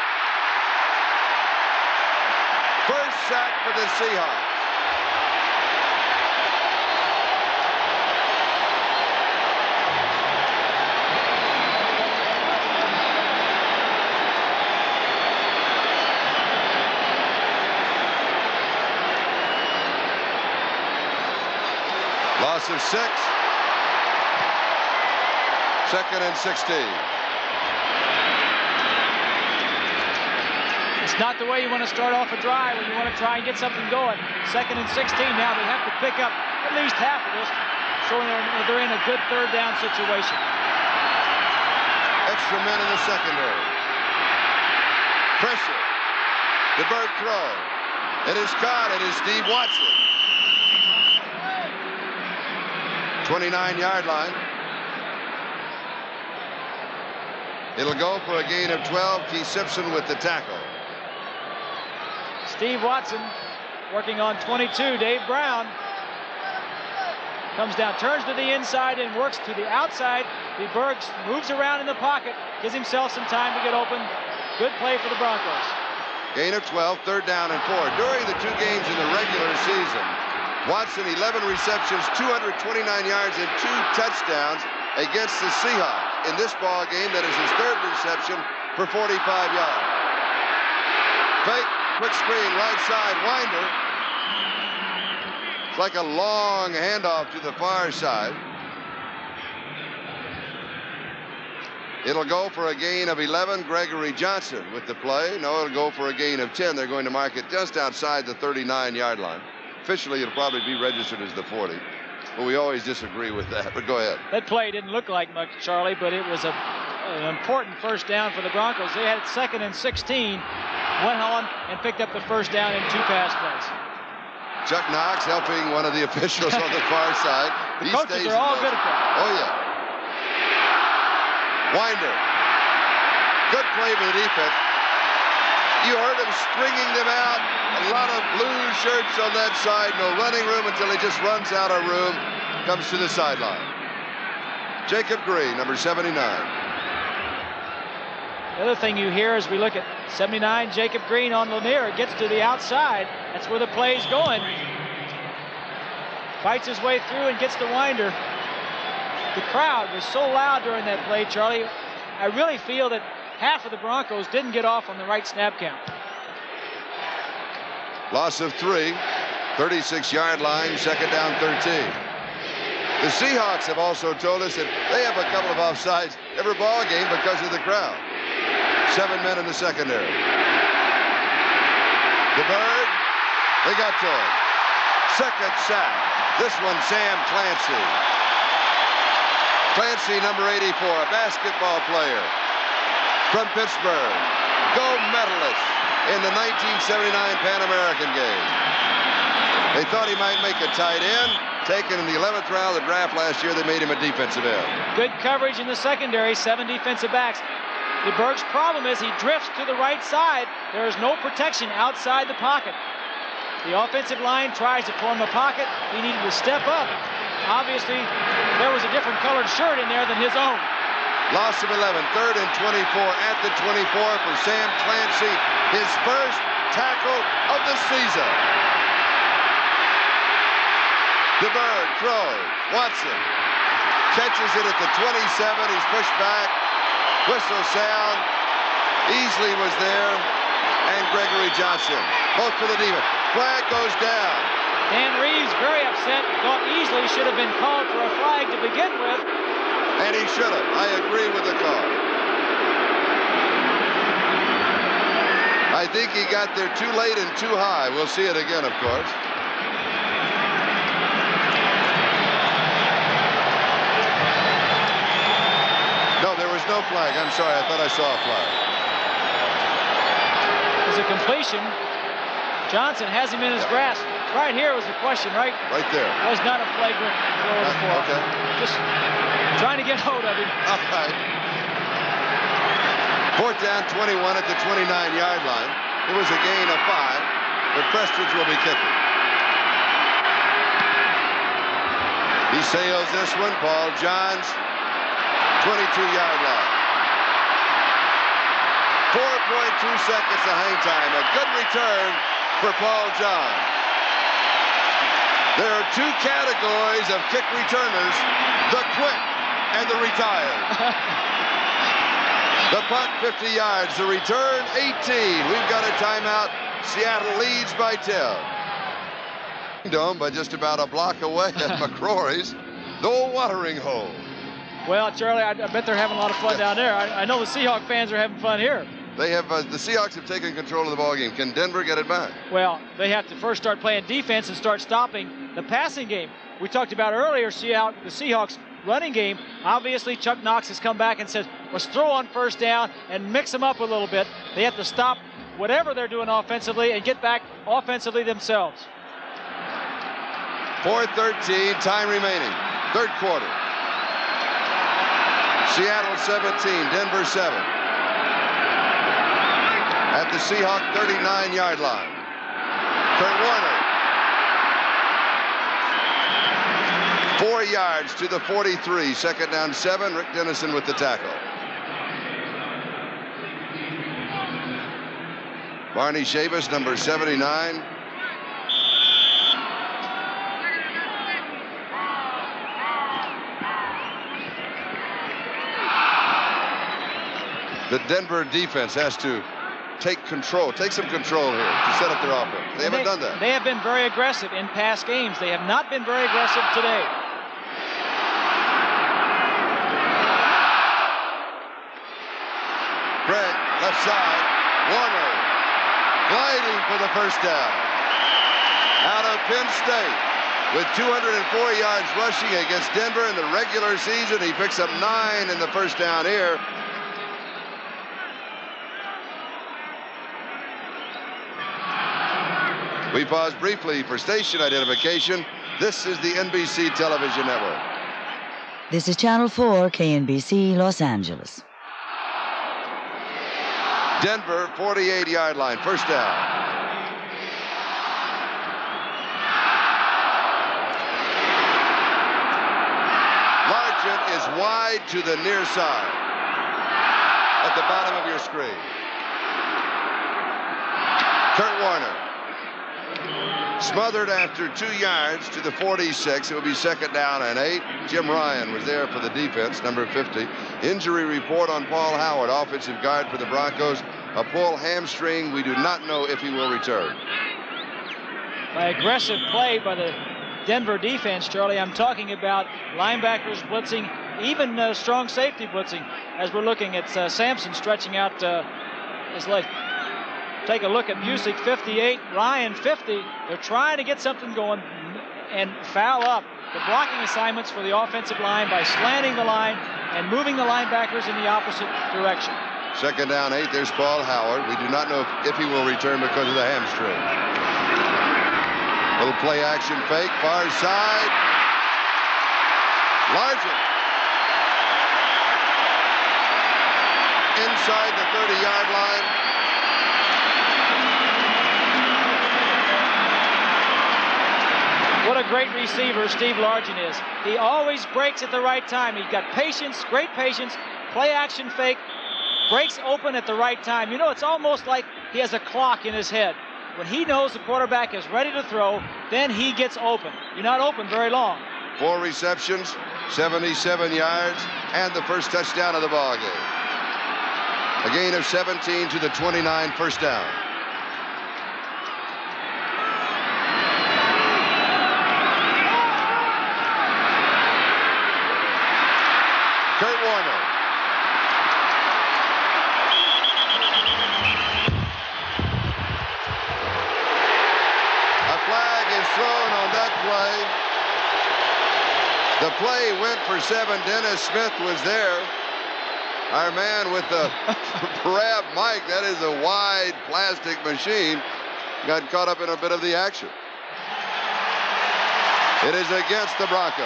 First sack for the Seahawks. Loss of 6. 2nd and 16. It's not the way you want to start off a drive when you want to try and get something going. 2nd and 16 now. They have to pick up at least half of this, showing they're in a good third down situation. Extra men in the secondary. Pressure. DeBerg throw. It is caught. It is Steve Watson. 29-yard line. It'll go for a gain of 12. Keith Simpson with the tackle. Steve Watson working on 22. Dave Brown comes down, turns to the inside and works to the outside. DeBerg moves around in the pocket, gives himself some time to get open. Good play for the Broncos. Gain of 12, 3rd down and 4. During the 2 games in the regular season, Watson 11 receptions, 229 yards and 2 touchdowns against the Seahawks. In this ball game, that is his 3rd reception for 45 yards. Fake, quick screen, right side, Winder. It's like a long handoff to the far side. It'll go for a gain of 11. Gregory Johnson with the play. No, it'll go for a gain of 10. They're going to mark it just outside the 39-yard line. Officially, it'll probably be registered as the 40. But we always disagree with that. But go ahead. That play didn't look like much, Charlie, but it was an important first down for the Broncos. They had 2nd and 16. Went on and picked up the first down in 2 pass plays. Chuck Knox helping one of the officials on the far side. The coaches are all good at that. Oh, yeah. Winder. Good play by the defense. You heard him stringing them out. A lot of blue shirts on that side. No running room until he just runs out of room. Comes to the sideline. Jacob Green, number 79. The other thing you hear as we look at 79, Jacob Green on Lanier. Gets to the outside. That's where the play's going. Fights his way through and gets to Winder. The crowd was so loud during that play, Charlie. I really feel that half of the Broncos didn't get off on the right snap count. Loss of 3. 36-yard line, 2nd down, 13. The Seahawks have also told us that they have a couple of offsides every ball game because of the crowd. 7 men in the secondary. DeBerg, they got to him. 2nd sack. This one, Sam Clancy. Clancy, number 84, a basketball player from Pittsburgh. Gold medalist in the 1979 Pan American game. They thought he might make a tight end. taken in the 11th round of the draft last year. They made him a defensive end. Good coverage in the secondary, 7 defensive backs. DeBerg's problem is he drifts to the right side. There is no protection outside the pocket. The offensive line tries to pull him a pocket. He needed to step up. Obviously, there was a different colored shirt in there than his own. Loss of 11, 3rd and 24 at the 24 for Sam Clancy, his first tackle of the season. DeBerg throws. Watson catches it at the 27. He's pushed back. Whistle sound. Easley was there, and Gregory Johnson, both for the defense. Flag goes down. Dan Reeves very upset. Thought Easley should have been called for a flag to begin with. And he should have. I agree with the call. I think he got there too late and too high. We'll see it again, of course. No, there was no flag. I'm sorry. I thought I saw a flag. It's a completion. Johnson has him in his grasp. Right here was the question, right? Right there. That was not a flagrant throw of the ball. Okay. Just trying to get hold of him. All right. 4th down, 21 at the 29-yard line. It was a gain of 5, but Prestridge will be kicking. He sails this one. Paul Johns, 22-yard line. 4.2 seconds of hang time. A good return for Paul Johns. There are 2 categories of kick returners, the quick and the retired. The punt, 50 yards. The return, 18. We've got a timeout. Seattle leads by 10. Dome by just about a block away at McCrory's, the watering hole. Well, Charlie, I bet they're having a lot of fun down there. I know the Seahawks fans are having fun here. They have the Seahawks have taken control of the ballgame. Can Denver get it back? Well, they have to first start playing defense and start stopping the passing game. We talked about earlier, the Seahawks running game. Obviously, Chuck Knox has come back and said, let's throw on first down and mix them up a little bit. They have to stop whatever they're doing offensively and get back offensively themselves. 4:13, time remaining. 3rd quarter. Seattle 17, Denver 7. At the Seahawk 39-yard line. Kurt Warner. 4 yards to the 43. 2nd down 7. Rick Dennison with the tackle. Barney Chavis, number 79. The Denver defense has to take some control here to set up their offense. They haven't done that. They have been very aggressive in past games. They have not been very aggressive today. Greg, left side. Warner gliding for the first down. Out of Penn State with 204 yards rushing against Denver in the regular season. He picks up 9 in the first down here. We pause briefly for station identification. This is the NBC Television Network. This is Channel 4, KNBC, Los Angeles. Denver, 48-yard line, first down. Largent is wide to the near side at the bottom of your screen. Kurt Warner. Smothered after 2 yards to the 46. It will be 2nd down and 8. Jim Ryan was there for the defense, number 50. Injury report on Paul Howard, offensive guard for the Broncos. A pulled hamstring. We do not know if he will return. By aggressive play by the Denver defense, Charlie, I'm talking about linebackers blitzing, even strong safety blitzing, as we're looking at Sampson stretching out his leg. Take a look at Busick, 58, Ryan, 50. They're trying to get something going and foul up the blocking assignments for the offensive line by slanting the line and moving the linebackers in the opposite direction. 2nd down, 8. There's Paul Howard. We do not know if he will return because of the hamstring. Little play action fake, far side. Largent. Inside the 30-yard line. What a great receiver Steve Largent is. He always breaks at the right time. He's got patience, great patience, play action fake, breaks open at the right time. You know, it's almost like he has a clock in his head. When he knows the quarterback is ready to throw, then he gets open. You're not open very long. 4 receptions, 77 yards, and the first touchdown of the ball game. A gain of 17 to the 29, first down. Kurt Warner. A flag is thrown on that play. The play went for 7. Dennis Smith was there. Our man with the Parab mic, that is a wide plastic machine, got caught up in a bit of the action. It is against the Broncos.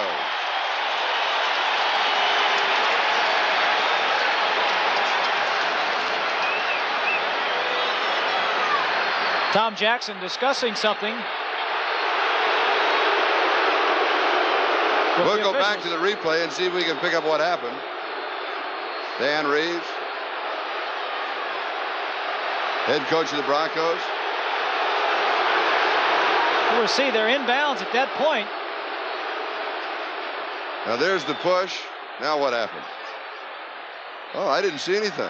Tom Jackson discussing something. We'll go back to the replay and see if we can pick up what happened. Dan Reeves, head coach of the Broncos. We'll see, they're inbounds at that point. Now there's the push. Now what happened? Oh, I didn't see anything.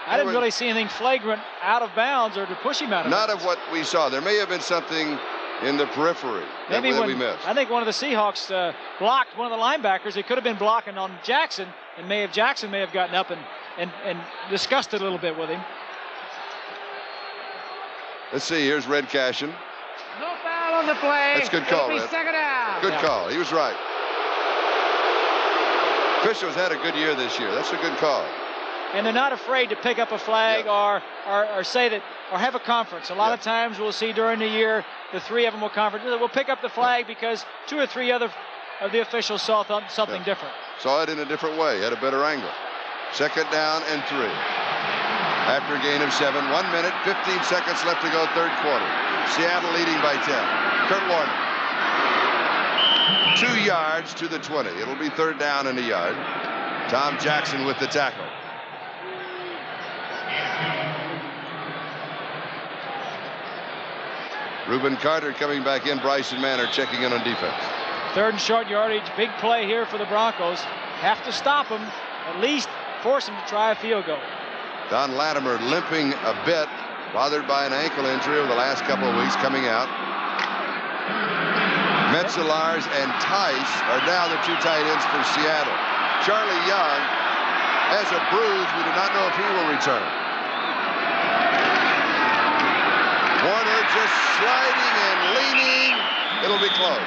I didn't really see anything flagrant out of bounds or to push him out of bounds. Not of what we saw. There may have been something in the periphery that we missed. I think one of the Seahawks blocked one of the linebackers. It could have been blocking on Jackson, and Jackson may have gotten up and discussed it a little bit with him. Let's see. Here's Red Cashin. No foul on the play. That's a good call, Red. Red. Second down. Good call. He was right. Officials had a good year this year. That's a good call. And they're not afraid to pick up a flag or say that, or have a conference. A lot of times we'll see during the year the 3 of them will conference. We'll pick up the flag because 2 or 3 other of the officials saw something different. Saw it in a different way, had a better angle. Second down and 3. After a gain of 7, 1 minute, 15 seconds left to go, third quarter. Seattle leading by 10. Kurt Warner. 2 yards to the 20. It'll be third down and a yard. Tom Jackson with the tackle. Reuben Carter coming back in. Bryson Manor checking in on defense. 3rd and short yardage. Big play here for the Broncos. Have to stop them. At least force them to try a field goal. Don Latimer limping a bit, bothered by an ankle injury over the last couple of weeks, coming out. Metzelars and Tice are now the 2 tight ends for Seattle. Charlie Young has a bruise. We do not know if he will return. Warner just sliding and leaning. It'll be close.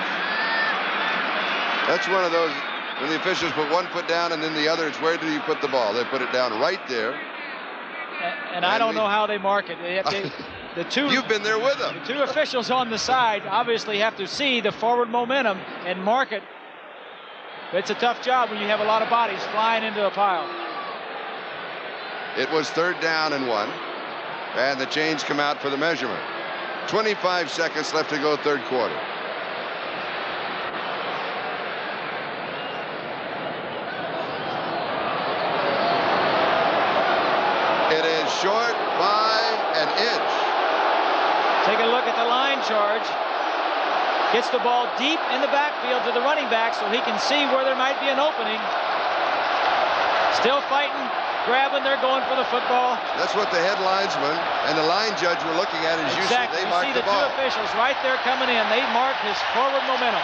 That's one of those, when the officials put one foot down and then the other, it's where do you put the ball? They put it down right there. And I don't know how they mark it. The 2, you've been there with them. The 2 officials on the side obviously have to see the forward momentum and mark it. It's a tough job when you have a lot of bodies flying into a pile. It was third down and 1. And the chains come out for the measurement. 25 seconds left to go, third quarter. It is short by an inch. Take a look at the line charge. Gets the ball deep in the backfield to the running back so he can see where there might be an opening. Still fighting. Grabbing, they're going for the football. That's what the head linesman and the line judge were looking at. As exactly. They marked the ball. You see the 2 officials right there coming in. They mark his forward momentum.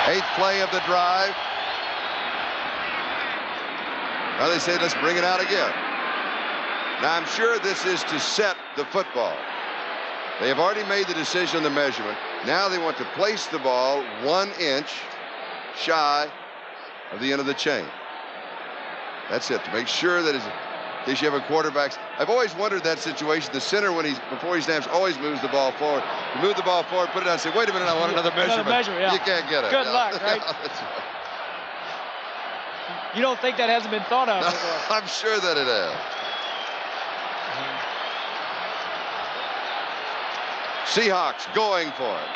8th play of the drive. Now they say, let's bring it out again. Now I'm sure this is to set the football. They have already made the decision on the measurement. Now they want to place the ball 1 inch shy of the end of the chain. That's it, to make sure that in case you have a quarterback. I've always wondered that situation. The center, before he snaps, always moves the ball forward. You move the ball forward, put it down, say, wait a minute, I want another measurement. Another measure, yeah. You can't get it. Good luck, right? You don't think that hasn't been thought of before? I'm sure that it has. Seahawks going for it.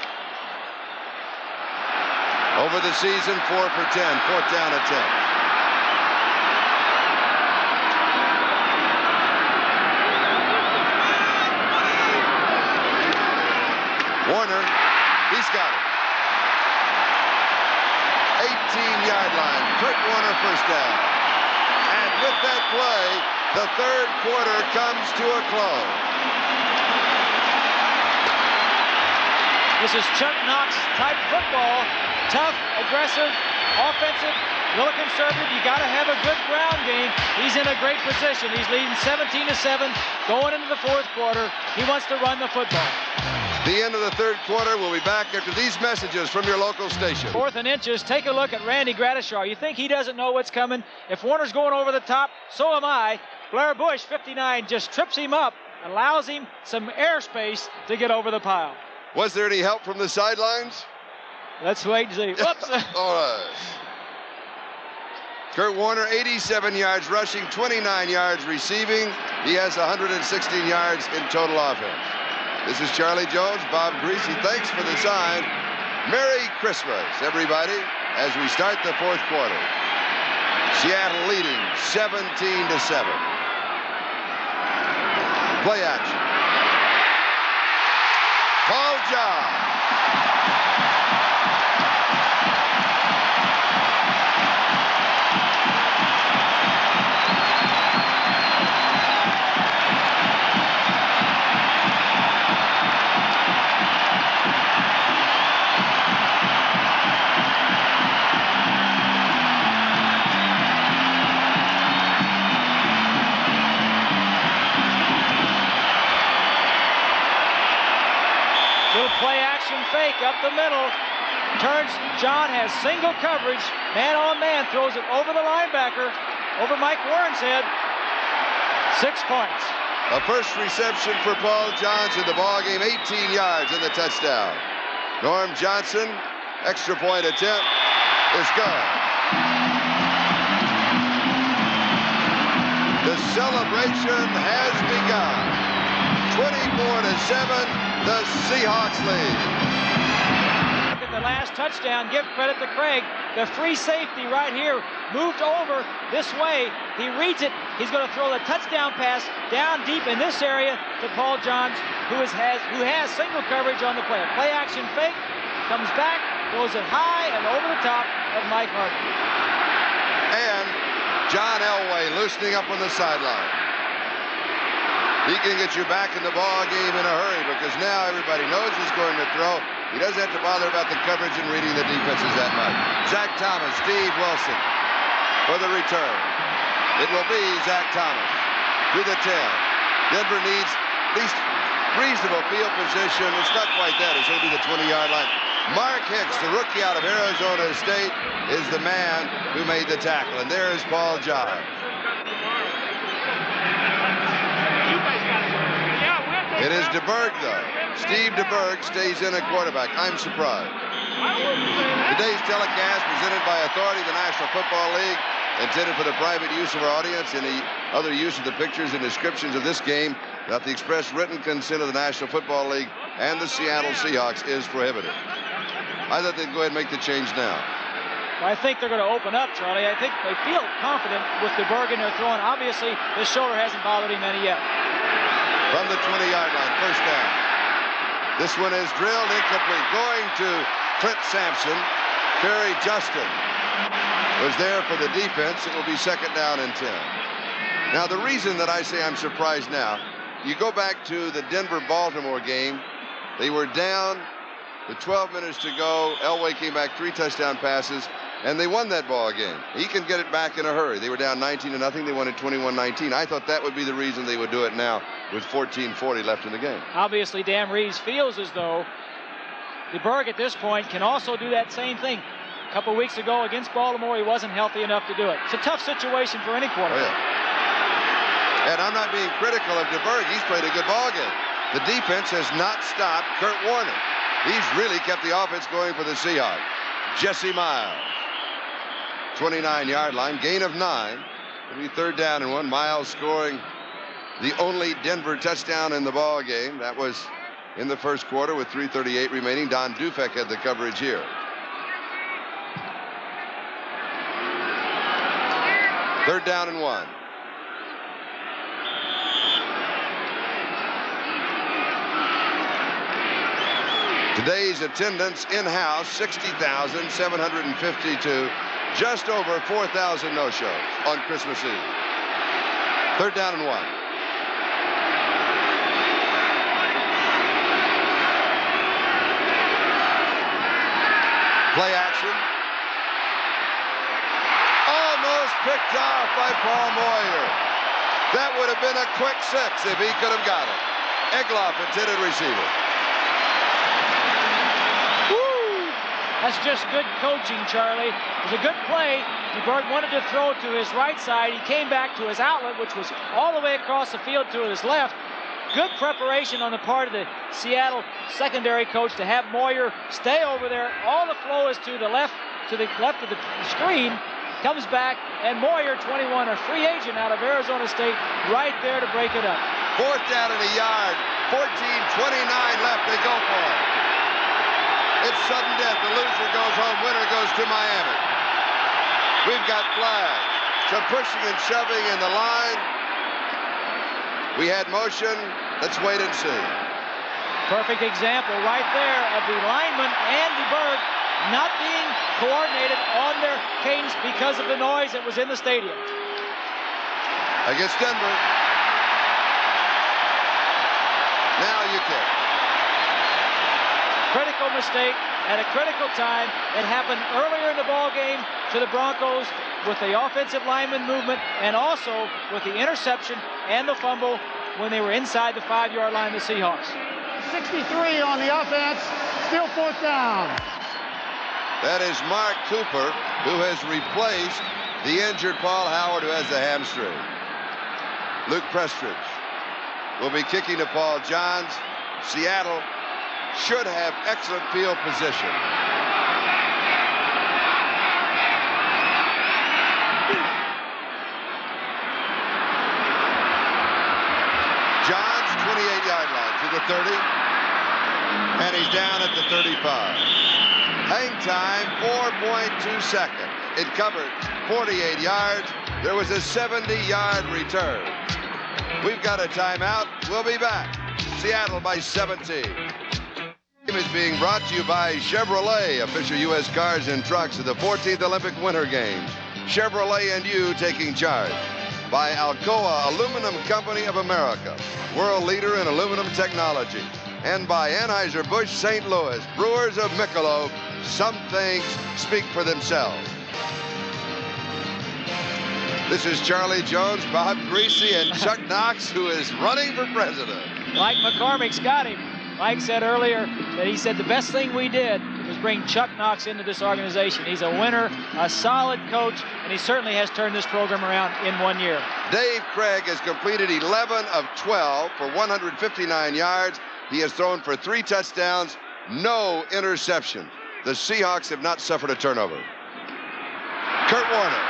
Over the season, 4 for 10. 4th down attempt. Warner, he's got it. 18-yard line. Kurt Warner, first down. And with that play, the third quarter comes to a close. This is Chuck Knox type football. Tough, aggressive, offensive, a little conservative. You got to have a good ground game. He's in a great position. He's leading 17-7 going into the fourth quarter. He wants to run the football. The end of the third quarter. We'll be back after these messages from your local station. 4th and inches. Take a look at Randy Gradishar. You think he doesn't know what's coming? If Warner's going over the top, so am I. Blair Bush, 59, just trips him up, allows him some airspace to get over the pile. Was there any help from the sidelines? Let's wait and see. Whoops. All right. Kurt Warner, 87 yards rushing, 29 yards receiving. He has 116 yards in total offense. This is Charlie Jones, Bob Greasy. Thanks for the sign. Merry Christmas, everybody, as we start the fourth quarter. Seattle leading 17-7. Play action. Paul John. Play action fake up the middle. Turns. John has single coverage. Man on man. Throws it over the linebacker. Over Mike Warren's head. 6 points. A first reception for Paul Johns in the ballgame. 18 yards in the touchdown. Norm Johnson. Extra point attempt is good. The celebration has begun. 24-7. The Seahawks lead. Look at the last touchdown. Give credit to Craig. The free safety right here moved over this way. He reads it. He's going to throw the touchdown pass down deep in this area to Paul Johns, who has single coverage on the play. Play action fake. Comes back. Throws it high and over the top of Mike Harden. And John Elway loosening up on the sideline. He can get you back in the ball game in a hurry because now everybody knows he's going to throw. He doesn't have to bother about the coverage and reading the defenses that much. Zach Thomas, Steve Wilson for the return. It will be Zach Thomas to the 10. Denver needs at least reasonable field position. It's not quite that. It's going to be the 20-yard line. Mark Hicks, the rookie out of Arizona State, is the man who made the tackle. And there is Paul John. It is DeBerg, though. Steve DeBerg stays in at quarterback. I'm surprised. Today's telecast presented by authority of the National Football League, intended for the private use of our audience. Any other use of the pictures and descriptions of this game without the express written consent of the National Football League and the Seattle Seahawks is prohibited. I thought they'd go ahead and make the change now. Well, I think they're going to open up, Charlie. I think they feel confident with DeBerg in their throwing. Obviously, his shoulder hasn't bothered him any yet. From the 20-yard line, first down. This one is drilled incomplete. Going to Clint Sampson. Kerry Justin was there for the defense. It will be 2nd down and 10. Now, the reason that I say I'm surprised now, you go back to the Denver-Baltimore game. They were down with 12 minutes to go. Elway came back 3 touchdown passes, and they won that ball game. He can get it back in a hurry. They were down 19-0. They won it 21-19. I thought that would be the reason they would do it now with 14:40 left in the game. Obviously, Dan Reeves feels as though DeBerg at this point can also do that same thing. A couple weeks ago against Baltimore, he wasn't healthy enough to do it. It's a tough situation for any quarterback. Oh, yeah. And I'm not being critical of DeBerg. He's played a good ball game. The defense has not stopped Kurt Warner. He's really kept the offense going for the Seahawks. Jesse Miles 29-yard line. Gain of 9. It'll be 3rd down and 1. Miles scoring the only Denver touchdown in the ball game. That was in the first quarter with 3:38 remaining. Don Dufek had the coverage here. 3rd down and 1. Today's attendance in-house, 60,752. Just over 4,000 no-shows on Christmas Eve. 3rd down and 1. Play action. Almost picked off by Paul Moyer. That would have been a quick 6 if he could have got it. Egloff intended receiver. That's just good coaching, Charlie. It was a good play. DeBerg wanted to throw to his right side. He came back to his outlet, which was all the way across the field to his left. Good preparation on the part of the Seattle secondary coach to have Moyer stay over there. All the flow is to the left of the screen. Comes back, and Moyer, 21, a free agent out of Arizona State, right there to break it up. 4th down and a yard. 14:29 left. They go for it. It's sudden death. The loser goes home. Winner goes to Miami. We've got flags. Some pushing and shoving in the line. We had motion. Let's wait and see. Perfect example right there of the lineman and DeBerg not being coordinated on their cadence because of the noise that was in the stadium. Against Denver. Now you kick. Critical mistake at a critical time. It happened earlier in the ball game to the Broncos with the offensive lineman movement and also with the interception and the fumble when they were inside the 5-yard line of the Seahawks. 63 on the offense, still 4th down. That is Mark Cooper, who has replaced the injured Paul Howard, who has the hamstring. Luke Prestridge will be kicking to Paul Johns. Seattle should have excellent field position. Johns, 28-yard line to the 30. And he's down at the 35. Hang time, 4.2 seconds. It covered 48 yards. There was a 70-yard return. We've got a timeout. We'll be back. Seattle by 17. Is being brought to you by Chevrolet, official U.S. cars and trucks of the 14th Olympic Winter Games. Chevrolet and you taking charge. By Alcoa Aluminum Company of America, world leader in aluminum technology. And by Anheuser-Busch St. Louis, brewers of Michelob. Some things speak for themselves. This is Charlie Jones, Bob Greasy, and Chuck Knox, who is running for president. Mike McCormick's got him. Mike said earlier that he said the best thing we did was bring Chuck Knox into this organization. He's a winner, a solid coach, and he certainly has turned this program around in 1 year. Dave Craig has completed 11 of 12 for 159 yards. He has thrown for 3 touchdowns, no interception. The Seahawks have not suffered a turnover. Kurt Warner.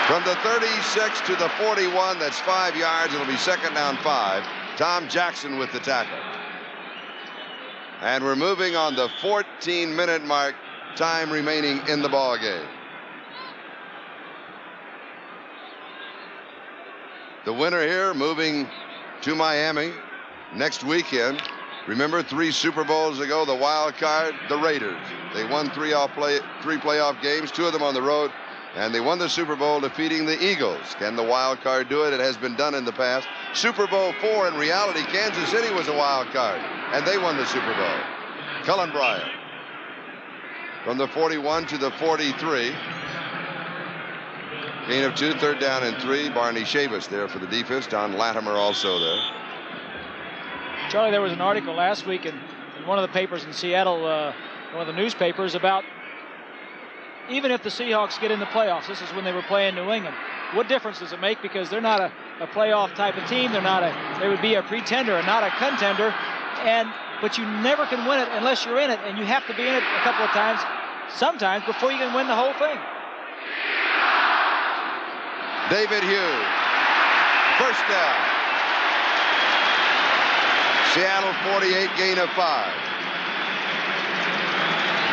From the 36 to the 41, that's 5 yards. It'll be 2nd down 5. Tom Jackson with the tackle. And we're moving on the 14-minute mark, time remaining in the ball game. The winner here moving to Miami next weekend. Remember 3 Super Bowls ago, the Wildcard, the Raiders. They won 3 playoff games, 2 of them on the road. And they won the Super Bowl defeating the Eagles. Can the wild card do it? It has been done in the past. Super Bowl 4, in reality, Kansas City was a wild card, and they won the Super Bowl. Cullen Bryant. From the 41 to the 43. Gain of 2, 3rd down and 3. Barney Chavis there for the defense. Don Latimer also there. Charlie, there was an article last week in one of the papers in Seattle, one of the newspapers, about even if the Seahawks get in the playoffs, this is when they were playing New England, what difference does it make? Because they're not a playoff type of team. They would be a pretender and not a contender. But you never can win it unless you're in it, and you have to be in it a couple of times sometimes before you can win the whole thing. David Hughes, first down. Seattle 48, gain of 5.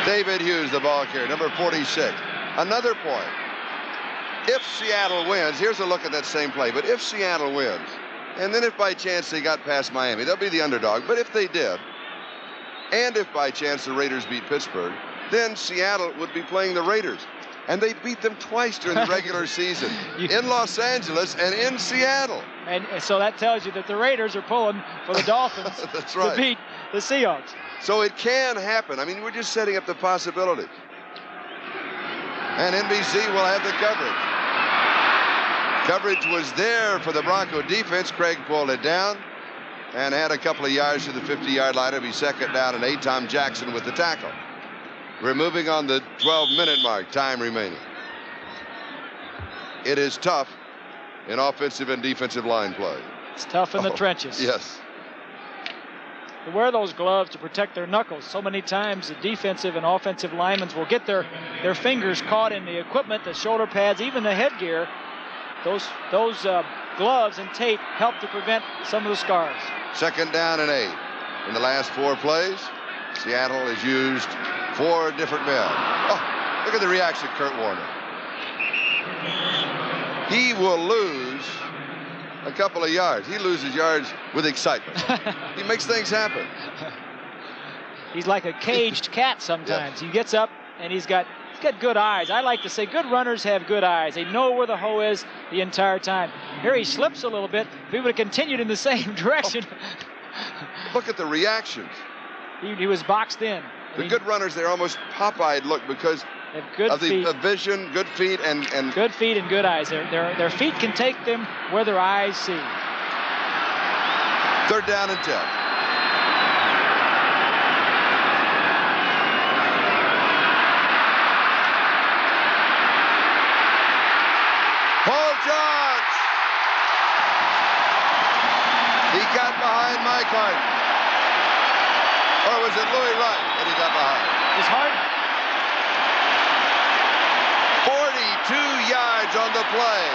David Hughes, the ball carrier, number 46. Another point. If Seattle wins, here's a look at that same play, but if Seattle wins, and then if by chance they got past Miami, they'll be the underdog, but if they did, and if by chance the Raiders beat Pittsburgh, then Seattle would be playing the Raiders. And they beat them twice during the regular season, in Los Angeles and in Seattle. And so that tells you that the Raiders are pulling for the Dolphins That's right. to beat the Seahawks. So it can happen. I mean, we're just setting up the possibilities. And NBC will have the coverage. Coverage was there for the Bronco defense. Craig pulled it down and had a couple of yards to the 50-yard line. It'll be second down and 8. Tom Jackson with the tackle. We're moving on the 12-minute mark, time remaining. It is tough in offensive and defensive line play. It's tough in the trenches. Yes. They wear those gloves to protect their knuckles. So many times the defensive and offensive linemen will get their fingers caught in the equipment, the shoulder pads, even the headgear. Those gloves and tape help to prevent some of the scars. Second down and 8. In the last 4 plays, Seattle has used 4 different men. Oh, look at the reaction of Kurt Warner. He will lose a couple of yards. He loses yards with excitement. He makes things happen. He's like a caged cat sometimes. He gets up and he's got good eyes. I like to say good runners have good eyes. They know where the hole is the entire time. Here he slips a little bit. If he would have continued in the same direction. Look at the reactions. He was boxed in. The good runners, they're almost Popeye look because of the vision, good feet, and good feet and good eyes. Their feet can take them where their eyes see. Third down and 10. Paul Johns. He got behind Mike Harden. Or was it Louis Wright that he got behind? It was Harden. 42 yards on the play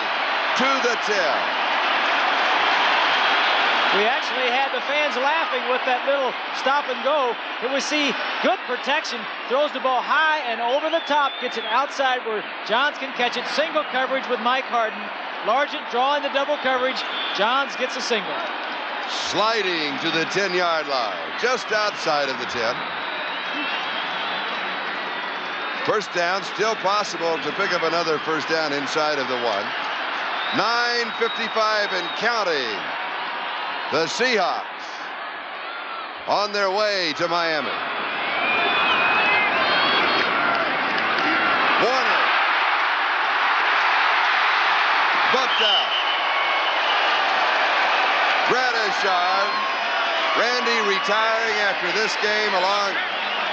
to the 10. We actually had the fans laughing with that little stop and go. Here we see good protection, throws the ball high and over the top, gets it outside where Johns can catch it. Single coverage with Mike Harden. Largent drawing the double coverage. Johns gets a single. Sliding to the 10-yard line, just outside of the 10. First down, still possible to pick up another first down inside of the 1. 9:55 and counting. The Seahawks on their way to Miami. Warner. Bumped out. Gradishar. Randy retiring after this game along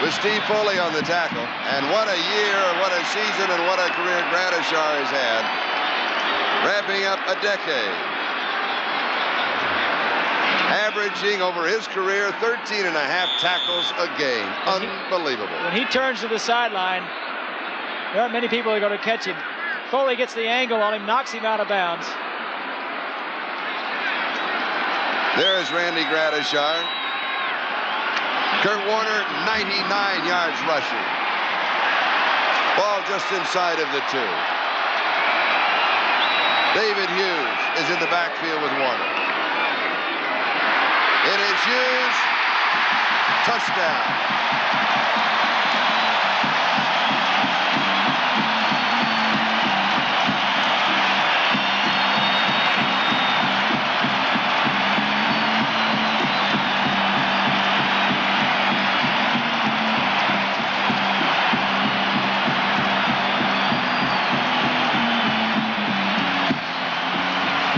with Steve Foley on the tackle. And what a year, what a season, and what a career Gradishar has had. Wrapping up a decade. Averaging over his career 13.5 tackles a game. Unbelievable. When he turns to the sideline, there aren't many people that are going to catch him. Foley gets the angle on him, knocks him out of bounds. There is Randy Gradishar. Kurt Warner, 99 yards rushing. Ball just inside of the 2. David Hughes is in the backfield with Warner. It is Hughes. Touchdown.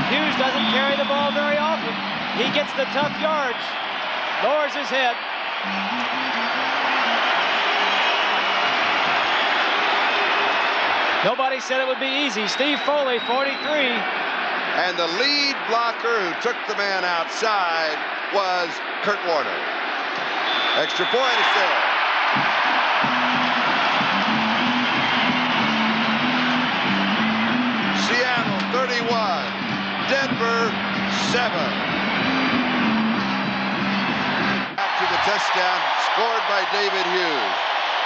Hughes doesn't carry the ball very often. He gets the tough yards, lowers his head. Nobody said it would be easy. Steve Foley, 43. And the lead blocker who took the man outside was Kurt Warner. Extra point is there. number 7. Out to the touchdown, scored by David Hughes.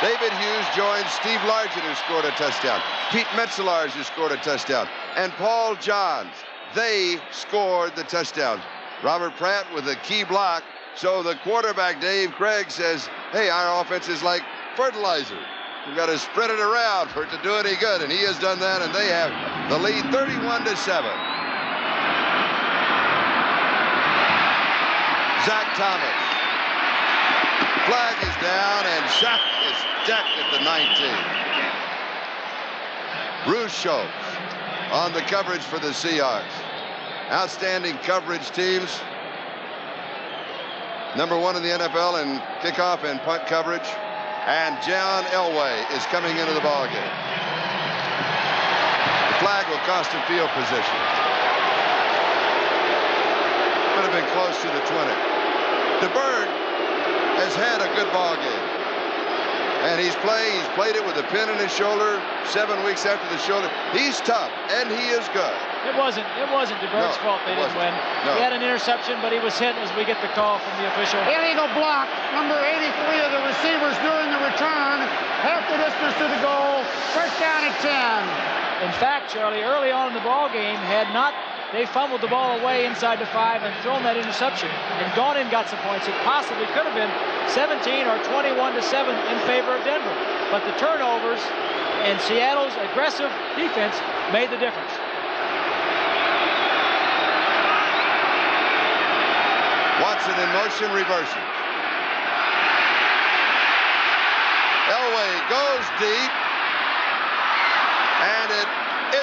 David Hughes joins Steve Largent, who scored a touchdown. Pete Metzelaars, who scored a touchdown. And Paul Johns. They scored the touchdowns. Robert Pratt with a key block. So the quarterback, Dave Craig, says, hey, our offense is like fertilizer. We've got to spread it around for it to do any good. And he has done that, and they have the lead 31-7. Zach Thomas. Flag is down, and Zach is decked at the 19. Bruce Schultz on the coverage for the Seahawks. Outstanding coverage teams. Number 1 in the NFL in kickoff and punt coverage. And John Elway is coming into the ballgame. The flag will cost him field position. Could have been close to the 20. DeBerg has had a good ball game, and he's played it with a pin in his shoulder 7 weeks after the shoulder. He's tough, and he is good. It wasn't DeBerg's fault they didn't win. No. He had an interception, but he was hit as we get the call from the official. Illegal block, number 83 of the receivers during the return, half the distance to the goal, first down at 10. In fact, Charlie, early on in the ball game, they fumbled the ball away inside the 5 and thrown that interception and gone in, got some points. It possibly could have been 17 or 21-7 in favor of Denver. But the turnovers and Seattle's aggressive defense made the difference. Watson in motion, reversing. Elway goes deep, and it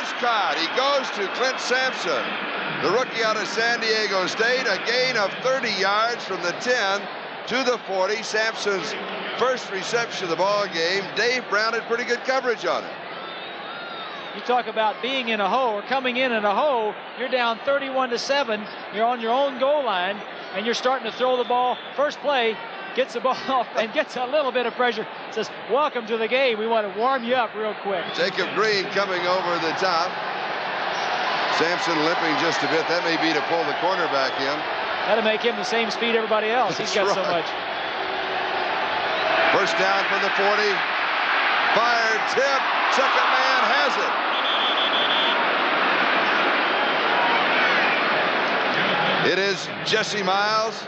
is caught. He goes to Clint Sampson, the rookie out of San Diego State, a gain of 30 yards from the 10 to the 40. Sampson's first reception of the ball game. Dave Brown had pretty good coverage on it. You talk about being in a hole or coming in a hole. You're down 31-7. You're on your own goal line, and you're starting to throw the ball. First play, gets the ball off and gets a little bit of pressure. Says, welcome to the game. We want to warm you up real quick. Jacob Green coming over the top. Sampson limping just a bit. That may be to pull the cornerback in. That'll make him the same speed everybody else. He's got so much. First down from the 40. Fired, tip. Second man has it. It is Jesse Miles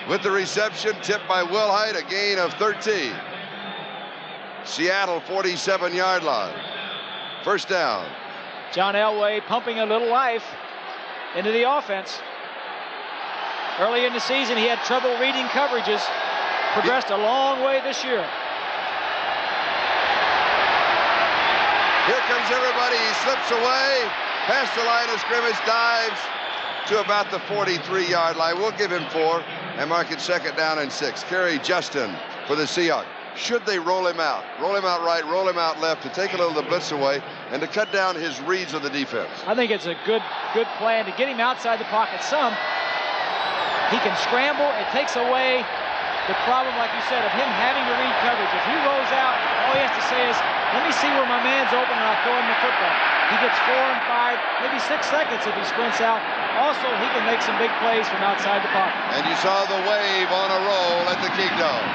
with the reception, tipped by Will Height, a gain of 13. Seattle 47-yard line. First down. John Elway pumping a little life into the offense. Early in the season, he had trouble reading coverages. Progressed a long way this year. Here comes everybody. He slips away, past the line of scrimmage, dives to about the 43-yard line. We'll give him 4 and mark it second down and 6. Kerry Justin for the Seahawks. Should they roll him out? Roll him out right, roll him out left to take a little of the blitz away and to cut down his reads of the defense? I think it's a good plan to get him outside the pocket some. He can scramble. It takes away the problem, like you said, of him having to read coverage. If he rolls out, all he has to say is, let me see where my man's open and I'll throw him the football. He gets 4 and 5, maybe 6 seconds if he sprints out. Also, he can make some big plays from outside the pocket. And you saw the wave on a roll at the Kingdome.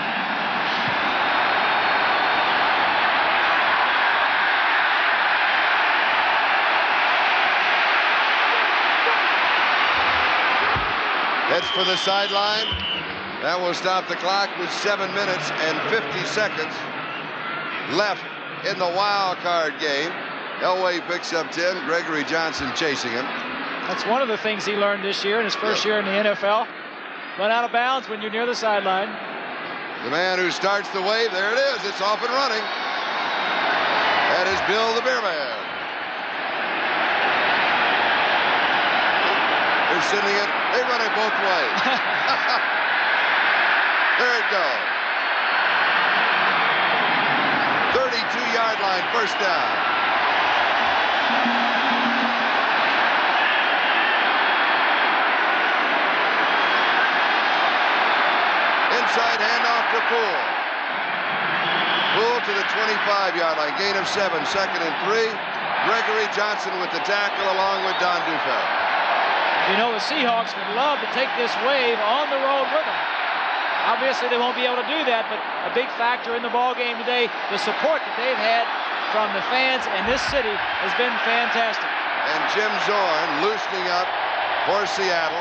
Heads for the sideline. That will stop the clock with 7 minutes and 50 seconds left in the wild card game. Elway picks up 10. Gregory Johnson chasing him. That's one of the things he learned this year in his first year in the NFL. Run out of bounds when you're near the sideline. The man who starts the wave, there it is. It's off and running. That is Bill the Beer Man. They're sending it. They run it both ways. There it goes. 32-yard line, first down. Inside handoff to Poole. Poole to the 25-yard line, gain of 7, second and 3. Gregory Johnson with the tackle along with Don Dufel. You know, the Seahawks would love to take this wave on the road with them. Obviously, they won't be able to do that, but a big factor in the ball game today, the support that they've had from the fans and this city has been fantastic. And Jim Zorn loosening up for Seattle.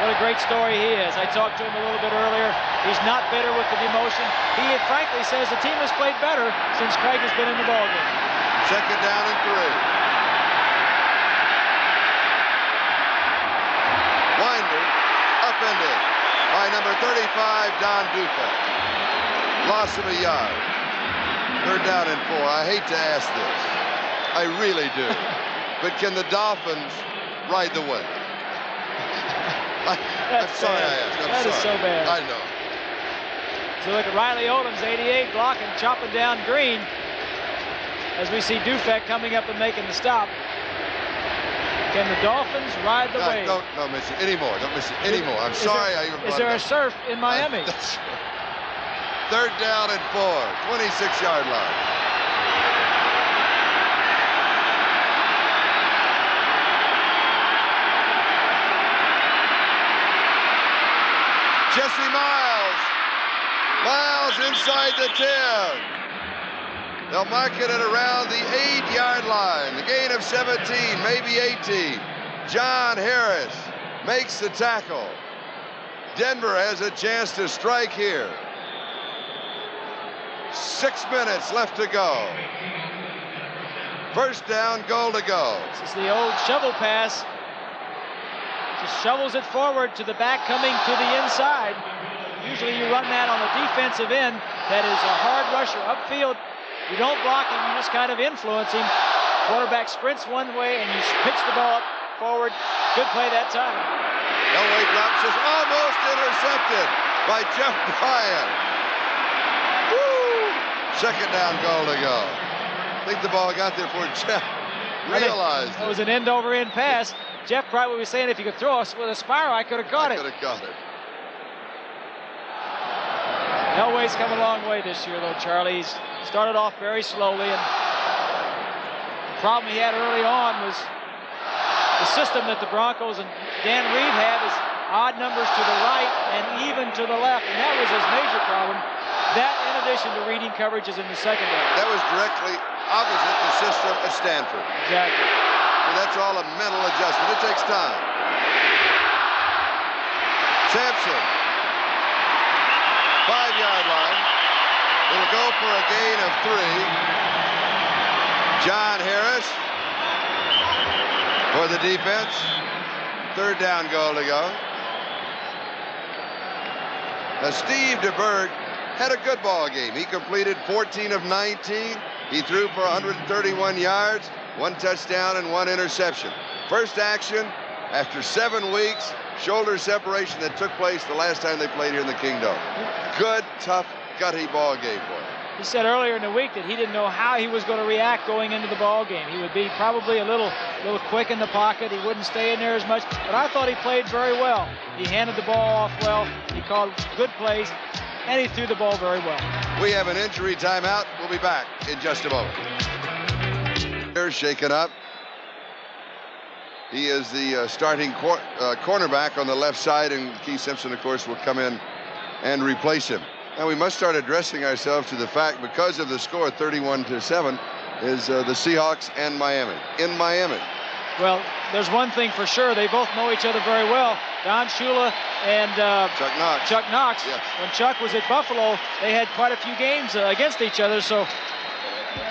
What a great story he is. I talked to him a little bit earlier. He's not bitter with the demotion. He frankly says the team has played better since Craig has been in the ballgame. Second down and 3. Winder upended by number 35, Don Dufek. Loss of a yard. Third down and 4. I hate to ask this. I really do. But can the Dolphins ride the wave? I'm sorry I asked. That is so bad. I know. So look at Riley Odom's 88 blocking, chopping down Green as we see Dufek coming up and making the stop. Can the Dolphins ride the wave? Don't miss it anymore. Don't miss it anymore. I'm sorry I even brought it up. Is there a surf in Miami? Third down and 4, 26-yard line. Jesse Miles. Miles inside the 10. They'll mark it at around the 8-yard line. The gain of 17, maybe 18. John Harris makes the tackle. Denver has a chance to strike here. 6 minutes left to go. First down, goal to go. This is the old shovel pass. Just shovels it forward to the back coming to the inside. Usually you run that on the defensive end. That is a hard rusher upfield. You don't block him, you just kind of influence him. Quarterback sprints one way and you pitch the ball up forward. Good play that time. Elway drops is almost intercepted by Jeff Bryant. Woo! Second down, goal to go. I think the ball got there before Jeff realized it. It was an end-over-end pass. Jeff probably was saying if you could throw us with a spiral, I could have caught it. Could have caught it. Elway's come a long way this year, though, Charlie. He's started off very slowly, and the problem he had early on was the system that the Broncos and Dan Reed have is odd numbers to the right and even to the left, and that was his major problem. That, in addition to reading coverages in the secondary. That was directly opposite the system at Stanford. Exactly. And that's all a mental adjustment. It takes time. Sampson. 5-yard line. It'll go for a gain of 3. John Harris for the defense. Third down, goal to go. Now, Steve DeBerg had a good ball game. He completed 14 of 19. He threw for 131 yards, 1 touchdown and 1 interception. First action after 7 weeks, shoulder separation that took place the last time they played here in the Kingdom. Good, tough, gutty ball game for him. He said earlier in the week that he didn't know how he was going to react going into the ball game. He would be probably a little quick in the pocket. He wouldn't stay in there as much, but I thought he played very well. He handed the ball off well. He called good plays, and he threw the ball very well. We have an injury timeout. We'll be back in just a moment. They're shaken up. He is the starting cornerback on the left side, and Keith Simpson, of course, will come in and replace him. Now, we must start addressing ourselves to the fact, because of the score 31-7, is the Seahawks and Miami. In Miami. Well, there's one thing for sure. They both know each other very well. Don Shula and Chuck Knox. Yes. When Chuck was at Buffalo, they had quite a few games against each other, so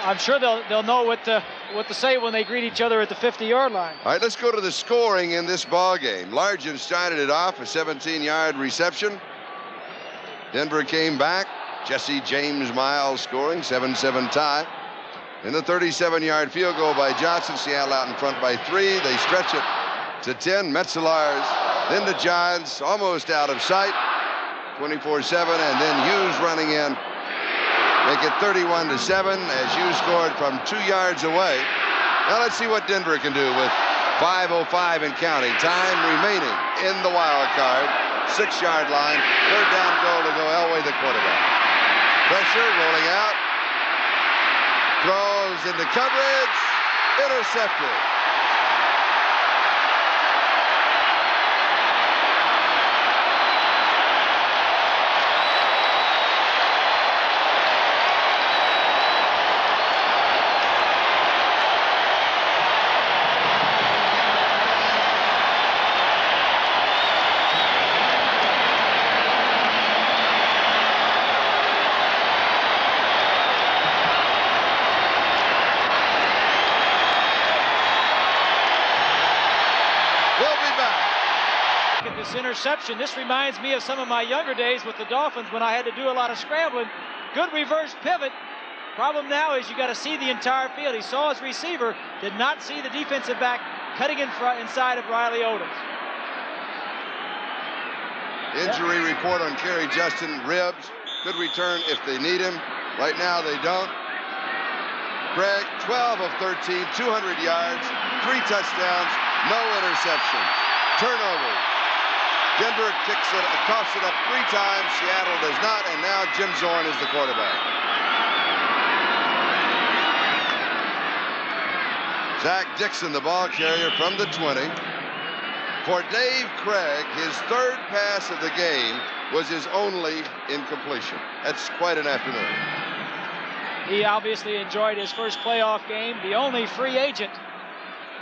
I'm sure they'll know what to say when they greet each other at the 50-yard line. All right, let's go to the scoring in this ball game. Largent started it off, a 17-yard reception. Denver came back. Jesse James Miles scoring, 7-7 tie. In the 37-yard field goal by Johnson, Seattle out in front by 3. They stretch it to 10. Metzelars, then to Johns, almost out of sight, 24-7, and then Hughes running in. Make it 31-7 as Hughes scored from 2 yards away. Now let's see what Denver can do with 5:05 and counting. Time remaining in the wild card. 6-yard line. Third down goal to go. Elway, the quarterback. Pressure rolling out. Throws into coverage. Intercepted. this interception. This reminds me of some of my younger days with the Dolphins when I had to do a lot of scrambling. Good reverse pivot. Problem now is you got to see the entire field. He saw his receiver, did not see the defensive back cutting in front inside of Riley Odoms. Injury report on Kerry Justin. Ribs. Could return if they need him. Right now they don't. Craig, 12 of 13, 200 yards, 3 touchdowns, no interceptions. Turnover. Denver coughs it up 3 times. Seattle does not, and now Jim Zorn is the quarterback. Zach Dixon, the ball carrier from the 20. For Dave Craig, his 3rd pass of the game was his only incompletion. That's quite an afternoon. He obviously enjoyed his first playoff game. The only free agent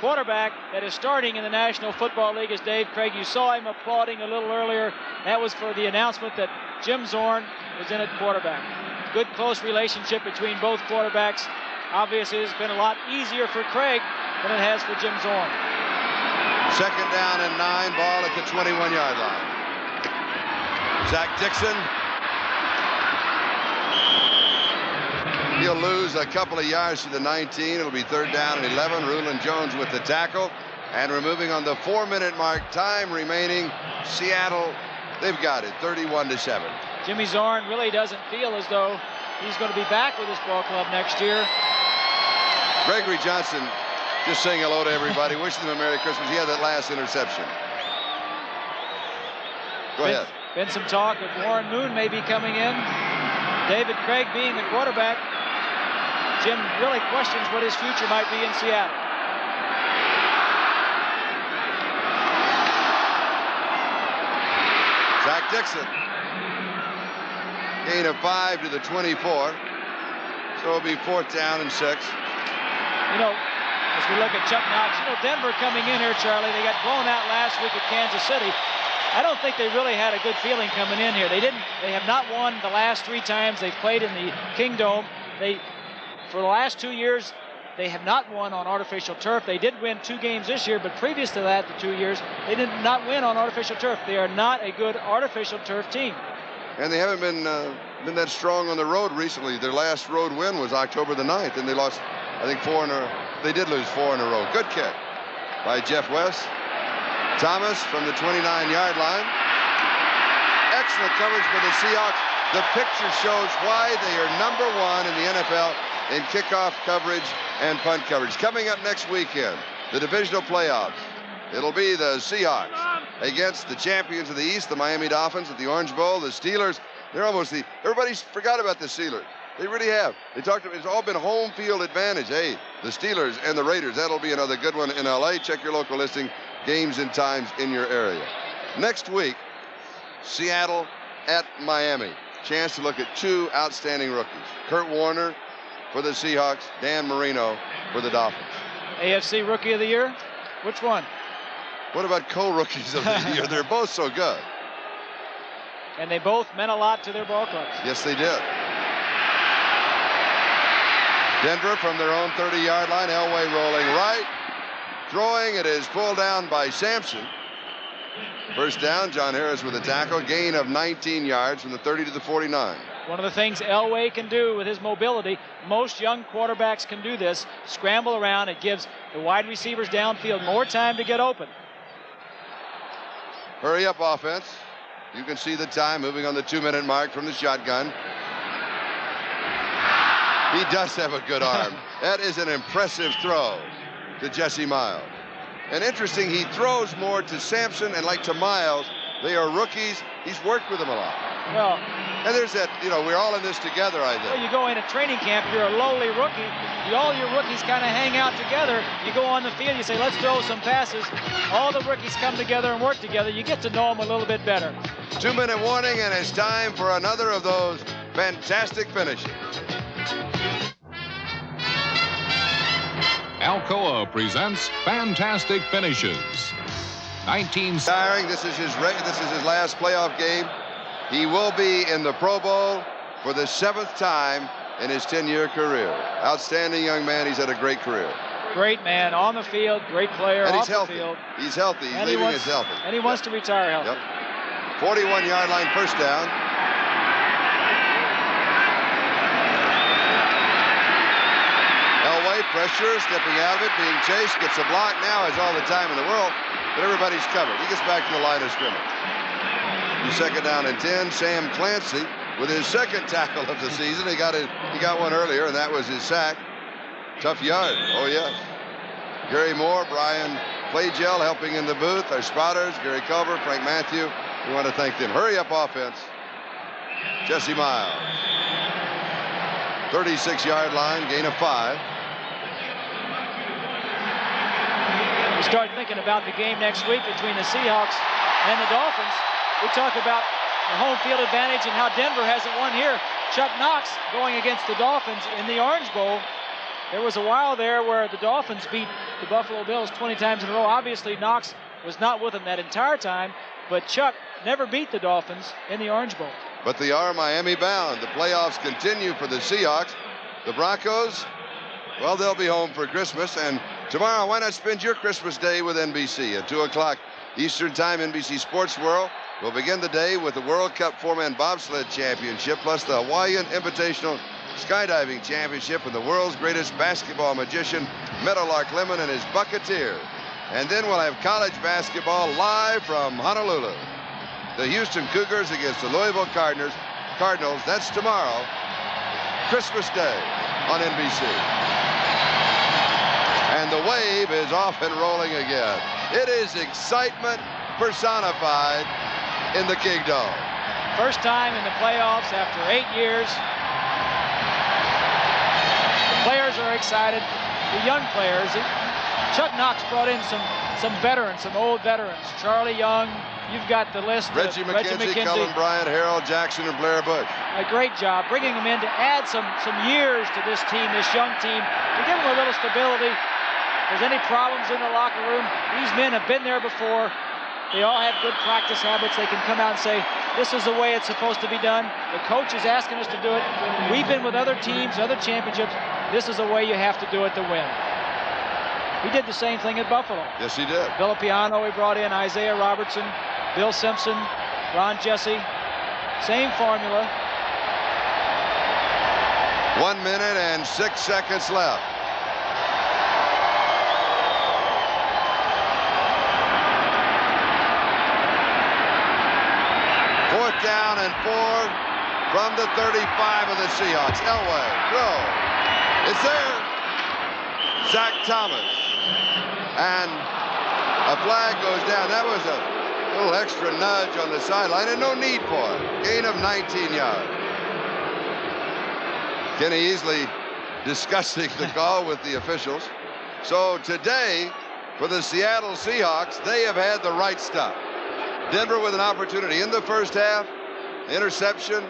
quarterback that is starting in the National Football League is Dave Craig. You saw him applauding a little earlier. That was for the announcement that Jim Zorn was in at quarterback. Good close relationship between both quarterbacks. Obviously, it's been a lot easier for Craig than it has for Jim Zorn. 2nd down and 9, ball at the 21-yard line. Zach Dixon. He'll lose a couple of yards to the 19. It'll be 3rd down and 11. Rulon Jones with the tackle. And we're moving on the 4-minute mark. Time remaining. Seattle, they've got it, 31-7. Jimmy Zorn really doesn't feel as though he's going to be back with this ball club next year. Gregory Johnson just saying hello to everybody, wishing them a Merry Christmas. He had that last interception. Go ahead. Been some talk of Warren Moon maybe coming in. David Craig being the quarterback. Jim really questions what his future might be in Seattle. Zach Dixon. Gain of 5 to the 24. So it'll be 4th down and 6. You know, as we look at Chuck Knox, you know, Denver coming in here, Charlie, they got blown out last week at Kansas City. I don't think they really had a good feeling coming in here. They have not won the last 3 times they've played in the Kingdome. For the last 2 years, they have not won on artificial turf. They did win 2 games this year, but previous to that, the 2 years, they did not win on artificial turf. They are not a good artificial turf team. And they haven't been that strong on the road recently. Their last road win was October the 9th, and they lost, I think, 4 in a row. They did lose 4 in a row. Good kick by Jeff West. Thomas from the 29-yard line. Excellent coverage for the Seahawks. The picture shows why they are #1 in the NFL in kickoff coverage and punt coverage. Coming up next weekend, the divisional playoffs. It'll be the Seahawks against the champions of the East, the Miami Dolphins at the Orange Bowl. The Steelers, everybody's forgot about the Steelers. They really have. It's all been home field advantage. Hey, the Steelers and the Raiders, that'll be another good one in LA. Check your local listing, games and times in your area. Next week, Seattle at Miami. Chance to look at 2 outstanding rookies. Kurt Warner for the Seahawks, Dan Marino for the Dolphins. AFC Rookie of the Year? Which one? What about co-rookies of the year? They're both so good. And they both meant a lot to their ball clubs. Yes, they did. Denver from their own 30-yard line. Elway rolling right. Throwing, it is pulled down by Sampson. 1st down, John Harris with a tackle. Gain of 19 yards from the 30 to the 49. One of the things Elway can do with his mobility, most young quarterbacks can do this, scramble around. It gives the wide receivers downfield more time to get open. Hurry up offense. You can see the time moving on the 2-minute mark from the shotgun. He does have a good arm. That is an impressive throw to Jesse Miles. And interesting, he throws more to Sampson and like to Miles. They are rookies. He's worked with them a lot. Well, and there's that, we're all in this together, I think. Well, you go in a training camp, you're a lowly rookie. All your rookies kind of hang out together. You go on the field, you say, let's throw some passes. All the rookies come together and work together. You get to know them a little bit better. 2-minute warning, and it's time for another of those fantastic finishes. Alcoa presents Fantastic Finishes. Tiring. This is his last playoff game. He will be in the Pro Bowl for the 7th time in his 10-year career. Outstanding young man. He's had a great career. Great man on the field, great player And off he's healthy. the field. He's healthy. He's And leaving wants, us healthy. And he wants to retire healthy. Yep. 41-yard line, first down. Elway, pressure, stepping out of it, being chased, gets a block now, has all the time in the world, but everybody's covered. He gets back to the line of scrimmage. Second down and 10. Sam Clancy with his second tackle of the season. He got one earlier, and that was his sack. Tough yard. Oh, yes. Gary Moore, Brian Flagel helping in the booth. Our spotters, Gary Culver, Frank Matthew. We want to thank them. Hurry up offense. Jesse Miles. 36-yard line, gain of 5. We start thinking about the game next week between the Seahawks and the Dolphins. We talk about the home field advantage and how Denver hasn't won here. Chuck Knox going against the Dolphins in the Orange Bowl. There was a while there where the Dolphins beat the Buffalo Bills 20 times in a row. Obviously, Knox was not with them that entire time, but Chuck never beat the Dolphins in the Orange Bowl. But they are Miami bound. The playoffs continue for the Seahawks. The Broncos, well, they'll be home for Christmas. And tomorrow, why not spend your Christmas day with NBC at 2 o'clock Eastern Time, NBC Sports World. We'll begin the day with the World Cup Four-Man Bobsled Championship, plus the Hawaiian Invitational Skydiving Championship and the world's greatest basketball magician, Meadowlark Lemon and his Bucketeers. And then we'll have college basketball live from Honolulu. The Houston Cougars against the Louisville Cardinals. That's tomorrow, Christmas Day on NBC. And the wave is off and rolling again. It is excitement personified in the Kingdom. First time in the playoffs after 8 years. The players are excited, the young players. Chuck Knox brought in some veterans, some old veterans. Charlie Young, you've got the list. Reggie McKenzie, Cullen Bryant, Harold Jackson, and Blair Bush. A great job bringing them in to add some years to this team, this young team, to give them a little stability. If there's any problems in the locker room, these men have been there before. They all have good practice habits. They can come out and say, this is the way it's supposed to be done. The coach is asking us to do it. We've been with other teams, other championships. This is the way you have to do it to win. He did the same thing at Buffalo. Yes, he did. Villapiano, he brought in Isaiah Robertson, Bill Simpson, Ron Jesse. Same formula. 1 minute and 6 seconds left. Fourth down and 4 from the 35 of the Seahawks. Elway, throw. It's there. Zach Thomas. And a flag goes down. That was a little extra nudge on the sideline, and no need for it. Gain of 19 yards. Kenny Easley discussing the call with the officials. So today, for the Seattle Seahawks, they have had the right stuff. Denver with an opportunity in the first half, interception,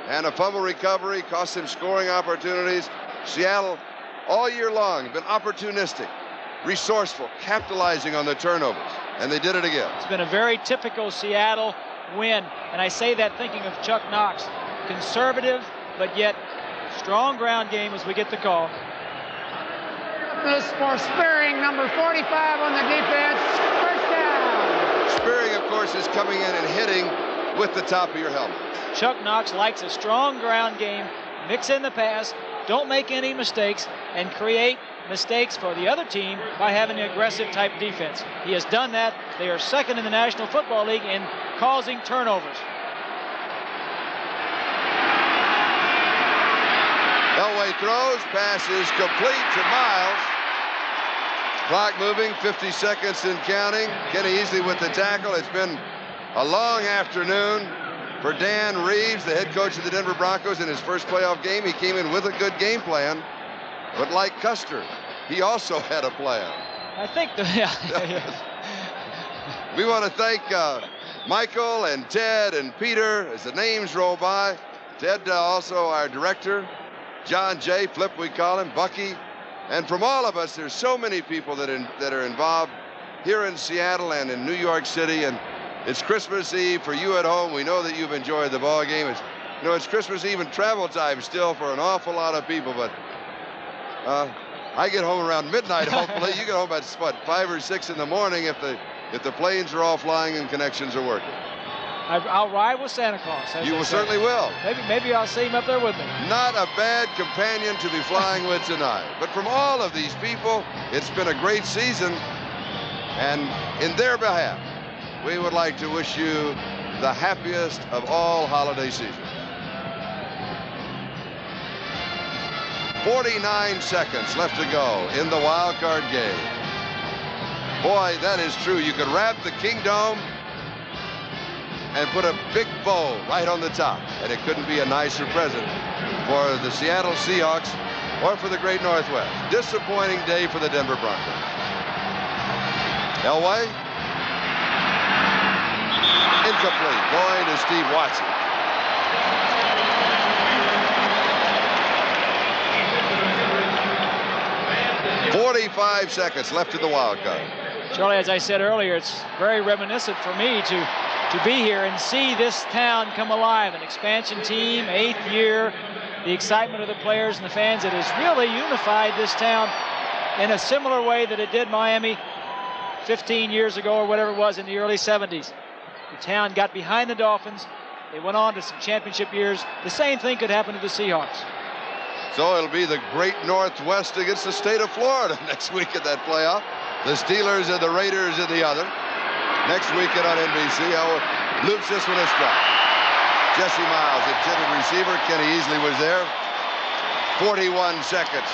and a fumble recovery cost them scoring opportunities. Seattle, all year long, been opportunistic, resourceful, capitalizing on the turnovers, and they did it again. It's been a very typical Seattle win, and I say that thinking of Chuck Knox. Conservative, but yet strong ground game as we get the call. This for Spearing, number 45 on the defense. First down. Spearing, of course, is coming in and hitting with the top of your helmet. Chuck Knox likes a strong ground game. Mix in the pass, don't make any mistakes, and create mistakes for the other team by having an aggressive type defense. He has done that. They are second in the National Football League in causing turnovers. Elway throws, pass is complete to Miles. Clock moving, 50 seconds and counting. Kenny Easley with the tackle. It's been a long afternoon for Dan Reeves, the head coach of the Denver Broncos, in his first playoff game. He came in with a good game plan, but like Custer, he also had a plan. I think We want to thank Michael and Ted and Peter as the names roll by. Ted, also our director, John J. Flip, we call him, Bucky. And from all of us, there's so many people that are involved here in Seattle and in New York City. And it's Christmas Eve for you at home. We know that you've enjoyed the ball game. It's Christmas Eve and travel time still for an awful lot of people. But I get home around midnight, hopefully. You get home at, what, 5 or 6 in the morning if the planes are all flying and connections are working. I'll ride with Santa Claus. You will certainly will. Maybe I'll see him up there with me. Not a bad companion to be flying with tonight. But from all of these people, it's been a great season. And in their behalf, we would like to wish you the happiest of all holiday seasons. 49 seconds left to go in the wild card game. Boy, that is true. You could wrap the Kingdome and put a big bow right on the top, and it couldn't be a nicer present for the Seattle Seahawks or for the Great Northwest. Disappointing day for the Denver Broncos. Elway. Incomplete. Going to Steve Watson. .45 seconds left in the wild card. Charlie, as I said earlier, it's very reminiscent for me to be here and see this town come alive. An expansion team, 8th year, the excitement of the players and the fans. It has really unified this town in a similar way that it did Miami 15 years ago or whatever it was in the early 70s. The town got behind the Dolphins. They went on to some championship years. The same thing could happen to the Seahawks. So it'll be the Great Northwest against the state of Florida next week in that playoff. The Steelers and the Raiders in the other. Next weekend on NBC. Howard loops this one a strike. Jesse Miles, intended receiver. Kenny Easley was there. 41 seconds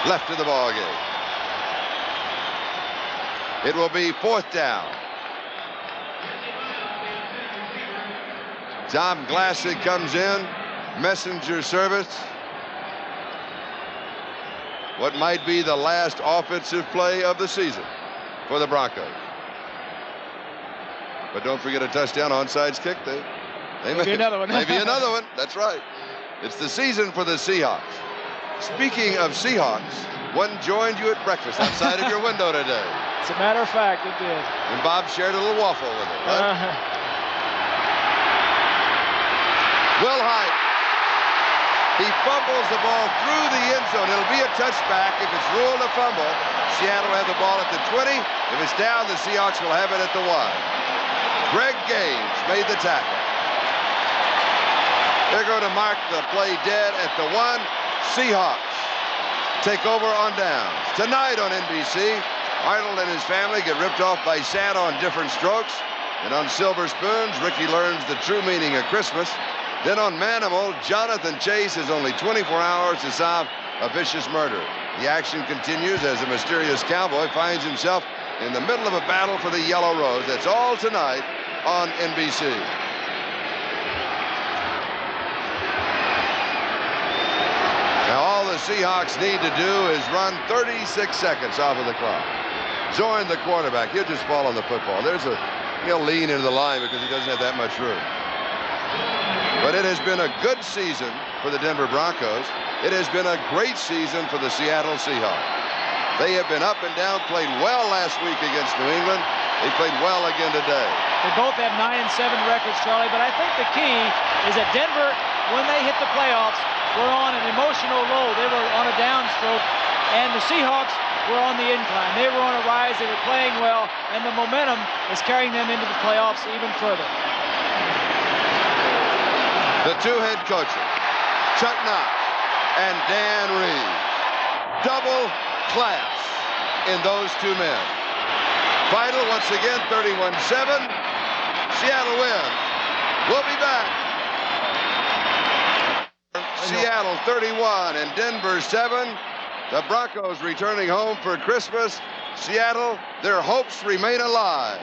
left in the ball game. It will be 4th down. Tom Glassick comes in. Messenger service. What might be the last offensive play of the season for the Broncos. But don't forget a touchdown onside kick. Maybe another one. Maybe another one. That's right. It's the season for the Seahawks. Speaking of Seahawks, one joined you at breakfast outside of your window today. As a matter of fact, it did. And Bob shared a little waffle with him. Huh? Will Hyde. He fumbles the ball through the end zone. It'll be a touchback. If it's ruled a fumble, Seattle will have the ball at the 20. If it's down, the Seahawks will have it at the 1. Greg Gage made the tackle. They're going to mark the play dead at the 1. Seahawks take over on downs. Tonight on NBC, Arnold and his family get ripped off by Santa on different strokes. And on Silver Spoons, Ricky learns the true meaning of Christmas. Then on Manimal, Jonathan Chase has only 24 hours to solve a vicious murder. The action continues as a mysterious cowboy finds himself in the middle of a battle for the Yellow Rose. That's all tonight on NBC. Now all the Seahawks need to do is run 36 seconds off of the clock. Zorn, the quarterback, he'll just fall on the football. He'll lean into the line because he doesn't have that much room. But it has been a good season for the Denver Broncos. It has been a great season for the Seattle Seahawks. They have been up and down, played well last week against New England. They played well again today. They both have 9-7 records, Charlie, but I think the key is that Denver, when they hit the playoffs, were on an emotional low. They were on a downstroke, and the Seahawks were on the incline. They were on a rise. They were playing well, and the momentum is carrying them into the playoffs even further. The two head coaches, Chuck Knox and Dan Reeves. Double class in those two men. Final once again, 31-7. Seattle wins. We'll be back. Seattle 31 and Denver 7. The Broncos returning home for Christmas. Seattle, their hopes remain alive.